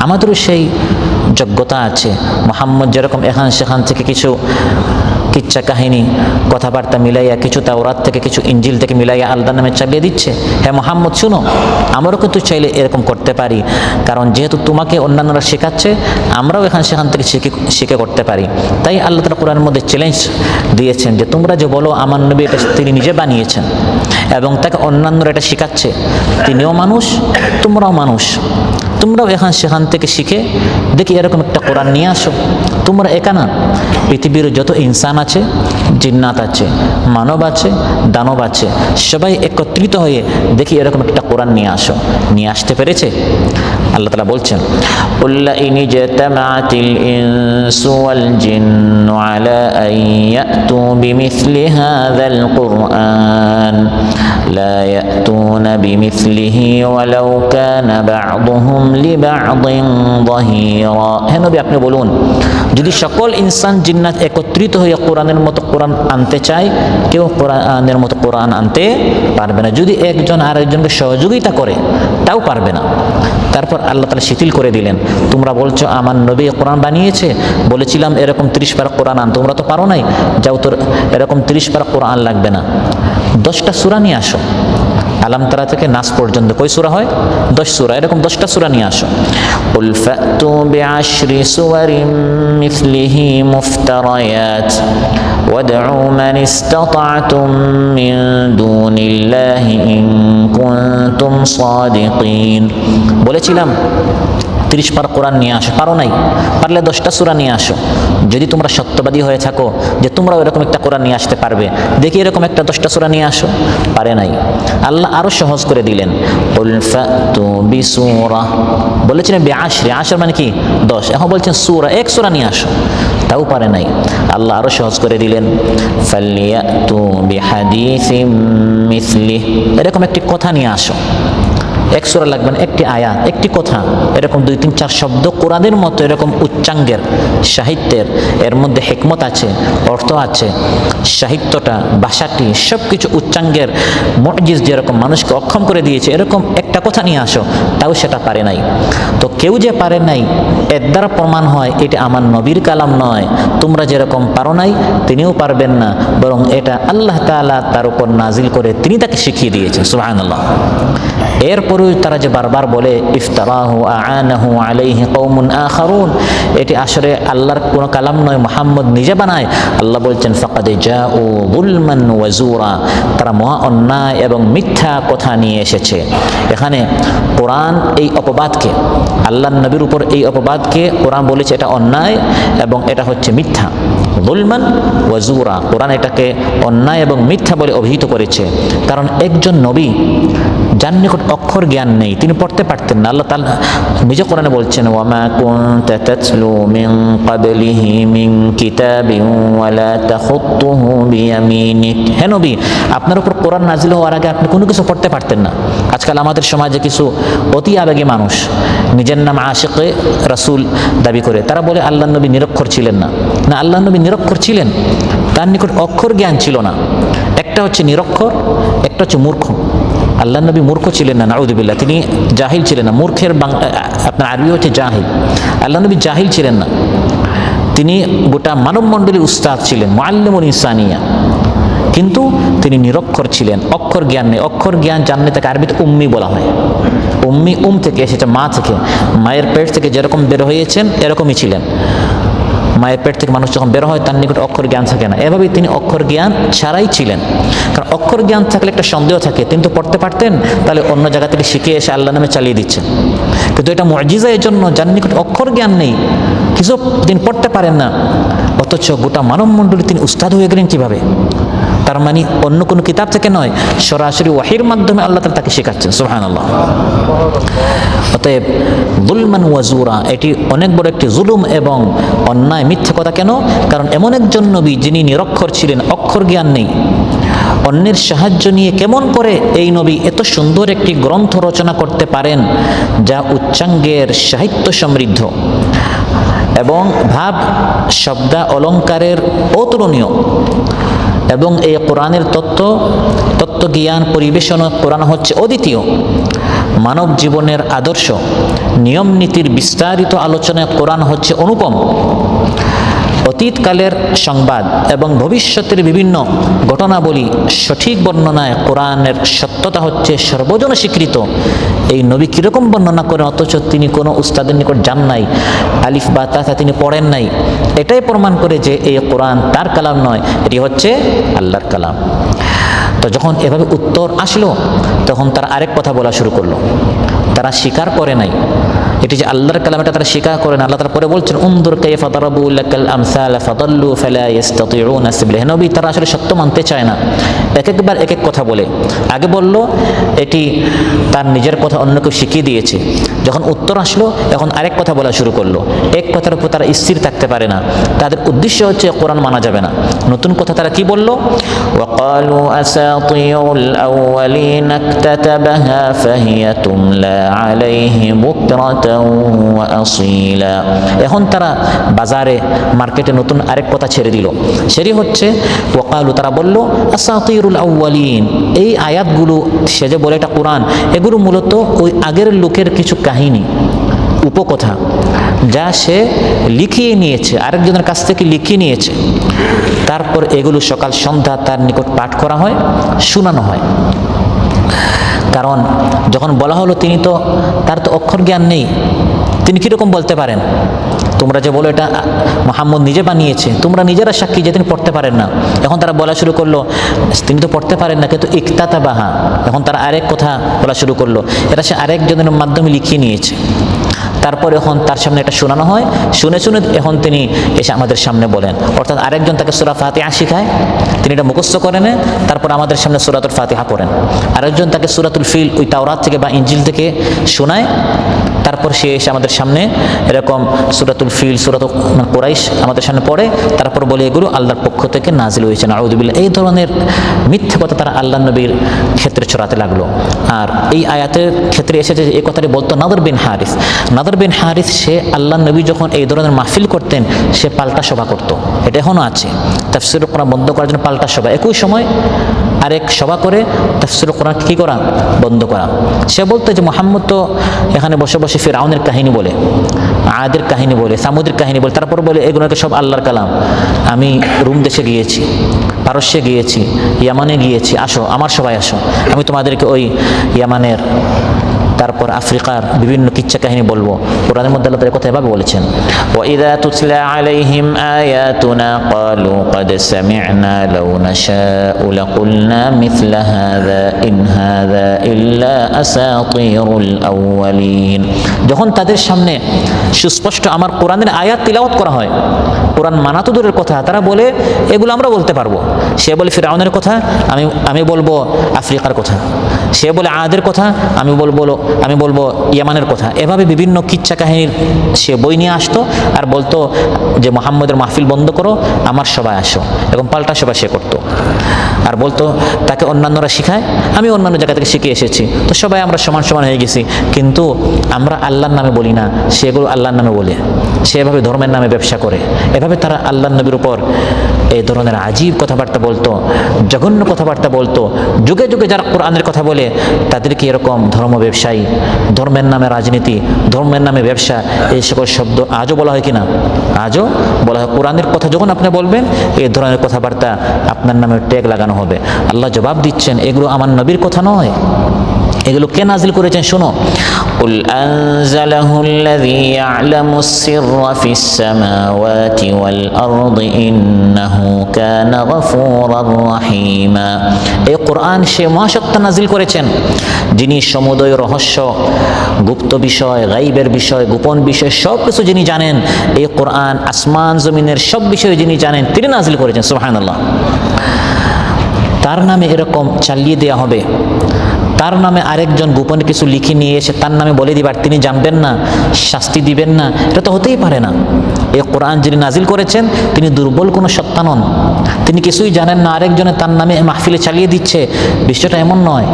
আমাদেরও সেই যোগ্যতা আছে। মুহাম্মদ যেরকম এখান সেখান থেকে কিছু কিচ্ছা কাহিনী, কথাবার্তা মিলাইয়া, কিছু তাওরাত থেকে, কিছু ইনজিল থেকে মিলাইয়া আল্লাহর নামে চালিয়ে দিচ্ছে, হ্যাঁ মুহাম্মদ শুনো, আমরাও কিন্তু চাইলে এরকম করতে পারি। কারণ যেহেতু তোমাকে অন্যান্যরা শেখাচ্ছে, আমরাও এখান সেখান থেকে শিখে করতে পারি। তাই আল্লাহ তাআলা কোরআনের মধ্যে চ্যালেঞ্জ দিয়েছেন যে তোমরা যে বলো আমার নবী এটা তিনি নিজে বানিয়েছেন এবং তাকে অন্যান্যরা এটা শেখাচ্ছে, তিনিও মানুষ, তোমরাও মানুষ, তোমরাও এখান সেখান থেকে শিখে দেখি এরকম একটা কোরআন নিয়ে আসো। তোমরা একা না, পৃথিবীর যত ইনসান আছে, জিন্নাত আছে, মানব আছে, দানব আছে, সবাই একত্রিত হয়ে দেখি এরকম একটা কোরআন নিয়ে আসো। নিয়ে আসতে পেরেছে? আল্লাহ তাআলা বলছেন, কুল্লা ইন জাতামাতিল ইনসু ওয়াল জিন্নু আলা আন ইয়াতু বিমিসলি হাযাল কুরআন লা ইয়াতুনা বিমিসলিহি ওয়ালাউ কানা বা'দুহুম লিবা'দিন যাহিরা। হে নবী আপনি বলুন, যদি সকল ইনসান জিন্নাত একত্রিত হয়ে কোরআনের মতো কোরআন আনতে চায়, কেউ কোরআনের মতো কোরআন আনতে পারবে না। যদি একজন আরেকজনকে সহযোগিতা করে, তাও পারবে না। তারপর আল্লাহ তাআলা শিথিল করে দিলেন, তোমরা বলছো আমার নবী কোরআন বানিয়েছে, বলেছিলাম এরকম 30 পারা কোরআন আন, তোমরা তো পারো নাই, যাও তোর এরকম 30 পারা কোরআন লাগবে না, 10টা সূরা নিয়ে আসো। আলাম তারা থেকে নাস পর্যন্ত কয় সূরা হয়? 10 সূরা। এরকম 10টা সূরা নিয়ে আসো। কুল ফাতু বিআশরি সুওয়ারিন মিসলিহি মুফতারায়াত ওয়াদউ মান ইসতাতা'তুম মিন দুনিল্লাহি ইন কুনতুম সাদিকিন। বলেছিলাম 30 পারা কোরআন নিয়ে আসো, পারো নাই, পারলে 10টা সূরা নিয়ে আসো। যদি তোমরা সত্যবাদী হয়ে থাকো যে তোমরাও এরকম একটা কোরআন নিয়ে আসতে পারবে, দেখি এরকম একটা 10টা সূরা নিয়ে আসো। পারে নাই। আল্লাহ আরো সহজ করে দিলেন, কুল ফাতু বিসূরা। বলেছিলেন বিআশরি, আশর মানে কি 10, এখন বলছেন সূরা, এক সূরা নিয়ে আসো, তাও পারে নাই। আল্লাহ আরো সহজ করে দিলেন, ফালিয়াতু বিহাদিসিম মিসলিহ। এরকম একটি কথা নিয়ে আসো। এক সূরা লাগবে না, একটি আয়াত, একটি কথা, এরকম 2-3-4 শব্দ কোরআনের মতো এরকম উচ্চাঙ্গের, সাহিত্যের, এর মধ্যে হিকমত আছে, অর্থ আছে, সাহিত্যটা, ভাষাটি, সব কিছু উচ্চাঙ্গের মুজিজ যেরকম মানুষকে অক্ষম করে দিয়েছে, এরকম একটা কথা নিয়ে আসো, তাও সেটা পারে নাই। তো কেউ যে পারে নাই এর দ্বারা প্রমাণ হয় এটা আমার নবীর কালাম নয়। তোমরা যেরকম পারো নাই তিনিও পারবেন না, বরং এটা আল্লাহ তাআলা তার উপর নাজিল করে তিনি তাকে শিখিয়ে দিয়েছেন। সুবহানাল্লাহ। এরপরেও তারা যে বারবার বলে ইফতারাহু আ'ানাহু আলাইহি কওমুন আখারুন, এটি আসলে আল্লাহর কোনো কালাম নয়, মুহাম্মদ নিজে বানায়। আল্লাহ বলছেন ফাকাদ জাউ যুলমান ওয়া জুরা, তারা মহা অন্যায় এবং মিথ্যা কথা নিয়ে এসেছে। এখানে কোরআন এই অপবাদকে, আল্লাহর নবীর উপর এই অপবাদকে কোরআন বলেছে এটা অন্যায় এবং এটা হচ্ছে মিথ্যা। যুলমান ওয়া জুরা, কোরআন এটাকে অন্যায় এবং মিথ্যা বলে অভিহিত করেছে। কারণ একজন নবী যার নিকট অক্ষর জ্ঞান নেই, তিনি পড়তে পারতেন না। আল্লাহ তাআলা নিজে কোরআনে বলছেন, ওয়ামা কুনতা তাতলু মিন ক্বাবলিহি মিন কিতাবিন ওয়ালা তাখুতুহু বিয়ামিনিক। হে নবী, আপনার উপর কোরআন নাজিল হওয়ার আগে আপনি কোনো কিছু পড়তে পারতেন না। আজকাল আমাদের সমাজে কিছু অতি আবেগী মানুষ নিজের নাম আশিকে রাসূল দাবি করে, তারা বলে আল্লাহর নবী নিরক্ষর ছিলেন না। না, আল্লাহর নবী নিরক্ষর ছিলেন, তার নিকট অক্ষর জ্ঞান ছিল না। একটা হচ্ছে নিরক্ষর, একটা হচ্ছে মূর্খ। আল্লাহ নবী মূর্খ ছিলেন না, নাউযুবিল্লাহ, তিনি জাহিল ছিলেন না। মূর্খের আপনার আরবি হচ্ছে জাহিল। আল্লাহ নবী জাহিল ছিলেন না, তিনি গোটা মানব মণ্ডলীর উস্তাদ ছিলেন, মুআল্লিমুল ইনসানিয়া। কিন্তু তিনি নিরক্ষর ছিলেন, অক্ষর জ্ঞান নেই। অক্ষর জ্ঞান জানলে তাকে আরবিতে উম্মি বলা হয়। উম্মি থেকে এসেছে, মা থেকে, মায়ের পেট থেকে যেরকম বের হয়েছেন এরকমই ছিলেন। মায়ের পেট থেকে মানুষ যখন বের হয় তার নিকট অক্ষর জ্ঞান থাকে না, এভাবেই তিনি অক্ষর জ্ঞান ছাড়াই ছিলেন। কারণ অক্ষর জ্ঞান থাকলে একটা সন্দেহ থাকে, তিনি তো পড়তে পারতেন, তাহলে অন্য জায়গা থেকে শিখে এসে আল্লাহ নামে চালিয়ে দিচ্ছেন। কিন্তু এটা মুজিজা এর জন্য যার নিকট অক্ষর জ্ঞান নেই, কিছু তিনি পড়তে পারেন না, অথচ গোটা মানব মণ্ডলী তিনি উস্তাদ হয়ে গেলেন কিভাবে? তার মানে অন্য কোনো কিতাব থেকে নয়, সরাসরি ওয়াহির মাধ্যমে আল্লাহ তাআলা তাকে শেখাচ্ছেন। সুবহানাল্লাহ। অতএব যুলমান ওয়া জুরা, এটি অনেক বড় একটি জুলুম এবং অন্যায়, মিথ্যা কথা। কেন? কারণ এমন একজন নবী যিনি নিরক্ষর ছিলেন, অক্ষর জ্ঞান নেই, অন্যের সাহায্য নিয়ে কেমন করে এই নবী এত সুন্দর একটি গ্রন্থ রচনা করতে পারেন যা উচ্চাঙ্গের, সাহিত্য সমৃদ্ধ এবং ভাব শব্দ অলঙ্কারের অতুলনীয়। এবং এই কোরআনের তত্ত্বজ্ঞান পরিবেশন, কোরআন হচ্ছে অদ্বিতীয়। মানব জীবনের আদর্শ, নিয়ম নীতির বিস্তারিত আলোচনায় কোরআন হচ্ছে অনুপম। অতীতকালের সংবাদ এবং ভবিষ্যতের বিভিন্ন ঘটনাবলী সঠিক বর্ণনায় কোরআনের সত্যতা হচ্ছে সর্বজন স্বীকৃত। এই নবী কীরকম বর্ণনা করেন, অথচ তিনি কোনো উস্তাদের নিকট যান নাই, আলিফ বা তা তিনি পড়েন নাই। এটাই প্রমাণ করে যে এই কোরআন তার কালাম নয়, এটি হচ্ছে আল্লাহর কালাম। তো যখন এভাবে উত্তর আসলো, তখন তারা আরেক কথা বলা শুরু করলো। তারা স্বীকার করে নাই এটি যে আল্লাহর কালাম, এটা তারা স্বীকার করে না। আল্লাহ তাআলা পরে বলছেন, উনদুর কাইফা দারাবু লাকাল আমসালা ফাদাল্লু ফালা ইস্তাতিউনা সাবিলা। নবী তারা আসলে সত্য মানতে চায় না, একবার এক এক কথা বলে। আগে বলল এটি তার নিজের কথা অন্য কেউ শিখিয়ে দিয়েছে, যখন উত্তর আসলো এখন আরেক কথা বলা শুরু করলো। এক কথার উপর তারা স্থির থাকতে পারে না, তাদের উদ্দেশ্য হচ্ছে কোরআন মানা যাবে না। নতুন কথা তারা কি বলল? ওয়াকালু আসাতিউল আউয়ালিনা ইকতাতাবাহা ফাহিয়া তুমলা আলাইহি বুকরাতাও ওয়া আসীলা। এখন তারা বাজারে, মার্কেটে নতুন আরেক কথা ছেড়ে দিল। সেটি হচ্ছে ওয়াকালু, তারা বলল আসাতিরুল আউয়ালিন। এই আয়াতগুলো সে যে বলে এটা কোরআন, এগুলো মূলত ওই আগের লোকের কিছু কাহিনী, উপকথা, যা সে লিখিয়ে নিয়েছে, আরেকজনের কাছ থেকে লিখিয়ে নিয়েছে। তারপর এগুলো সকাল সন্ধ্যা তার নিকট পাঠ করা হয়, শোনানো হয়। কারণ যখন বলা হলো তার তো অক্ষর জ্ঞান নেই, তিনি কীরকম বলতে পারেন? তোমরা যে বলো এটা মুহাম্মদ নিজে বানিয়েছে, তোমরা নিজেরা সাক্ষী যে তিনি পড়তে পারেন না। এখন তারা বলা শুরু করলো তিনি তো পড়তে পারেন না, কিন্তু ইকতাতাবাহা, এখন তারা আরেক কথা বলা শুরু করলো, এটা সে আরেকজনের মাধ্যমে লিখিয়ে নিয়েছে। তারপর এখন তার সামনে এটা শোনানো হয়, শুনে এখন তিনি এসে আমাদের সামনে বলেন, অর্থাৎ আরেকজন তাকে সূরা ফাতিহা শিখায়, তিনি এটা মুখস্থ করে নেন, তারপর আমাদের সামনে সূরাতুল ফাতিহা পড়েন। আরেকজন তাকে সূরাতুল ফিল ওই তাওরাত থেকে বা ইনজিল থেকে শোনায়, তারপর সে এসে আমাদের সামনে এরকম সূরাতুল ফিল, সূরাতুল কুরাইশ আমাদের সামনে পড়ে, তারপর বলে এগুলো আল্লাহর পক্ষ থেকে নাজিল হয়েছে, নাউযুবিল্লাহ। এই ধরনের মিথ্যে কথা তারা আল্লাহ নবীর ক্ষেত্রে ছড়াতে লাগলো। আর এই আয়াতের ক্ষেত্রে এসেছে এই কথাটি বলতো নাদর বিন হারিস। নাদর বিন হারিস সে আল্লাহ নবী যখন এই ধরনের মাহফিল করতেন, সে পাল্টা সভা করত। এটা এখনও আছে, তাফসীরুল কোরআন বন্ধ করার জন্য পাল্টা সভা, একই সময় আরেক সভা করে তাফসীরুল কোরআন কী করা, বন্ধ করা। সে বলতো যে মুহাম্মদ তো এখানে বসে বসে ফিরআউনের কাহিনী বলে, আদের কাহিনী বলে, সামুদের কাহিনী বলে, তারপর বলে এগুলোকে সব আল্লাহর কালাম। আমি রুম দেশে গিয়েছি, পারস্যে গিয়েছি, ইয়ামানে গিয়েছি, আসো আমার সবাই আসো, আমি তোমাদেরকে ওই ইয়ামানের, তারপর আফ্রিকার বিভিন্ন কিচ্ছা কাহিনী বলবো। কোরআনের মধ্যে আল্লাহ তাআলা কথা এভাবে বলেছেন, ওয়াইদা তুতলা আলাইহিম আয়াতুনা ক্বালু ক্বাদ সামি'না লাউ নাশাউ লাকুলনা মিথলা হাযা ইন হাযা ইল্লা আসাতিরুল আউয়ালিন। যখন তাদের সামনে সুস্পষ্ট আমার কোরআনের আয়াত তিলাওয়াত করা হয়, কোরআন মানা তো দূরের কথা, তারা বলে এগুলো আমরা বলতে পারবো। সে বলে ফিরআউনের কথা, আমি বলবো আফ্রিকার কথা। সে বলে আদের কথা, আমি বলবো ইয়ামানের কথা। এভাবে বিভিন্ন কিচ্ছা কাহিনীর সে বই নিয়ে আসতো আর বলতো যে মুহাম্মদের মাহফিল বন্ধ করো, আমার সবাই আসো, এবং পাল্টা সবাই সে করতো। আর বলতো তাকে অন্যান্যরা শিখায়, আমি অন্যান্য জায়গা থেকে শিখে এসেছি, তো সবাই আমরা সমান সমান হয়ে গেছি, কিন্তু আমরা আল্লাহর নামে বলি না, সেগুলো আল্লাহর নামে বলে। সে এভাবে ধর্মের নামে ব্যবসা করে। এভাবে তারা আল্লাহর নবীর উপর এই ধরনের আজীব কথাবার্তা বলতো, জঘন্য কথাবার্তা বলতো। যুগে যুগে যারা কোরআনের কথা বলে তাদেরকে এরকম ধর্ম ব্যবসায়ী, ধর্মের নামে রাজনীতি, ধর্মের নামে ব্যবসা, এই সকল শব্দ আজও বলা হয় কিনা? আজও বলা হয়। কোরআনের কথা যখন আপনি বলবেন, এই ধরনের কথাবার্তা আপনার নামে ট্যাগ লাগানো হবে। আল্লাহ জবাব দিচ্ছেন, এগুলো আমার নবীর কথা নয়, এগুলো কে নাজিল করেছেন শোনো। কুল আনজালাহুল্লাযী ইয়া'লামুস সিররা ফিস সামাওয়াতি ওয়াল আরদি ইন্নাহু কানা গফুরার রহিমা। এই কোরআন সে মহাসত্তা নাজিল করেছেন, যিনি সমুদয় রহস্য, গুপ্ত বিষয়, গায়বের বিষয়, গোপন বিষয় সব কিছু যিনি জানেন। এই কোরআন আসমান জমিনের সব বিষয় যিনি জানেন, তিনি নাজিল করেছেন। সুবহানাল্লাহ। তার নামে এরকম চালিয়ে দেওয়া হবে, তার নামে আরেকজন গোপনে কিছু লিখে নিয়ে এসে তার নামে বলে দিবার, তিনি জানবেন না, শাস্তি দিবেন না, এটা তো হতেই পারে না। এই কোরআন যিনি নাজিল করেছেন তিনি দুর্বল কোনো সত্তা নন, তিনি কিছুই জানেন না, আরেকজনে তার নামে মাহফিলে চালিয়ে দিচ্ছে, বিষয়টা এমন নয়।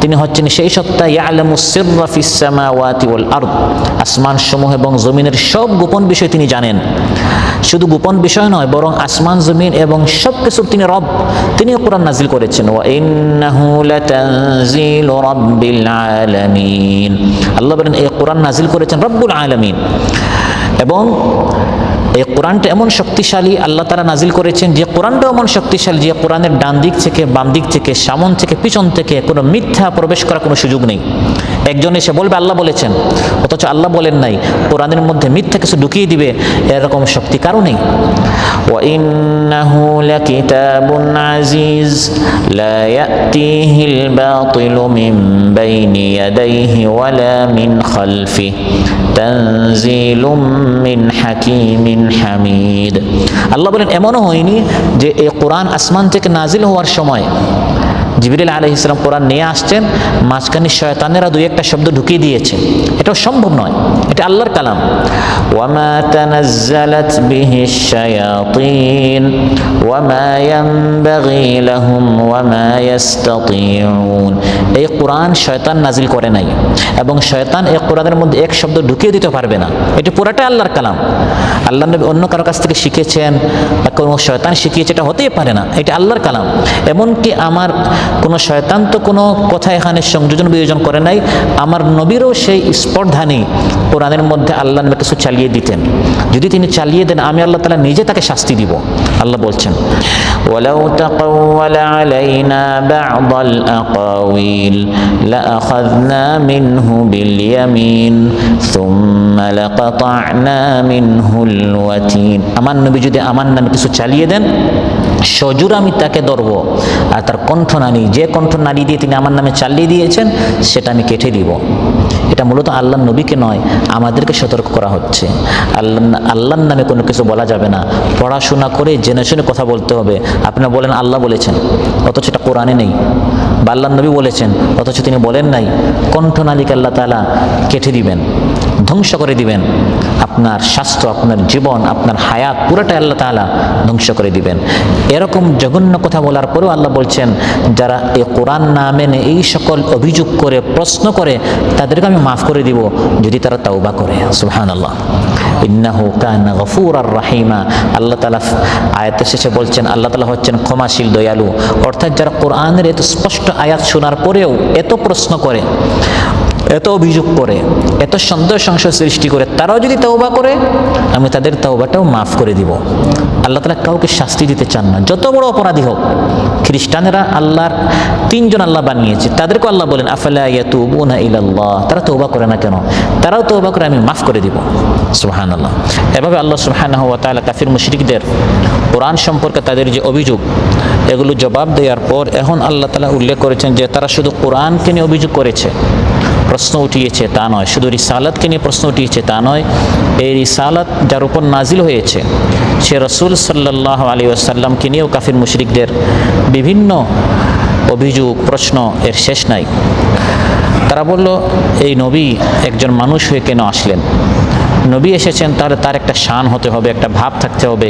তিনি হচ্ছেন সেই সত্তা ইয়ালামুস সিররা ফিস সামাওয়াতি ওয়াল আরদ, আসমান সমূহ এবং জমিনের সব গোপন বিষয় তিনি জানেন। শুধু গোপন বিষয় নয়, বরং আসমান জমিন এবং সব কিছুর তিনি রব, তিনি কোরআন নাজিল করেছেন। ওয়া ইন্নাহু লাতানজিলু রাব্বিল আলামিন। আল্লাহ বলেন এই কোরআন নাজিল করেছেন রব্বুল আলামিন। এবং এই কোরআনটা এমন শক্তিশালী আল্লাহ তাআলা নাজিল করেছেন, যে কোরআনটা এমন শক্তিশালী যে কোরআনের ডান দিক থেকে, বাম দিক থেকে, সামন থেকে, পিছন থেকে কোনো মিথ্যা প্রবেশ করার কোনো সুযোগ নেই। একজন এসে বলবে আল্লাহ বলেছেন, অথচ আল্লাহ বলেন নাই, কোরআনের মধ্যে মিথ্যা কিছু ঢুকিয়ে দিবে, এরকম শক্তি কারো নেই। ওয়া ইন্নাহু লাকিতাবুন আজিজ লা ইয়াতিহিল বাতিলু মিন বাইনি ইয়াদাইহি ওয়ালা মিন খালফিহি তানজিলুম মিন হাকিমিন হামিদ। আল্লাহ বলেন এমনও হয়নি যে এই কোরআন আসমান থেকে নাজিল হওয়ার সময় জিবরিল আলাইহিস সালাম কোরআন নিয়ে আসছেন, মাঝখানে শয়তানেরা দুই একটা শব্দ ঢুকিয়ে দিয়েছে, এটাও সম্ভব নয়, এটা আল্লাহর কালাম। ওয়ামা তানাজ্জালাত বিহিশ শায়াতিন ওয়ামা ইয়ানবাগি লাহুম ওয়ামা ইস্তাতিউন। এই কোরআন শয়তান নাজিল করে নাই, এবং শয়তান এই কোরআনের মধ্যে এক শব্দ ঢুকিয়ে দিতে পারবে না, এটা পুরাটাই আল্লাহর কালাম। আল্লাহ নবী অন্য কারো কাছ থেকে শিখেছেন বা কোনো শয়তান শিখিয়েছে, এটা হতেই পারে না, এটা আল্লাহর কালাম। এমনকি আমার কোনো শয়তান তো কোনো কথা এখানে সংযোজন বিয়োজন করে নাই। আমার নবীরও সেই স্পর্ধা নেই কোরআনের মধ্যে আল্লাহ নবী কিছু চালিয়ে দিতেন। যদি তিনি চালিয়ে দেন আমি আল্লাহ তাআলা নিজে তাকে শাস্তি দিব। আল্লাহ বলছেন ওয়ালাউ তাকাওয়ালা আলাইনা বা'দাল আকাওয়িল লাআখাযনা মিনহু বিল ইয়ামিন সুম্মা লাকাতা'না মিনহুল ওয়াতিন। আমার নবী যদি আমার নামে কিছু চালিয়ে দেন সজোর আমি তাকে ধরব, আর তার কণ্ঠনালী, যে কণ্ঠনালী দিয়ে তিনি আমার নামে চালিয়ে দিয়েছেন সেটা আমি কেটে দিব। এটা মূলত আল্লাহর নবীকে নয়, আমাদেরকে সতর্ক করা হচ্ছে। আল্লাহর নামে কোনো কিছু বলা যাবে না, পড়াশোনা করে জেনে শুনে কথা বলতে হবে। আপনারা বলেন আল্লাহ বলেছেন অথচ এটা কোরআনে নেই, বা আল্লাহর নবী বলেছেন অথচ তিনি বলেন নাই। কণ্ঠনালীকে আল্লাহ তাআলা কেটে দিবেন, ধ্বংস করে দিবেন। আপনার স্বাস্থ্য, আপনার জীবন, আপনার হায়াত পুরোটাই আল্লাহ তাআলা ধ্বংস করে দিবেন। এরকম জঘন্য কথা বলার পরেও আল্লাহ বলছেন যারা এই কোরআন না মেনে এই সকল অভিযোগ করে প্রশ্ন করে তাদেরকে আমি মাফ করে দিব যদি তারা তাওবা করে। সুবহানাল্লাহ, ইন্নাহু কানা গফুরার রাহিমা। আল্লাহ তাআলা আয়াতের শেষে বলছেন আল্লাহ তাআলা হচ্ছেন ক্ষমাশীল, দয়ালু। অর্থাৎ যারা কোরআনের এত স্পষ্ট আয়াত শোনার পরেও এত প্রশ্ন করে, এত অভিযোগ করে, এত সন্দেহ সংশয় সৃষ্টি করে, তারাও যদি তওবা করে আমি তাদের তওবাটাও মাফ করে দিব। আল্লাহ তাআলা কাউকে শাস্তি দিতে চান না, যত বড় অপরাধী হোক। খ্রিস্টানেরা আল্লাহর তিনজন আল্লাহ বানিয়েছে, তাদেরকে আল্লাহ বলেন আফালা ইয়াতুবুনা ইলাল্লাহ, তারা তওবা করে না কেন? তারাও তওবা করে আমি মাফ করে দিব। সুবহানাল্লাহ। এভাবে আল্লাহ সুবহানাহু ওয়া তাআলা কাফির মুশরিকদের কোরআন সম্পর্কে তাদের যে অভিযোগ এগুলো জবাব দেওয়ার পর এখন আল্লাহ তাআলা উল্লেখ করেছেন যে তারা শুধু কোরআনকে নিয়ে অভিযোগ করেছে, প্রশ্ন উঠিয়েছে তা নয়, শুধু রিসালাতকে নিয়ে প্রশ্ন উঠিয়েছে তা নয়। এই রিসালাত যার উপর নাজিল হয়েছে সে রাসূল সাল্লাল্লাহু আলাইহি ওয়াসাল্লামকে নিয়েও কাফির মুশরিকদের বিভিন্ন অভিযোগ, প্রশ্ন এর শেষ নাই। তারা বলল এই নবী একজন মানুষ হয়ে কেন আসলেন? নবী এসেছেন তাহলে তার একটা শান হতে হবে, একটা ভাব থাকতে হবে,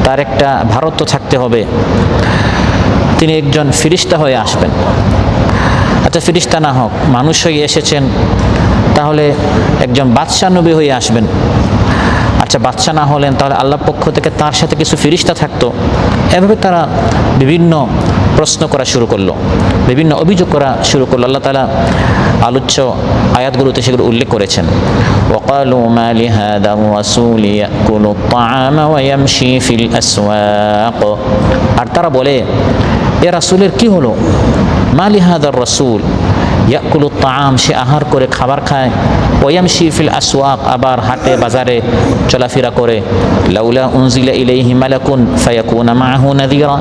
তার একটা ভারত্ব থাকতে হবে। তিনি একজন ফেরেশতা হয়ে আসবেন। আচ্ছা, ফেরেশতা না হোক, মানুষ হয়ে এসেছেন তাহলে একজন বাদশাহ নবী হয়ে আসবেন। আচ্ছা, বাদশাহ না হলেন তাহলে আল্লাহর পক্ষ থেকে তার সাথে কিছু ফেরেশতা থাকতো। এভাবে তারা বিভিন্ন প্রশ্ন করা শুরু করলো, বিভিন্ন অভিযোগ করা শুরু করলো। আল্লাহ তাআলা আলোচ্য আয়াতগুলোতে সেগুলো উল্লেখ করেছেন। ওয়াকালু মা লিহাদার রাসূল ইয়াকুলু আত-তাআমা ওয়া ইয়ামশি ফিল আসওয়াক। আর তারা বলে এ রাসূলের কি হলো? মা লিহাদার রাসূল ইয়াকুলু আত-তাআম, সে আহার করে, খাবার খায়, ওয়া ইয়ামশি ফিল আসওয়াক, আবার হাটে বাজারে চলাফেরা করে। লাউলা উনজিলা ইলাইহি মালাকুন ফায়াকুনা মাআহু নাযীরা,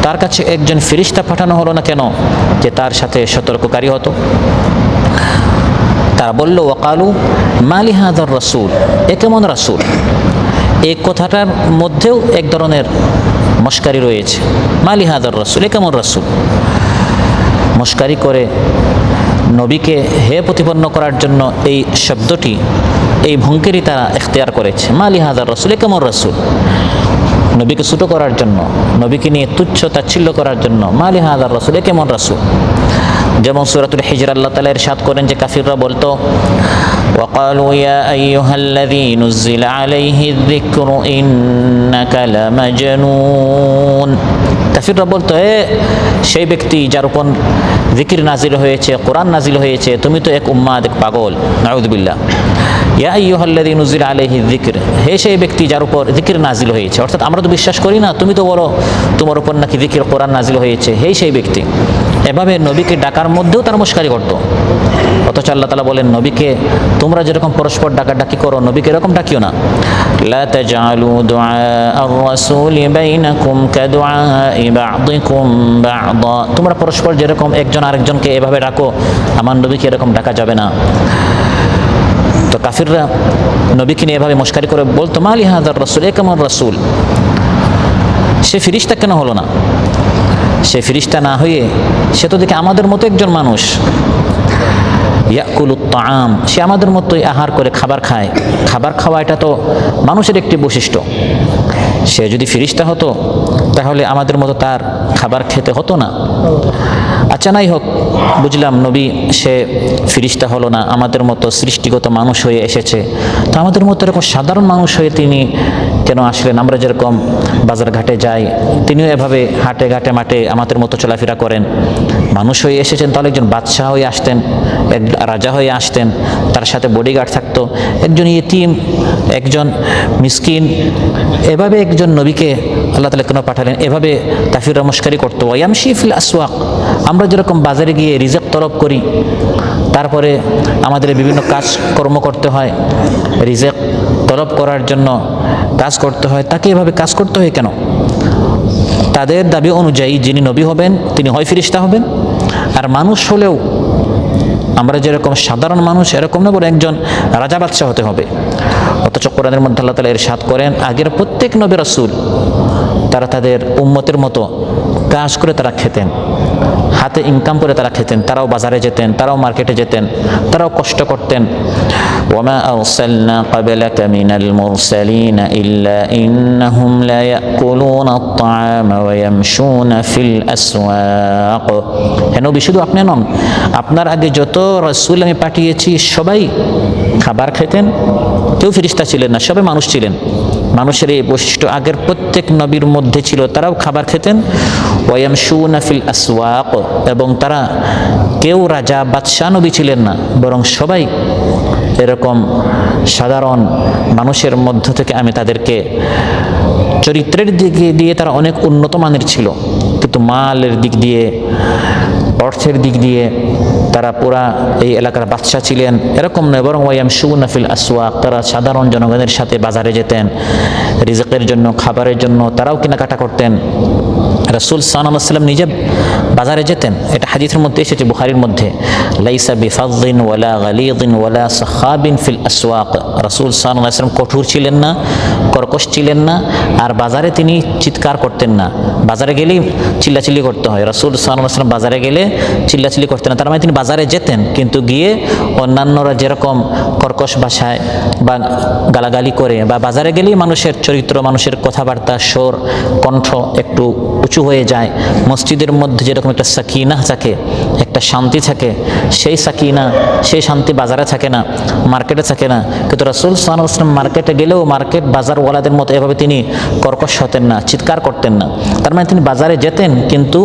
তার কাছে একজন ফেরেশতা পাঠানো হলো না কেন যে তার সাথে সতর্ককারী হতো? তারা বলল ওয়াকালু মা লিহাদার রাসূল, এ কেমন রাসূল? এই কথাটার মধ্যেও এক ধরনের মশকারি রয়েছে। মা লিহাদার রাসূল, এ কেমন রাসূল? মশকারি করে নবীকে হে প্রতিপন্ন করার জন্য এই শব্দটি, এই ভঙ্গিরই তারা এখতিয়ার করেছে। মা লিহাদার রাসূল, এ কেমন রাসূল? নবীকে ছোট করার জন্য, নবীকে নিয়ে তুচ্ছ তাচ্ছিল্য করার জন্য মা লিহাদার রাসূল, এ কেমন রাসূল? যেমন সূরাতুল হিজর আল্লাহ তাআলা ইরশাদ করেন যে কাফিররা বলতো ওয়াকালু ইয়া আইয়ুহাল্লাযী নুযিলা আলাইহি যিকরু ইন্নাকা লামাজনুন। কাফিররা বলতো সেই ব্যক্তি যার উপর যিকির নাজিল হয়েছে, কোরআন নাজিল হয়েছে, তুমি তো এক উম্মাদ, এক পাগল। নাউযুবিল্লাহ। ইয়া আইয়ুহাল্লাযী নুযিলা আলাইহি যিকর, হে সেই ব্যক্তি যার উপর যিকির নাজিল হয়েছে। অর্থাৎ আমরা তো বিশ্বাস করি না, তুমি তো বলো তোমার উপর নাকি যিকির, কোরআন নাজিল হয়েছে, হে সেই ব্যক্তি। এভাবে নবীকে ডাকার মধ্যেও তারা মুশকারি করত। অথচ আল্লাহ তাআলা বলেন নবীকে তোমরা যেরকম পরস্পর ডাকাডাকি করো নবীকে এরকম ডাকিও না। লা তাজআলু দুআ আর-রাসূলি বাইনাকুম কাদুআই বা'দিকুম বা'দা, তোমরা পরস্পর যেরকম একজন আরেকজনকে এভাবে ডাকো আমার নবীকে এরকম ডাকা যাবে না। তো কাফিররা নবীকে নিয়ে এভাবে মুশকারি করে বলতো মা লিহাদার রাসূল, এ কেমন রাসূল? সে ফেরেশতা কেন হলো না? সে ফেরেশতা না হয়ে সে তো দেখে আমাদের মতো একজন মানুষ। ইয়াকুলুত তাআম, সে আমাদের মতোই আহার করে, খাবার খায়। খাবার খাওয়া এটা তো মানুষের একটি বৈশিষ্ট্য। সে যদি ফেরেশতা হতো তাহলে আমাদের মতো তার খাবার খেতে হতো না। আচ্ছা, নাই হোক, বুঝলাম নবী সে ফিরিস্তা হলো না, আমাদের মতো সৃষ্টিগত মানুষ হয়ে এসেছে। তো আমাদের মতো এরকম সাধারণ মানুষ হয়ে তিনি কেন আসলেন? আমরা যেরকম বাজার ঘাটে যাই, তিনিও এভাবে হাটে ঘাটে মাঠে আমাদের মতো চলাফেরা করেন। মানুষ হয়ে এসেছেন, তাহলে একজন বাদশাহ হয়ে আসতেন, এক রাজা হয়ে আসতেন, তার সাথে বডিগার্ড থাকতো, একজন ইতিম, একজন মিসকিন, এভাবে একজন নবীকে আল্লাহ তাআলা কেন পাঠালেন? এভাবে তাফসীর মশকারি করতো। ওয়ায়ামশি ফিল আসওয়াক, আমরা যেরকম বাজারে গিয়ে রিজিক তলব করি, তারপরে আমাদের বিভিন্ন কাজ কর্ম করতে হয়, রিজিক তলব করার জন্য কাজ করতে হয়, তাকে এভাবে কাজ করতে হয় কেন? তাদের দাবি অনুযায়ী যিনি নবী হবেন তিনি হয় ফেরেশতা হবেন, আর মানুষ হলেও আমরা যেরকম সাধারণ মানুষ এরকম না, বলে একজন রাজা বাদশাহ হতে হবে। অথচ কোরআনের মধ্যে আল্লাহ তাআলা ইরশাদ করেন, আগের প্রত্যেক নবী রাসূল তারা তাদের উম্মতের মতো কাজ করে তারা খেতেন, হাতে ইনকাম করে তারা খেতেন, তারাও বাজারে যেতেন, তারাও মার্কেটে যেতেন, তারাও কষ্ট করতেন। ওয়ামা আরসালনা ক্বাবলাকা মিনাল মুরসালিন ইল্লা ইন্নাহুম লা ইয়াকুলুনা আত-তাআমা ওয়া ইয়ামশুনা ফিল আসওয়াক। হে নবী, শুধু আপনি নন, আপনার আগে যত রাসূল আমি পাঠিয়েছি সবাই খাবার খেতেন, কেউ ফেরেশতা ছিলেন না, সবাই মানুষ ছিলেন। মানুষের এই বৈশিষ্ট্য আগের প্রত্যেক নবীর মধ্যে ছিল, তারাও খাবার খেতেন। ওয়ায়ামশুনা ফিল আসওয়াক, এবং তারা কেউ রাজা বাদশাহ নবী ছিলেন না, বরং সবাই এরকম সাধারণ মানুষের মধ্য থেকে আমি তাদেরকে, চরিত্রের দিক দিয়ে তারা অনেক উন্নত মানের ছিল, কিন্তু মালের দিক দিয়ে, অর্থের দিক দিয়ে তারা পুরা এই এলাকার বাদশা ছিলেন এরকম নয়, বরং ওয়ায়ামশুনা ফিল আসওয়াক, তারা সাধারণ জনগণের সাথে বাজারে যেতেন, রিজিকের জন্য, খাবারের জন্য তারাও কেনাকাটা করতেন। রাসূল সাল্লাল্লাহু আলাইহি ওয়াসাল্লাম নিজে বাজারে যেতেন, এটা হাদিসের মধ্যে এসেছে, বুখারীর মধ্যে, লাইসা বিফাযযিন ওয়ালা গালিযিন ওয়ালা সাখাবিন ফিল আসওয়াক। রাসূল সাল্লাল্লাহু আলাইহি ওয়াসাল্লাম কঠোর ছিলেন না, কর্কশ ছিলেন না, আর বাজারে তিনি চিৎকার করতেন না। বাজারে গেলেই চিল্লাচিল্লি করতে হয়, রাসূল সাল্লাল্লাহু আলাইহি ওয়াসাল্লাম বাজারে গেলে চিল্লাচিল্লি করতেন না। তার মানে তিনি বাজারে যেতেন, কিন্তু গিয়ে অন্যান্যরা যেরকম কর্কশ ভাষায় বা গালাগালি করে, বা বাজারে গেলেই মানুষের চরিত্র, মানুষের কথাবার্তা, স্বর, কণ্ঠ একটু উঁচু হয়ে যায়, মসজিদের মধ্যে যেরকম একটা সাকিনা থাকে, একটা শান্তি থাকে, সেই সাকিনা, সেই শান্তি বাজারে থাকে না, মার্কেটে থাকে না। কিন্তু রাসূল সাল্লাল্লাহু আলাইহি ওয়াসাল্লাম মার্কেটে গেলেও মার্কেট বাজারওয়ালাদের মতো এভাবে তিনি কর্কশ হতেন না, চিৎকার করতেন না। তার মানে তিনি বাজারে যেতেন, কিন্তু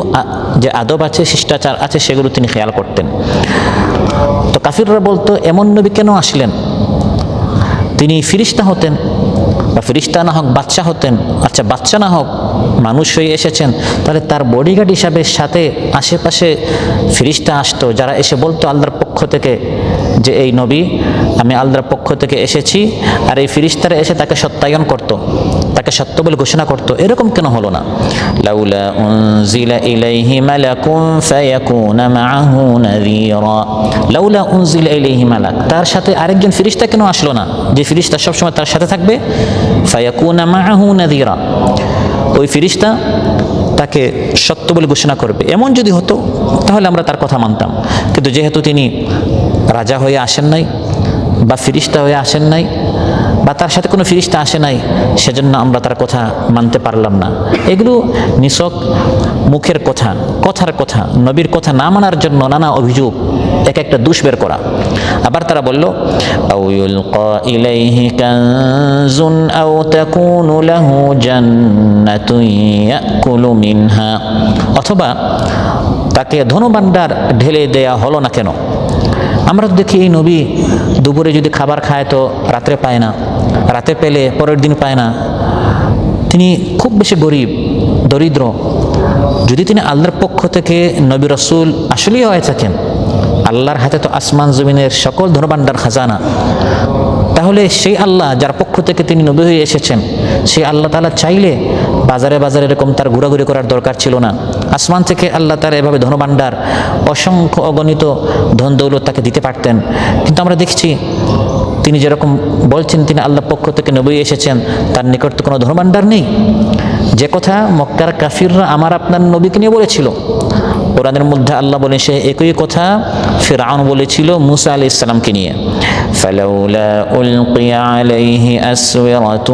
যে আদব আছে, শিষ্টাচার আছে, সেগুলো তিনি খেয়াল করতেন। তো কাফিররা বলতো, এমন নবী কেন আসলেন? তিনি ফেরেশতা হতেন, বা ফেরেশতা না হোক বাদশা হতেন। আচ্ছা, বাদশা না হোক, মানুষ হয়ে এসেছেন, তাহলে তার বডিগার্ড হিসাবে সাথে আশেপাশে ফেরেশতা আসতো, যারা এসে বলতো আল্লাহর পক্ষ থেকে যে এই নবী আমি আল্লাহর পক্ষ থেকে এসেছি, আর এই ফেরেশতারা এসে তাকে সত্যায়ন করত, তাকে সত্য বলে ঘোষণা করত। এরকম কেন হলো না? লাউলা উনজিলা ইলাইহি মালাকুন ফায়াকুনা মাআহু নাযীরা। লাউলা উনজিলা ইলাইহি মালাক, তার সাথে আরেকজন ফেরেশতা কেন আসলো না, যে ফেরেশতা সবসময় তার সাথে থাকবে? ফায়াকুনা মাআহু নাযীরা, ওই ফেরেশতা তাকে সত্য বলে ঘোষণা করবে। এমন যদি হতো তাহলে আমরা তার কথা মানতাম, কিন্তু যেহেতু তিনি রাজা হয়ে আসেন নাই, বা ফেরেশতা হয়ে আসেন নাই, বা তার সাথে কোনো ফেরেশতা আসে নাই, সেজন্য আমরা তার কথা মানতে পারলাম না। এগুলো নিছক মুখের কথা, কথার কথা, নবীর কথা না মানার জন্য নানা অভিযোগ, এক একটা দোষ বের করা। আবার তারা বলল, আও ইউলকা ইলাইহি কানজুন আও তাকুনু লাহু জান্নাতুন ইয়াকুলু মিনহা, অথবা তাকে ধনভাণ্ডার ঢেলে দেয়া হলো না কেন? আমরা দেখি এই নবী দুপুরে যদি খাবার খায় তো রাত্রে পায় না, রাতে পেলে পরের দিন পায় না। তিনি খুব বেশি গরিব, দরিদ্র। যদি তিনি আল্লাহর পক্ষ থেকে নবী রাসূল আসলেই হয়ে থাকেন, আল্লাহর হাতে তো আসমান জমিনের সকল ধনভাণ্ডার খাজানা, তাহলে সেই আল্লাহ যার পক্ষ থেকে তিনি নবী হয়ে এসেছেন, সেই আল্লাহ তাআলা চাইলে বাজারে বাজারে এরকম তার ঘোরাঘুরি করার দরকার ছিল না। আসমান থেকে আল্লাহ তাআলা এভাবে ধনভাণ্ডার, অসংখ্য অগণিত ধন দৌলত তাকে দিতে পারতেন। কিন্তু আমরা দেখছি তিনি যেরকম বলছেন তিনি আল্লাহর পক্ষ থেকে নবী এসেছেন, তার নিকট তো কোনো ধনভাণ্ডার নেই। যে কথা মক্কার কাফিররা আমার আপনার নবীকে নিয়ে বলেছিল, কোরআনের মধ্যে আল্লাহ বলেন সে একই কথা ফিরআউন বলেছিল মুসা আলাইহিস সালামকে নিয়ে। فلولا ألقي عليه أسورة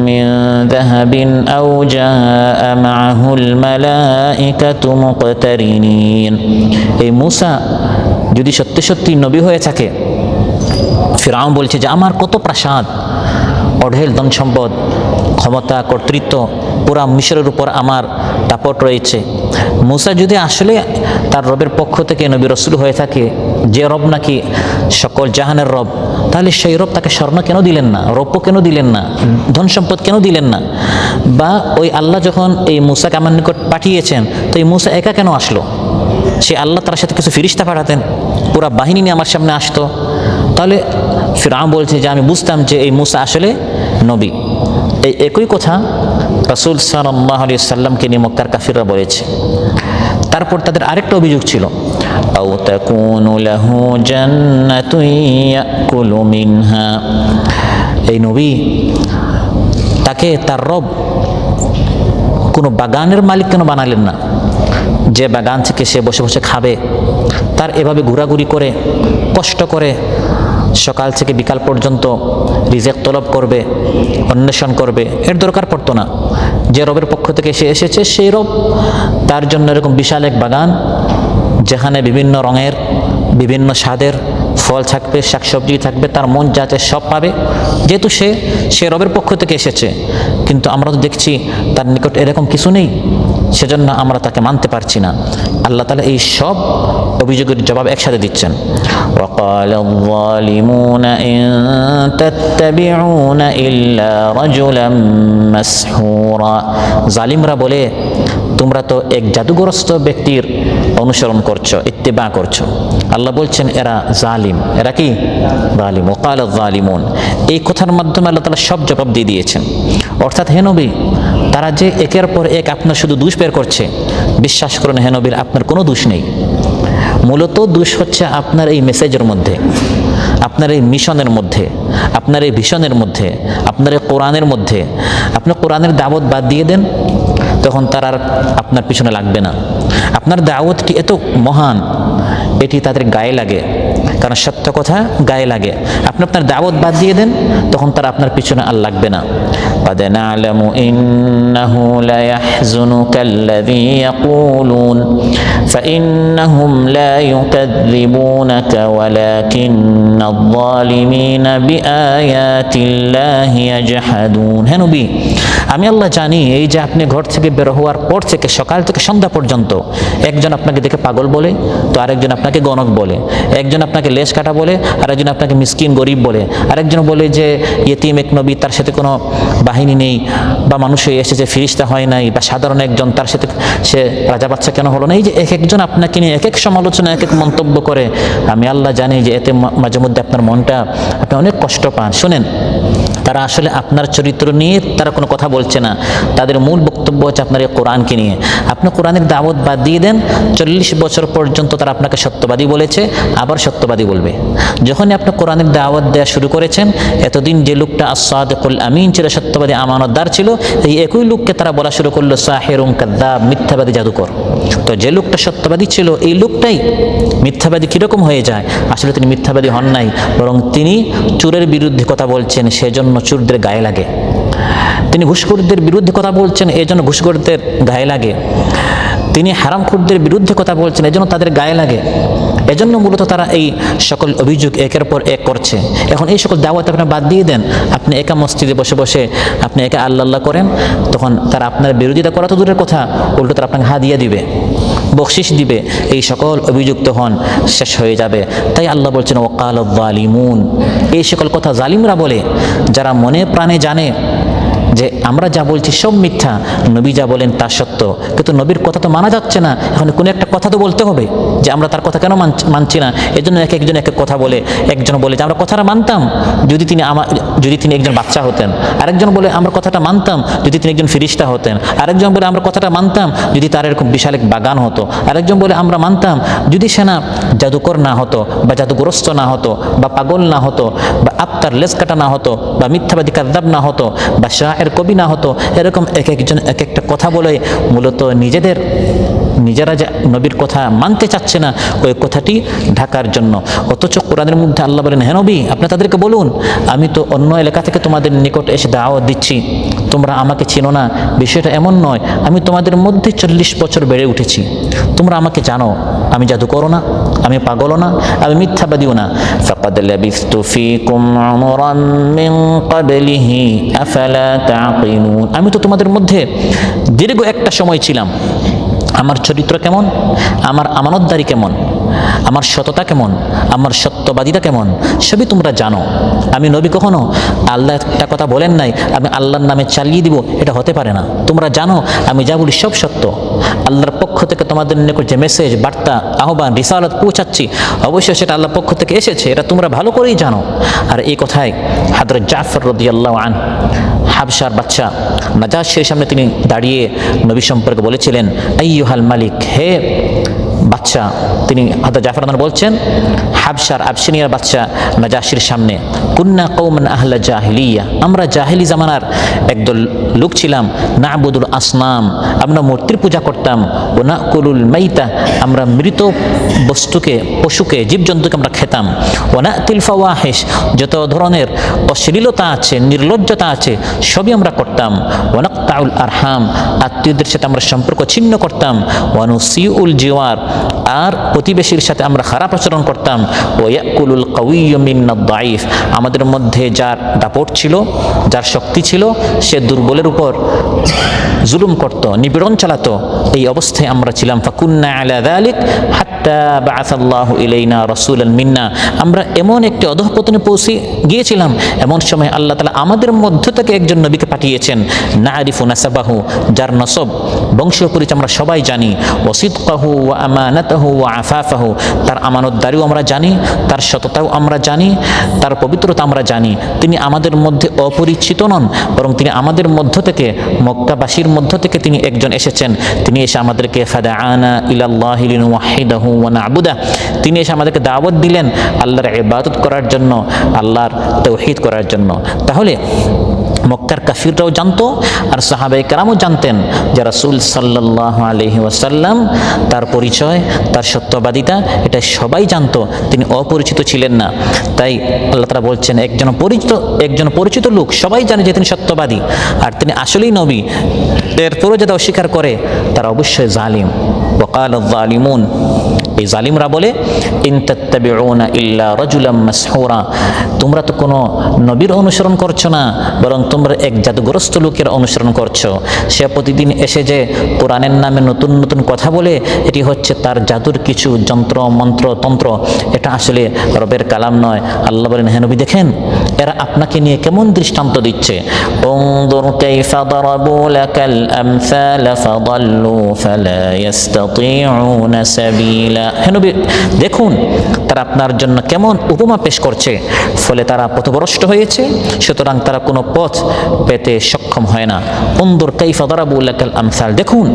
من ذهب أو جاء معه الملائكة مقترنين এই মূসা যদি সত্যি সত্যি নবী হয়ে থাকে, ফিরআউন বলছে যে আমার কত প্রাসাদ, অঢেল ধন সম্পদ, ক্ষমতা, কর্তৃত্ব, পুরা মিশরের উপর আমার দাপট রয়েছে। মূসা যদি আসলে তার রবের পক্ষ থেকে নবী রসুল হয়ে থাকে, যে রব নাকি সকল জাহানের রব, তাহলে সেই রব তাকে স্বর্ণ কেন দিলেন না, রৌপ্য কেন দিলেন না, ধন সম্পদ কেন দিলেন না? বা ওই আল্লাহ যখন এই মূসাকে আমার নিকট পাঠিয়েছেন, তো এই মূসা একা কেন আসলো? সে আল্লাহ তার সাথে কিছু ফিরিস্তা পাঠাতেন, পুরা বাহিনী নিয়ে আমার সামনে আসতো। তাহলে ফিরআউন বলছে যে আমি বুঝতাম যে এই মূসা আসলে নবী। এই একই কথা রাসূল সাল্লাল্লাহু আলাইহি সাল্লামকে নিয়ে মক্কার কাফিররা বলেছে। তারপর তাদের আরেকটা অভিযোগ ছিল, আও তাকুনু লাহু জান্নাতুন ইয়াকুলু মিনহা, এই নবী তাকে তার রব কোনো বাগানের মালিক কেন বানালেন না, যে বাগান থেকে সে বসে বসে খাবে, তার এভাবে ঘোরাঘুরি করে কষ্ট করে সকাল থেকে বিকাল পর্যন্ত রিজেক তলব করবে, অন্বেষণ করবে, এর দরকার পড়তো না। যে রবের পক্ষ থেকে সে এসেছে সেই রব তার জন্য এরকম বিশাল এক বাগান, যেখানে বিভিন্ন রঙের বিভিন্ন স্বাদের ফল থাকবে, শাকসবজি থাকবে, তার মন যাতে সব পাবে, যেহেতু সে রবের পক্ষ থেকে এসেছে। কিন্তু আমরা তো দেখছি তার নিকট এরকম কিছু নেই, সেজন্য আমরা তাকে মানতে পারছি না। আল্লাহ তাআলা এই সব অভিযোগের জবাব একসাথে দিচ্ছেন। وقال الظالمون إن تتبعون إلا رجلا مسحورا, জালিমরা বলে তোমরা তো এক জাদুগ্রস্ত ব্যক্তির অনুসরণ করছো, ইত্তেবা করছো। আল্লাহ বলছেন এরা জালিম, এরা কি জালিম। ওয়াকাল যালিমুন, এই কথার মাধ্যমে আল্লাহ তাআলা সব জবাব দিয়ে দিয়েছেন। অর্থাৎ হে নবী, তারা যে একের পর এক আপনার শুধু দোষ বের করছে, বিশ্বাস করুন হে নবী, আপনার কোনো দোষ নেই। মূলত দোষ হচ্ছে আপনার এই মেসেজের মধ্যে, আপনার এই মিশনের মধ্যে, আপনার এই ভিশনের মধ্যে, আপনার এই কোরআনের মধ্যে। আপনি কোরআনের দাওয়াত বাদ দিয়ে দেন, তখন তার আর আপনার পিছনে লাগবে না। আপনার দাওয়াতটি এত মহান, এটি তাদের গায়ে লাগে, কারণ সত্য কথা গায়ে লাগে। আপনি আপনার দাওয়াত বাদ দিয়ে দেন, তখন তার আপনার পিছনে আর লাগবে না। قد نعلم إنه ليحزنك الذي يقولون فإنهم لا يكذبونك ولكن الظالمين بآيات الله يجحدون। হে নবী, আমি আল্লাহ জানি এই যে আপনি ঘর থেকে বের হওয়ার পর থেকে সকাল থেকে সন্ধ্যা পর্যন্ত একজন আপনাকে দেখে পাগল বলে, তো আরেকজন আপনাকে গণক বলে, একজন আপনাকে লেশ কাটা বলে, আরেকজন আপনাকে মিসকিন গরিব বলে, আরেকজন বলে যে ইয়েতিম এক নবী, তার সাথে কোনো বাহিনী নেই, বা মানুষ হয়ে এসেছে ফিরিস্তা হয় নাই, বা সাধারণ একজন, তার সাথে সে রাজা বাচ্চা কেন হলো না। এই যে এক একজন আপনাকে নিয়ে এক এক সমালোচনা, এক এক মন্তব্য করে, আমি আল্লাহ জানি যে এতে মাঝে মধ্যে আপনার মনটা আপনি অনেক কষ্ট পান। শোনেন, তারা আসলে আপনার চরিত্র নিয়ে তারা কোনো কথা বলছে না, তাদের মূল বক্তব্য হচ্ছে আপনার এই কোরআনকে নিয়ে। আপনি কোরআনের দাওয়াত বাদ দিয়ে দেন, 40 বছর পর্যন্ত তারা আপনাকে সত্যবাদী বলেছে, আবার সত্যবাদী বলবে। যখনই আপনি কোরআনের দাওয়াত দেওয়া শুরু করেছেন, এতদিন যে লোকটা আস-সাদিকুল আমিন ছিল, সত্যবাদী আমানতদার ছিল, এই একই লোককে তারা বলা শুরু করলো সাহিরুন কাযযাব, মিথ্যাবাদী জাদুকর। তো যে লোকটা সত্যবাদী ছিল, এই লোকটাই মিথ্যাবাদী কীরকম হয়ে যায়? আসলে তিনি মিথ্যাবাদী হন নাই, বরং তিনি চোরের বিরুদ্ধে কথা বলছেন, সেজন্য চোরদের গায়ে লাগে। তিনি ঘুষখোরদের বিরুদ্ধে কথা বলছেন, এজন্য ঘুষখোরদের গায়ে লাগে। তিনি হারামখোরদের বিরুদ্ধে কথা বলছেন, এজন্য তাদের গায়ে লাগে। এজন্য মূলত তারা এই সকল অভিযোগ একের পর এক করছে। এখন এই সকল দাওয়াত আপনি বাদ দিয়ে দেন, আপনি একা মসজিদে বসে বসে আপনি একা আল্লাহ আল্লাহ করেন, তখন তারা আপনার বিরোধিতা করা তো দূরের কথা, উল্টো তারা আপনাকে হাদিয়া দিবে, বকশিশ দিবে, এই সকল অভিযুক্ত হন শেষ হয়ে যাবে। তাই আল্লাহ বলছেন ওয়াকাল যালিমুন, এই সকল কথা জালিমরা বলে, যারা মনে প্রাণে জানে যে আমরা যা বলছি সব মিথ্যা, নবী যা বলেন তা সত্য, কিন্তু নবীর কথা তো মানা যাচ্ছে না। এখন কোনো একটা কথা তো বলতে হবে যে আমরা তার কথা কেন মানছি না। এজন্য এক একজন এক এক কথা বলে। একজন বলে যে আমরা কথাটা মানতাম যদি তিনি একজন বাচ্চা হতেন, আরেকজন বলে আমরা কথাটা মানতাম যদি তিনি একজন ফিরিস্তা হতেন, আরেকজন বলে আমরা কথাটা মানতাম যদি তার এরকম বিশাল এক বাগান হতো, আরেকজন বলে আমরা মানতাম যদি সেনা জাদুকর না হতো, বা জাদুগ্রস্ত না হতো, বা পাগল না হতো, বা আত্মার লেজ কাটা না হতো, বা মিথ্যাবাদী কাযযাব না হতো, বা শায়ের কবি না হতো। এরকম এক একজন এক একটা কথা বলে মূলত নিজেদের নিজেরা যে নবীর কথা মানতে চাচ্ছে না ওই কথাটি ঢাকার জন্য। অথচ কোরআনের মধ্যে আল্লাহ বলেন, হ্যাঁ নবী, আপনি তাদেরকে বলুন, আমি তো অন্য এলাকা থেকে তোমাদের নিকট এসে দাওয়াত দিচ্ছি, তোমরা আমাকে চিনো না। বিষয়টা এমন নয়, আমি তোমাদের মধ্যে 40 বছর বেড়ে উঠেছি, তোমরা আমাকে জানো। আমি জাদু করো না, আমি পাগলও না, আমি মিথ্যাবাদীও না। ফাকাদ লাবিথতু ফীকুম উমরান মিন ক্বাবলিহি আফালা তা'কিলুন। আমি তো তোমাদের মধ্যে দীর্ঘ একটা সময় ছিলাম। আমার চরিত্র কেমন, আমার আমানতদারি কেমন, আমার সততা কেমন, আমার সত্যবাদিতা কেমন, সবই তোমরা জানো। আমি নবী কখনো আল্লাহ একটা কথা বলেন নাই আমি আল্লাহর নামে চালিয়ে দিব, এটা হতে পারে না। তোমরা জানো আমি যা বলি সব সত্য। আল্লাহর পক্ষ থেকে তোমাদের নিকট যে মেসেজ, বার্তা, আহ্বান, রিসালাত পৌঁছাচ্ছি, অবশ্যই সেটা আল্লাহর পক্ষ থেকে এসেছে, এটা তোমরা ভালো করেই জানো। আর এই কথায় হযরত জাফর রাদিয়াল্লাহু আনহু, হাবশার বাদশা নাজাশির সামনে তিনি দাঁড়িয়ে নবী সম্পর্কে বলেছিলেন, আইয়ুহাল মালিক, হে বাদশা। তিনি হযরত জাফর রাদিয়াল্লাহু বলছেন হাবশার আবশিনিয়ার বাদশা নাজাশির সামনে, কুন্না কওমান আহলা জাহিলিয়া, আমরা জাহিলি জামানার একদল লোক ছিলাম, না'বুদুল আসনাম, আমরা মূর্তির পূজা করতাম, ওয়া নাকুলুল মাইতা, আমরা মৃত বস্তুকে, পশুকে, জীবজন্তুকে আমরা খেতাম, ওয়া নাতিল ফাওয়াহিশ, যত ধরনের অশ্লীলতা আছে, নির্লজ্জতা আছে সবই আমরা করতাম, ওয়া নাকতাউল আরহাম, আত্মীয়দের সাথে আমরা সম্পর্ক ছিন্ন করতাম, ওয়া নুসিউল জিওয়ার, আর প্রতিবেশীর সাথে আমরা খারাপ আচরণ করতাম, ওয়া ইয়াকুলুল কাউইয়্যু মিন্নাদ দাঈফ, আমাদের মধ্যে যার দাপট ছিল, যার শক্তি ছিল, সে দুর্বলের উপর জুলুম করত, নিপীড়ন চালাতো। এই অবস্থায় আমরা ছিলাম। ফাকুন্না আলা যালিক হাত্তা বাআসাল্লাহু ইলাইনা রাসূলান মিন্না, আমরা এমন একটি অধঃপতনে পৌঁছে গিয়েছিলাম, এমন সময় আল্লাহ তাআলা আমাদের মধ্য থেকে একজন নবীকে পাঠিয়েছেন, নারিফু নাসাবাহু, যার নসব, বংশীয় পরিচয় আমরা সবাই জানি, ওয়া সিদকাহু ওয়া আমানাতাহু ওয়া আফাফাহু, তার আমানতদারিও আমরা জানি, তার সততাও আমরা জানি, তার পবিত্রতা আমরা জানি। তিনি আমাদের মধ্যে অপরিচিত নন, বরং তিনি আমাদের মধ্য থেকে, মক্কাবাসীর মধ্য থেকে তিনি একজন এসেছেন। তিনি এসে আমাদেরকে ফাদাআনা ইলাল্লাহি লিনুওয়াহিদাহু ওয়া না'বুদা, তিনি এসে আমাদেরকে দাওয়াত দিলেন আল্লাহর ইবাদত করার জন্য, আল্লাহর তাওহীদ করার জন্য। তাহলে মক্কার কাফিররাও জানতো, আর সাহাবায়ে কেরামও জানতেন যে রাসূল সাল্লাল্লাহু আলাইহি ওয়াসাল্লাম, তার পরিচয়, তার সত্যবাদিতা, এটা সবাই জানতো, তিনি অপরিচিত ছিলেন না। তাই আল্লাহ তাআলা বলছেন, একজন পরিচিত লোক, সবাই জানে যে তিনি সত্যবাদী আর তিনি আসলেই নবী, এরপরও যারা অস্বীকার করে তারা অবশ্যই জালিম। ওয়াকাল আয-যালিমুন, এই জালিমরা বলে, ইন তাত্তাবিউনা ইল্লা রাজুলাম মাসহুরা, তোমরা তো কোনো নবীর অনুসরণ করছো না, বরং তোমরা এক জাদুগ্রস্ত লোকের অনুসরণ করছো। সে প্রতিদিন এসে যে কোরআনের নামে নতুন নতুন কথা বলে, এটি হচ্ছে তার জাদুর কিছু যন্ত্র, মন্ত্র, তন্ত্র, এটা আসলে রবের কালাম নয়। আল্লাহ বলেন, হে নবী দেখেন এরা আপনাকে নিয়ে কেমন দৃষ্টান্ত দিচ্ছে। উনজুর কাইফা দারাবু লাকাল আমসাল ফাদাল্লু ফালা ইস্তাতিউনা সাবিলা, হে নবী দেখুন তারা আপনার জন্য কেমন উপমা পেশ করছে, ফলে তারা পথভ্রষ্ট হয়েছে, সুতরাং তারা কোনো পথ পেতে সক্ষম হয় না। উনজুর কাইফা দারাবু লাকাল আমসাল, দেখুন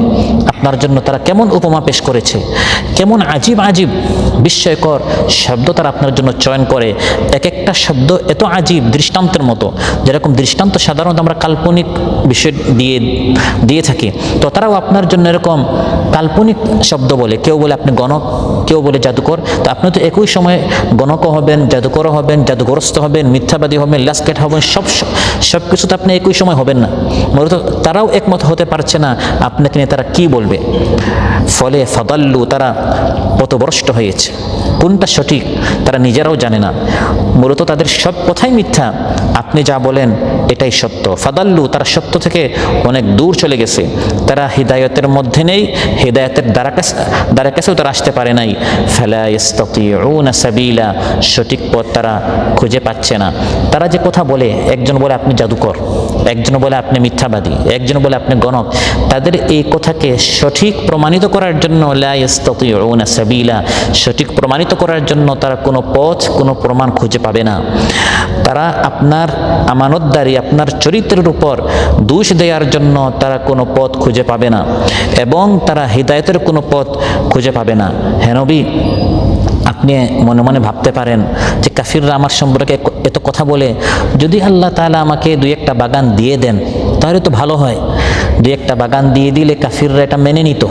আপনার জন্য তারা কেমন উপমা পেশ করেছে, কেমন আজীব আজীব বিস্ময়কর শব্দ তারা আপনার জন্য চয়ন করে। এক একটা শব্দ এত আজীব, দৃষ্টান্তের মতো, যেরকম দৃষ্টান্ত সাধারণত আমরা কাল্পনিক বিষয় দিয়ে থাকি, তো তারাও আপনার জন্য এরকম কাল্পনিক শব্দ বলে। কেউ বলে আপনি গণক, কেউ বলে জাদুকর। তো আপনি তো একই সময় গণকও হবেন, জাদুকরও হবেন, জাদুগ্রস্ত হবেন, মিথ্যাবাদী হবেন, লাসকেট হবেন, সব কিছু তো আপনি একই সময় হবেন না। মূলত তারাও একমত হতে পারছে না আপনাকে নিয়ে তারা কি বলবে। ফলে ফাদাল্লু, তারা পথভ্রষ্ট হয়েছে। কোনটা সঠিক তারা নিজেরাও জানে না। মূলত তাদের সব কথাই মিথ্যা, আপনি যা বলেন এটাই সত্য। ফাদাল্লু, তারা সত্য থেকে অনেক দূর চলে গেছে, তারা হিদায়তের মধ্যে নেই, হিদায়তের দ্বারা কাছেও তারা আসতে পারে নাই। ফালা ইস্তাতিউনা সাবিলা, সঠিক পথ তারা খুঁজে পাচ্ছে না। তারা যে কথা বলে, একজন বলে আপনি জাদুকর, একজন বলে আপনি মিথ্যাবাদী, একজন বলে আপনি গণক, তাদের এই কথাকে সঠিক প্রমাণিত করার জন্য লা ইস্তাতিউনা সাবিলা, সঠিক প্রমাণিত করার জন্য তারা কোনো পথ, কোনো প্রমাণ খুঁজে পাবে না। তারা আপনার আমানতদারি, আপনার চরিত্রের উপর দোষ দেওয়ার জন্য তারা কোনো পথ খুঁজে পাবে না, এবং তারা হিদায়তের কোনো পথ খুঁজে পাবে না। হে নবী, আপনি মনে মনে ভাবতে পারেন যে কাফিররা আমার সম্পর্কে এত কথা বলে, যদি আল্লাহ তাআলা আমাকে 2-1টা বাগান দিয়ে দেন তাহলে তো ভালো হয়। 2-1টা বাগান দিয়ে দিলে কাফিররা এটা মেনে নিত,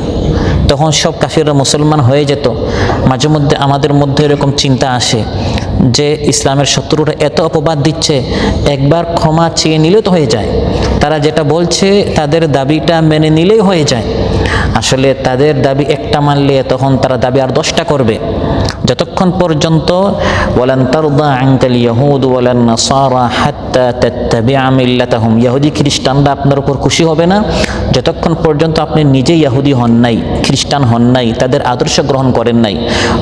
তখন সব কাফিররা মুসলমান হয়ে যেত। মাঝে মধ্যে আমাদের মধ্যে এরকম চিন্তা আসে যে ইসলামের শত্রুরা এত অপবাদ দিচ্ছে, একবার ক্ষমা চেয়ে নিলেও তো হয়ে যায়, তারা যেটা বলছে তাদের দাবিটা মেনে নিলেই হয়ে যায়। আসলে তাদের দাবি একটা মানলে তখন তারা দাবি আর 10টা করবে। যতক্ষণ পর্যন্ত ওয়ালান তারদা আনকাল ইয়াহুদ ওয়ালান নাসারা হাত্তা তাত্তাবিআ মিল্লাতাহুম, ইহুদি খ্রিস্টানরা আপনার উপর খুশি হবে না যতক্ষণ পর্যন্ত আপনি নিজে ইহুদি হন নাই, খ্রিস্টান হন নাই, তাদের আদর্শ গ্রহণ করেন নাই।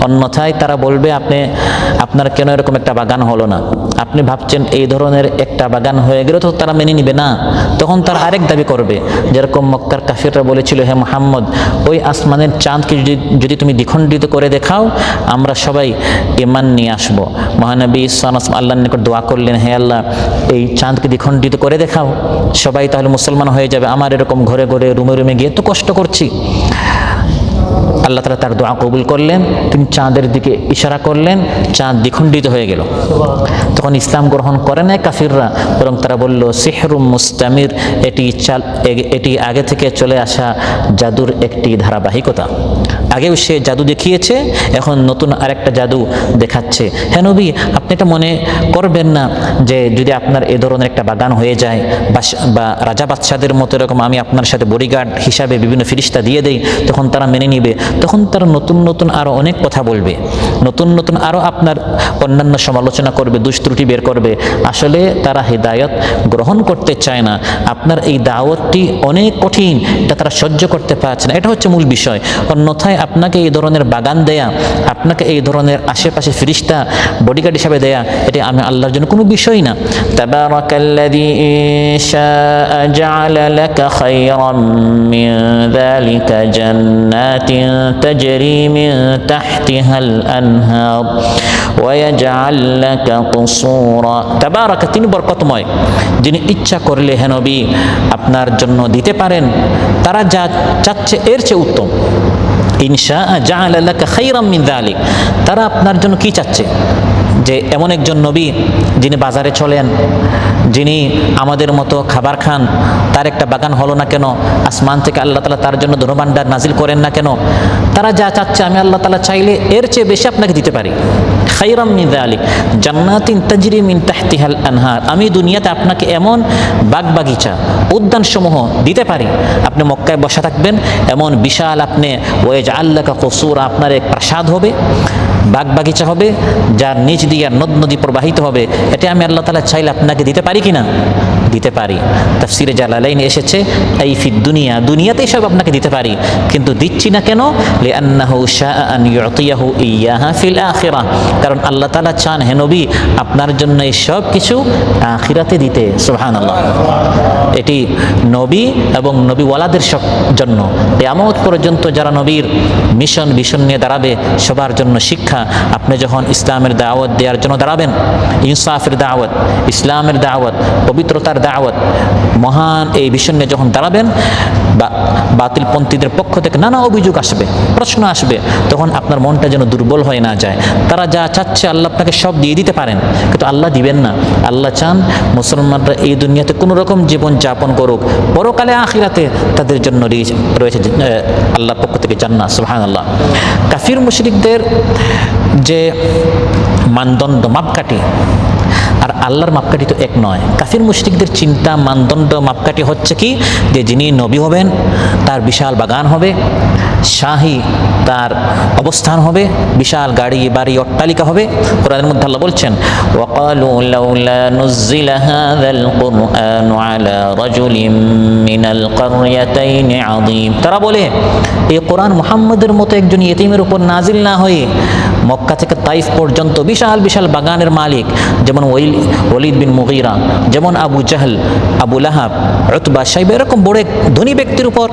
অন্যথায় তারা বলবে আপনার কেন এরকম একটা বাগান হলো না, আপনি ভাবছেন এই ধরনের একটা বাগান হয়ে গেলে তো তারা মেনে নিবে না, তখন তারা আরেক দাবি করবে। যেরকম মক্কার কাফিররা বলেছিল, হে মুহাম্মদ, ওই আসমানের চাঁদকে যদি তুমি দ্বিখণ্ডিত করে দেখাও আমরা সবাই ঈমান নিয়ে আসব। মহানবী সাল্লাল্লাহু আলাইহি আল্লাহর নিকট দোয়া করলেন, হে আল্লাহ, এই চাঁদকে দ্বিখণ্ডিত করে দেখাও, সবাই তাহলে মুসলমান হয়ে যাবে। আমার এরকম ঘরে ঘরে রুমে রুমে গিয়ে তো কষ্ট করছি। আল্লাহ তাআলা তার দোয়া কবুল করলেন, তিনি চাঁদের দিকে ইশারা করলেন, চাঁদ দ্বিখণ্ডিত হয়ে গেল। তখন ইসলাম গ্রহণ করে না কাফিররা, বরং তারা বলল সিহরুম মুস্তামির, এটি আগে থেকে চলে আসা জাদুর একটি ধারাবাহিকতা। আগেও সে জাদু দেখিয়েছে, এখন নতুন আরেকটা জাদু দেখাচ্ছে। হ্যাঁ নবী, আপনি এটা মনে করবেন না যে যদি আপনার এ ধরনের একটা বাগান হয়ে যায় বা রাজা বাদশাদের মতো এরকম আমি আপনার সাথে বডিগার্ড হিসাবে বিভিন্ন ফিরিস্তা দিয়ে দেই, তখন তারা মেনে নিবে। তখন তারা নতুন নতুন আরও অনেক কথা বলবে, নতুন নতুন আরও আপনার অন্যান্য সমালোচনা করবে, দুষ্ত্রুটি বের করবে। আসলে তারা হিদায়ত গ্রহণ করতে চায় না। আপনার এই দাওয়াতটি অনেক কঠিন, এটা তারা সহ্য করতে পারছে না, এটা হচ্ছে মূল বিষয়। অন্যথায় আপনাকে এই ধরনের বাগান দেয়া, আপনাকে এই ধরনের আশেপাশে ফিরিস্তা বডিগার্ড হিসাবে দেয়া, এটা আমি আল্লাহর জন্য কোনো বিষয় না। তাবারাকাল্লাযী শাআ জাআলা লাকা খায়রাম মিন যালিকা জান্নাতিন তাজরি মিন তাহতিহাল আনহার ওয়া ইয়াজআল লাকা কুসুরা। তাবারাকা, তিনি বরকতময়, যিনি ইচ্ছা করলে হে নবী আপনার জন্য দিতে পারেন তারা যা চাচ্ছে এর চেয়ে উত্তম। ইনশা জাআলা লাকা খায়রাম মিন যালিক, তারা আপনার জন্য কি চাচ্ছে? যে এমন একজন নবী যিনি বাজারে চলেন, যিনি আমাদের মতো খাবার খান, তার একটা বাগান হলো না কেন? আসমান থেকে আল্লাহ তাআলা তার জন্য ধনভাণ্ডার নাজিল করেন না কেন? তারা যা চাচ্ছে আমি আল্লাহ তাআলা চাইলে এর চেয়ে বেশি আপনাকে দিতে পারি। খায়রাম মিন যালিক জান্নাতিন তাজরি মিন তাহতিহাল আনহার, আমি দুনিয়াতে আপনাকে এমন বাগবাগিচা উদ্যানসমূহ দিতে পারি, আপনি মক্কায় বসে থাকবেন, এমন বিশাল আপনি ওয়াজআল লাকা কুসুরা, আপনার এক প্রাসাদ হবে, বাগবাগিচা হবে, যার নিচ দিয়ে নদ নদী প্রবাহিত হবে। এটা আমি আল্লাহ তাআলা চাইলে আপনাকে দিতে পারি কিনা? দিতে পারি। তাফসিরে জালালাইনে এসেছে এই ফিদ দুনিয়া, দুনিয়াতেই সব আপনাকে দিতে পারি, কিন্তু দিচ্ছি না কেন? লিআন্নাহু শাআ আন ইউতিয়াহু ইয়াহা ফিল আখিরাহ, কারণ আল্লাহ তাআলা চান হে নবী আপনার জন্য এই সব কিছু আখিরাতে দিতে। সুবহানাল্লাহ। এটি নবী এবং নবীওয়ালাদের জন্য, কিয়ামত পর্যন্ত যারা নবীর মিশন ভিশন নিয়ে দাঁড়াবে সবার জন্য শিক্ষা। আপনি যখন ইসলামের দাওয়াত দেওয়ার জন্য দাঁড়াবেন, ইনসাফের দাওয়াত, ইসলামের দাওয়াত, পবিত্রতার দাওয়াত, মহান এই ভিশন নিয়ে যখন দাঁড়াবেন, বাতিলপন্থীদের পক্ষ থেকে নানা অভিযোগ আসবে, প্রশ্ন আসবে, তখন আপনার মনটা যেন দুর্বল হয়ে না যায়। তারা যা চাচ্ছে আল্লাহ আপনাকে সব দিয়ে দিতে পারেন, কিন্তু আল্লাহ দিবেন না। আল্লাহ চান মুসলমানরা এই দুনিয়াতে কোনো রকম জীবন যাপন করুক, পরকালে আখিরাতে তাদের জন্য রয়েছে আল্লাহর পক্ষ থেকে জান্নাত। সুবহানাল্লাহ। কাফির মুশরিকদের যে মানদণ্ড মাপকাঠি আর আল্লাহর মাপকাঠি তো এক নয়। কাফির মুশরিকদের চিন্তা মানদণ্ড মাপকাঠি হচ্ছে কি, যে যিনি নবী হবেন তার বিশাল বাগান হবে, শাহী তার অবস্থান হবে, বিশাল গাড়ি বাড়ি অট্টালিকা হবে। কোরআনের মধ্যে আল্লাহ বলছেন ওয়াকালু লাউলা নুজ্জিলা হাযাল কুরআনু আলা রাজুলিন মিনাল ক্বরয়াতাইনি আযীম, তারা বলে এই কোরআন মুহাম্মদের মতো একজন ইতিমের উপর নাজিল না হয়ে মক্কা থেকে তাইফ পর্যন্ত বিশাল বিশাল বাগানের মালিক, যেমন ওয়ালিদ বিন মুগীরা, যেমন আবু জাহল, আবু লাহাব, উতবা, শাইবা, এরকম বড় এক ধনী ব্যক্তির উপর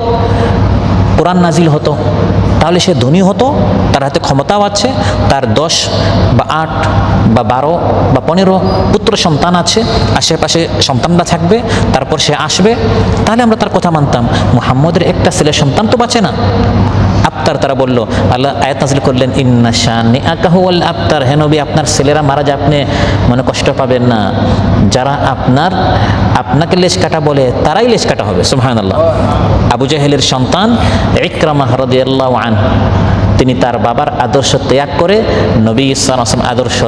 কোরআন নাজিল হতো, তাহলে সে ধনী হতো, তার হাতে ক্ষমতাও আছে, তার 10 বা 8 বা 12 বা 15 পুত্র সন্তান আছে, আশেপাশে সন্তানরা থাকবে, তারপর সে আসবে, তাহলে আমরা তার কথা মানতাম। মুহাম্মদের একটা ছেলে সন্তান তো বাঁচে না, আবতার, তারা বলল, আল্লাহ আয়াত নাযিল করলেন ইন্না শানিআকা হুয়াল আবতার, হে নবী আপনার ছেলেরা মারা যায়, আপনি মনে কষ্ট পাবেন না, যারা আপনাকে লেজ কাটা বলে তারাই লেজ কাটা হবে। সুবহানাল্লাহ। আবু জাহেলের সন্তান ইকরামা রাদিয়াল্লাহু আনহু, তিনি তার বাবার আদর্শ ত্যাগ করে নবী সাল্লাল্লাহু আলাইহি ওয়াসাল্লাম আদর্শ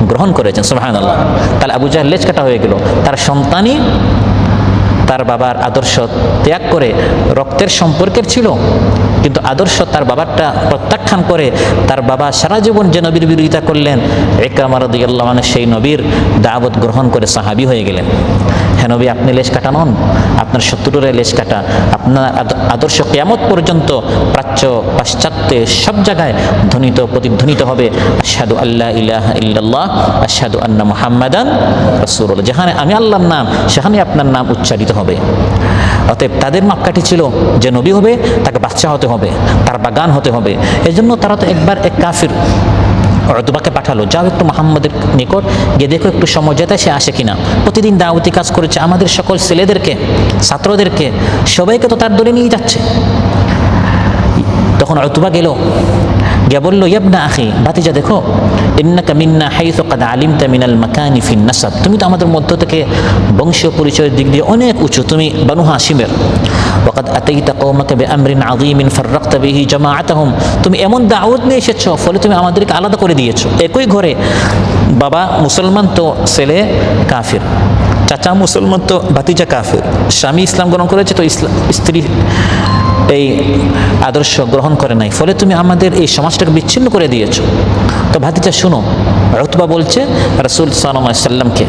গ্রহণ করেছেন। সুবহানাল্লাহ। তাহলে আবু জাহেল লেজ কাটা হয়ে গেল, তার সন্তানই তার বাবার আদর্শ ত্যাগ করে, রক্তের সম্পর্কের ছিল কিন্তু আদর্শ তার বাবারটা প্রত্যাখ্যান করে তার বাবা সারা জীবন যে নবীর বিরোধিতা করলেন, ইকরামা রাদিয়াল্লাহু আনহু সেই নবীর দাওয়াত গ্রহণ করে সাহাবী হয়ে গেলেন। হ্যাঁ নবী, আপনি লেজ কাটা নন, আপনার শত্রুরে লেজ কাটা। আপনার আদর্শ কিয়ামত পর্যন্ত প্রাচ্য পাশ্চাত্যে সব জায়গায় ধ্বনিত প্রতিধ্বনিত হবে, আশহাদু আল্লা ইলাহা ইল্লাল্লাহ আশহাদু আন্না মুহাম্মাদান রাসূলুল্লাহ। যেখানে আমি আল্লাহর নাম, সেখানে আপনার নাম উচ্চারিত হবে। অতএব তাদের মাপকাঠি ছিল যে নবী হবে তাকে বাদশা হতে হবে, তার বাগান হতে হবে। এজন্য তারা তো একবার এক কাফির উতবাকে পাঠালো, যাও একটু মুহাম্মদের নিকট গিয়ে দেখো একটু সময় যেতে সে আসে কিনা। প্রতিদিন দাওয়াতি কাজ করেছে, আমাদের সকল ছেলেদেরকে, ছাত্রদেরকে, সবাইকে তো তার দলে নিয়ে যাচ্ছে। তখন উতবা গেল, গিয়ে বলল, ইয়াবনা আখি, ভাতিজা দেখো, ইন্নাকা মিন্না হাইসু কাদ আলিমতা মিনাল মাকানি ফিন নাসাব, তুমি তো আমাদের মধ্য থেকে বংশীয় পরিচয়ের দিক দিয়ে অনেক উঁচু, তুমি বানু হাশিমের। ওয়াকাদ আতাইতা কওমাকা বিআমরিন আযীমিন ফাররাকতা বিহি জামাআতাহুম, তুমি এমন দাওয়াত নিয়ে এসেছো, ফলে তুমি আমাদেরকে আলাদা করে দিয়েছো। একই ঘরে বাবা মুসলমান তো ছেলে কাফির, চাচা মুসলমান তো ভাতিজা কাফির, স্বামী ইসলাম গ্রহণ করেছে তো স্ত্রী এই আদর্শ গ্রহণ করে নাই, ফলে তুমি আমাদের এই সমাজটাকে বিচ্ছিন্ন করে দিয়েছো। তো ভাতিজা শুনো, উতবা বলছে রাসূল সাল্লাল্লাহু আলাইহি সাল্লামকে,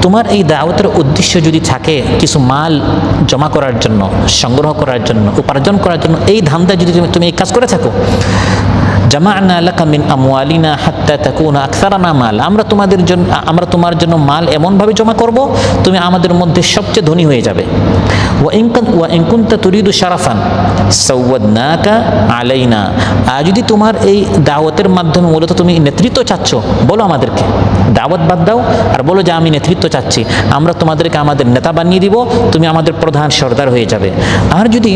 তোমার এই দাওয়াতের উদ্দেশ্য যদি থাকে কিছু মাল জমা করার জন্য, সংগ্রহ করার জন্য, উপার্জন করার জন্য, এই ধান্দায় যদি তুমি এই কাজ করে থাকো, জামা'না লাকা মিন আমওয়ালিনা হাত্তা তাকুনা আকসারানা মাল, আমরা তোমার জন্য মাল এমনভাবে জমা করব তুমি আমাদের মধ্যে সবচেয়ে ধনী হয়ে যাবে। ওয়া ইন কুনতা তুরিদু শারাফান সাওয়াদনাকা আলাইনা, আর যদি তোমার এই দাওয়াতের মাধ্যমে মূলত তুমি নেতৃত্ব চাচ্ছ, বলো আমাদেরকে, দাওয়াত বাদ দাও আর বলো যে আমি নেতৃত্ব চাচ্ছি, আমরা তোমাদেরকে আমাদের নেতা বানিয়ে দিব, তুমি আমাদের প্রধান সর্দার হয়ে যাবে। আর যদি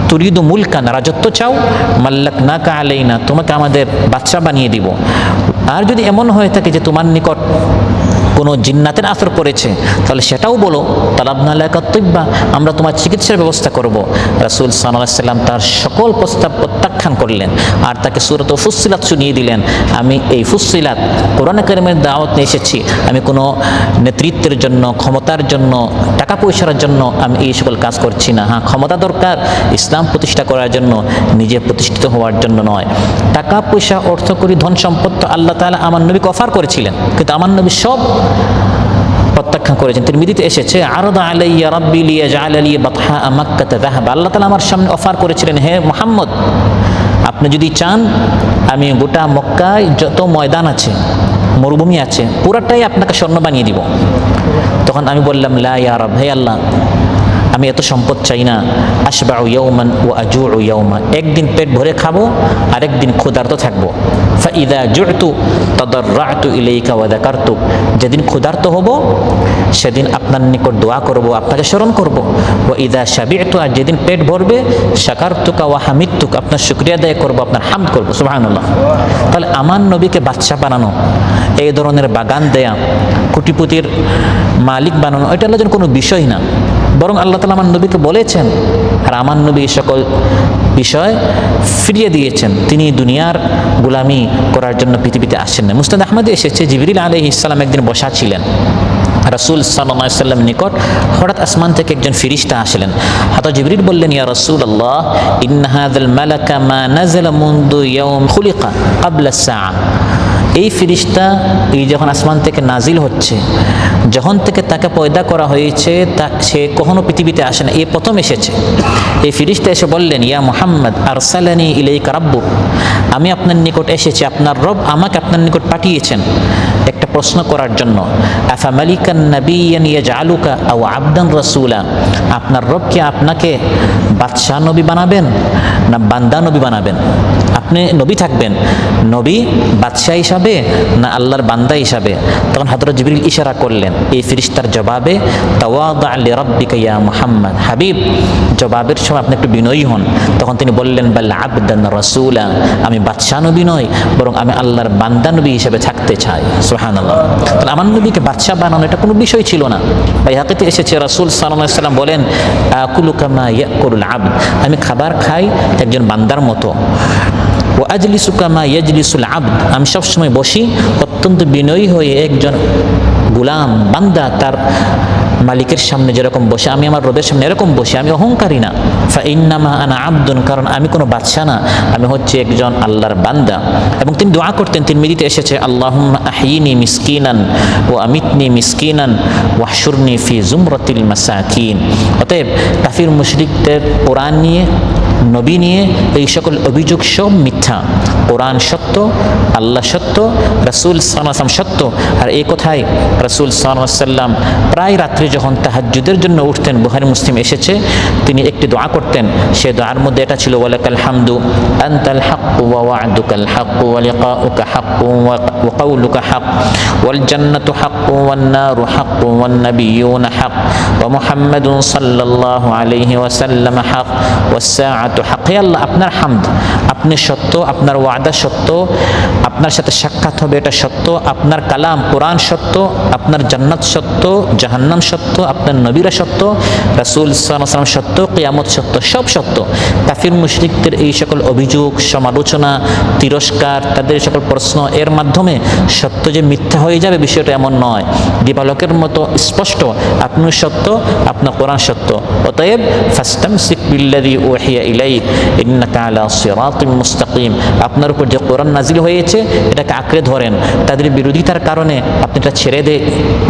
তুরিদু মুলকান, রাজত্ব চাও, মাল্লাকনাকা আলাইনা, তোমাকে আমাদের বাদশা বানিয়ে দিব। আর যদি এমন হয়ে থাকে যে তোমার নিকট কোনো জিন্নাতের আসর পড়েছে, তাহলে সেটাও বলো, তালাবনা লাকা তিব্বা, আমরা তোমার চিকিৎসার ব্যবস্থা করব। রাসূল সাল্লাল্লাহু আলাইহি সাল্লাম তার সকল প্রস্তাব প্রত্যাখ্যান করলেন আর তাকে সূরাত ফুসসিলাত শুনিয়ে দিলেন। আমি এই ফুসসিলাত কোরআন কারীমের দাওয়াত নিয়ে এসেছি, আমি কোনো নেতৃত্বের জন্য, ক্ষমতার জন্য, টাকা পয়সার জন্য আমি এই সকল কাজ করছি না। হ্যাঁ, ক্ষমতা দরকার ইসলাম প্রতিষ্ঠা করার জন্য, নিজে প্রতিষ্ঠিত হওয়ার জন্য নয়। টাকা পয়সা, অর্থ করি, ধন সম্পদ তো আল্লাহ তাআলা আমার নবীকে অফার করেছিলেন, কিন্তু আমার নবী সব প্রত্যাখ্যান করেছেন। তিরমিজিতে এসেছে, আরাদা আলাইয়া রাব্বি লিয়াজআলা লি বাতহা মাক্কাতা যাহাবা, আল্লাহ তাআলা আমার সামনে অফার করেছিলেন, হে মুহাম্মদ, আপনি যদি চান আমি গোটা মক্কায় যত ময়দান আছে, মরুভূমি আছে, পুরাটাই আপনাকে স্বর্ণ বানিয়ে দিব। তখন আমি বললাম, লা ইয়া রাব, হে আল্লাহ, আমি এত সম্পদ চাই না। আশবাউ ইয়াওমান ওয়া আজুউ ইয়াওমা, একদিন পেট ভরে খাবো আর একদিন ক্ষুধার্ত থাকবো। ফাইদা জু'তু তাদাররা'তু ইলাইকা ওয়া যাকারতুক, যেদিন ক্ষুধার্ত হব সেদিন আপনার নিকট দোয়া করব, আপনাকে স্মরণ করব। ওয়া ইদা শাবি'তু, আর যেদিন পেট ভরবে, শাকারতুকা ওয়া হামিদতুক, আপনার শুকরিয়া আদায় করব, আপনার হামদ করব। সুবহানাল্লাহ। তাহলে আমার নবীকে বাদশা বানানো, এই ধরনের বাগান দেয়া, কোটিপতির মালিক বানানো, এটা আল্লাহর জন্য কোনো বিষয় না, বরং আল্লাহ তাআলা আমার নবীকে বলেছেন, আর আমার নবী এই সকল বিষয় ফিরিয়ে দিয়েছেন। তিনি দুনিয়ার গোলামি করার জন্য পৃথিবীতে আসেন না। মুসনাদ আহমদে এসেছে, জিবরিল আলাইহিস সালাম একদিন বসা ছিলেন রাসূল সাল্লাল্লাহু আলাইহি ওয়াসাল্লামের নিকট, হঠাৎ আসমান থেকে একজন ফেরেশতা আসলেন। হযরত জিবরিল বললেন, ইয়া রাসূলুল্লাহ, ইন্না হাযাল মালাকা মা নাযালা মুনযু ইয়াওম খুলিকা ক্বাবলা আস-সাআ, এই ফেরেশতা এই যখন আসমান থেকে নাজিল হচ্ছে, যখন থেকে তাকে পয়দা করা হয়েছে, সে কখনো পৃথিবীতে আসে না, এই প্রথম এসেছে। এই ফেরেশতা এসে বললেন, ইয়া মুহাম্মদ আরসালানি ইলাইকা রাব্বুক, আমি আপনার নিকট এসেছি, আপনার রব আমাকে আপনার নিকট পাঠিয়েছেন একটা প্রশ্ন করার জন্য। আফা মালিকান নাবিয়ান ইয়াজআলুকা আও আবদান রাসূলা, আপনার রব কি আপনাকে বাদশাহ নবী বানাবেন না বান্দা নবী বানাবেন? আপনি নবী থাকবেন, নবী বাদশাহ হিসাবে না আল্লাহর বান্দা হিসাবে? তখন হযরত জিবরিল ইশারা করলেন এই ফেরেশতার জবাবে, তাওয়াদা লিরাব্বিকা ইয়া মুহাম্মদ, হাবিব জবাবের সময় আপনি একটু বিনয়ী হন। তখন তিনি বললেন, বাল আবদান রাসূলা, আমি বাদশাহ নবী নই, বরং আমি আল্লাহর বান্দা নবী হিসেবে থাকতে চাই। সুবহানাল্লাহ। তাহলে আমার নবীকে বাদশাহ বানানো এটা কোনো বিষয় ছিল না। বাইহাকিতে এসেছে রাসূল সাল্লাল্লাহু আলাইহি ওয়াসাল্লাম বলেন, আকুলু কামা ইয়াকুলুল আবদ, আমি খাবার খাই একজন বান্দার মতো। ও আজলিসু কামা ইয়াজলিসুল আবদ, আমি সবসময় বসি অত্যন্ত বিনয়ী হয়ে একজন গোলাম বান্দা তার মালিকের সামনে যেরকম বসে, আমি আমার রবের সামনে এরকম বসে, আমি অহংকারী না। ফা ইন্নামা আনা আবদুন, কারণ আমি কোনো বাদশা না, আমি হচ্ছে একজন আল্লাহর বান্দা। এবং তিনি দোয়া করতেন, তিরমিজিতে এসেছে, আল্লাহুম্মা আহয়িনি মিসকিনান ওয়া আমিতনি মিসকিনান ওয়াহশুরনি ফি জুমরাতিল মাসাকিন। অতএব কাফির মুশরিকদের কোরআন নিয়ে, নবী নিয়ে এই সকল অভিযোগ সব মিথ্যা। কোরআন সত্য, আল্লাহ সত্য, রাসূল সাল্লাল্লাহু আলাইহি ওয়াসাল্লাম সত্য। আর এই কথাই রাসূল সাল্লাল্লাহু আলাইহি ওয়াসাল্লাম প্রায় রাত্রে যখন তাহাজ্জুদের জন্য উঠতেন, বুখারী মুসলিম এসেছে, তিনি একটি দোয়া করতেন। সে দোয়ার মধ্যে এটা ছিল, ওয়ালাকাল হামদু আনতাল হাক্কু ওয়া ওয়া'দুকাল হাক্কু ওয়া লিকাউকা হাক্কু ওয়া কাউলুকা হাক্ক ওয়াল জান্নাতু হাক্কু ওয়ান নারু হাক্কু ওয়ান নাবিয়্যুনা হাক্ক ওয়া মুহাম্মাদুন সাল্লাল্লাহু আলাইহি ওয়াসাল্লাম হাক্ক ওয়াস সাআতু হাক্ক। হে আল্লাহ, আপনার হামদ, আপনি সত্য, আপনার ওয়াদা সত্য, আপনার সাথে সাক্ষাৎ হবে এটা সত্য, আপনার কালাম কোরআন সত্য, আপনার জান্নাত সত্য, জাহান্নাম সত্য, আপনার নবীরা সত্য, রাসূল সাল্লাল্লাহু আলাইহি ওয়াসাল্লাম সত্য, কিয়ামত সত্য, সব সত্য। কাফির মুশরিকদের এই সকল অভিযোগ, সমালোচনা, তিরস্কার, তাদের সকল প্রশ্ন, এর মাধ্যমে সত্য যে মিথ্যা হয়ে যাবে বিষয়টা এমন নয়। দিবালোকের মতো স্পষ্ট, আপনি সত্য, আপনার কোরআন সত্য। অতএব ফাস্তামসিক বিল্লাযী উহিয়া ইলাইক ইন্নাকা আলা সিরাতিম মুস্তাকিম, আপনার উপর যে কোরআন নাজিল হয়েছে এটাকে আঁকড়ে ধরেন। তাদের বিরোধিতার কারণে আপনি এটা ছেড়ে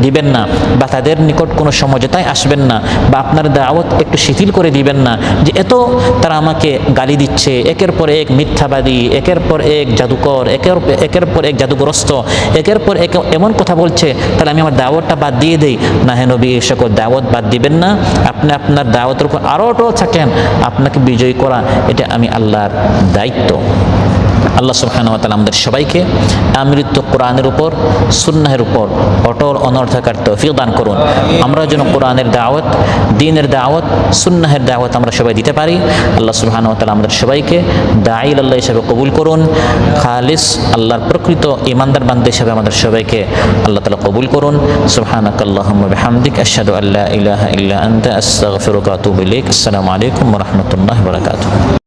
দিবেন না, বা তাদের নিকট কোনো সমঝোতায় আসবেন না, বা আপনার দাওয়াত একটু শিথিল করে দিবেন না যে এত তারা আমাকে গালি দিচ্ছে, একের পর এক মিথ্যাবাদী, একের পর এক জাদুকর, একের পর এক জাদুগ্রস্ত, একের পর এক এমন কথা বলছে, তাহলে আমি আমার দাওয়াতটা বাদ দিয়ে দেই। না, হে নবী, এই সকল দাওয়াত বাদ দিবেন না। আপনি আপনার দাওয়াতের উপর আরও অটল থাকেন, আপনাকে বিজয়ী করা এটা আমি আল্লাহর দায়িত্ব। আল্লাহ সুবহানাহু ওয়া তাআলা আমাদের সবাইকে আমৃত্য কোরআনের উপর, সুন্নাহের উপর অটল অনড় থাকার তৌফিক দান করুন। আমরা যেন কোরআনের দাওয়াত, দ্বীনের দাওয়াত, সুন্নাহের দাওয়াত আমরা সবাই দিতে পারি। আল্লাহ সুবহানাহু ওয়া তাআলা আমাদের সবাইকে দাঈ আল্লাহ হিসেবে কবুল করুন। খালিস আল্লাহর প্রকৃত ঈমানদার বান্দা হিসেবে আমাদের সবাইকে আল্লাহ তাআলা কবুল করুন। সুবহানাকাল্লাহুম্মা বিহামদিক, আশহাদু আল্লা ইলাহা ইল্লা আনতা, আস্তাগফিরুকা ওয়া আতুবু ইলাইক। আসসালামু আলাইকুম ওয়া রাহমাতুল্লাহি ওয়া বারাকাতুহু।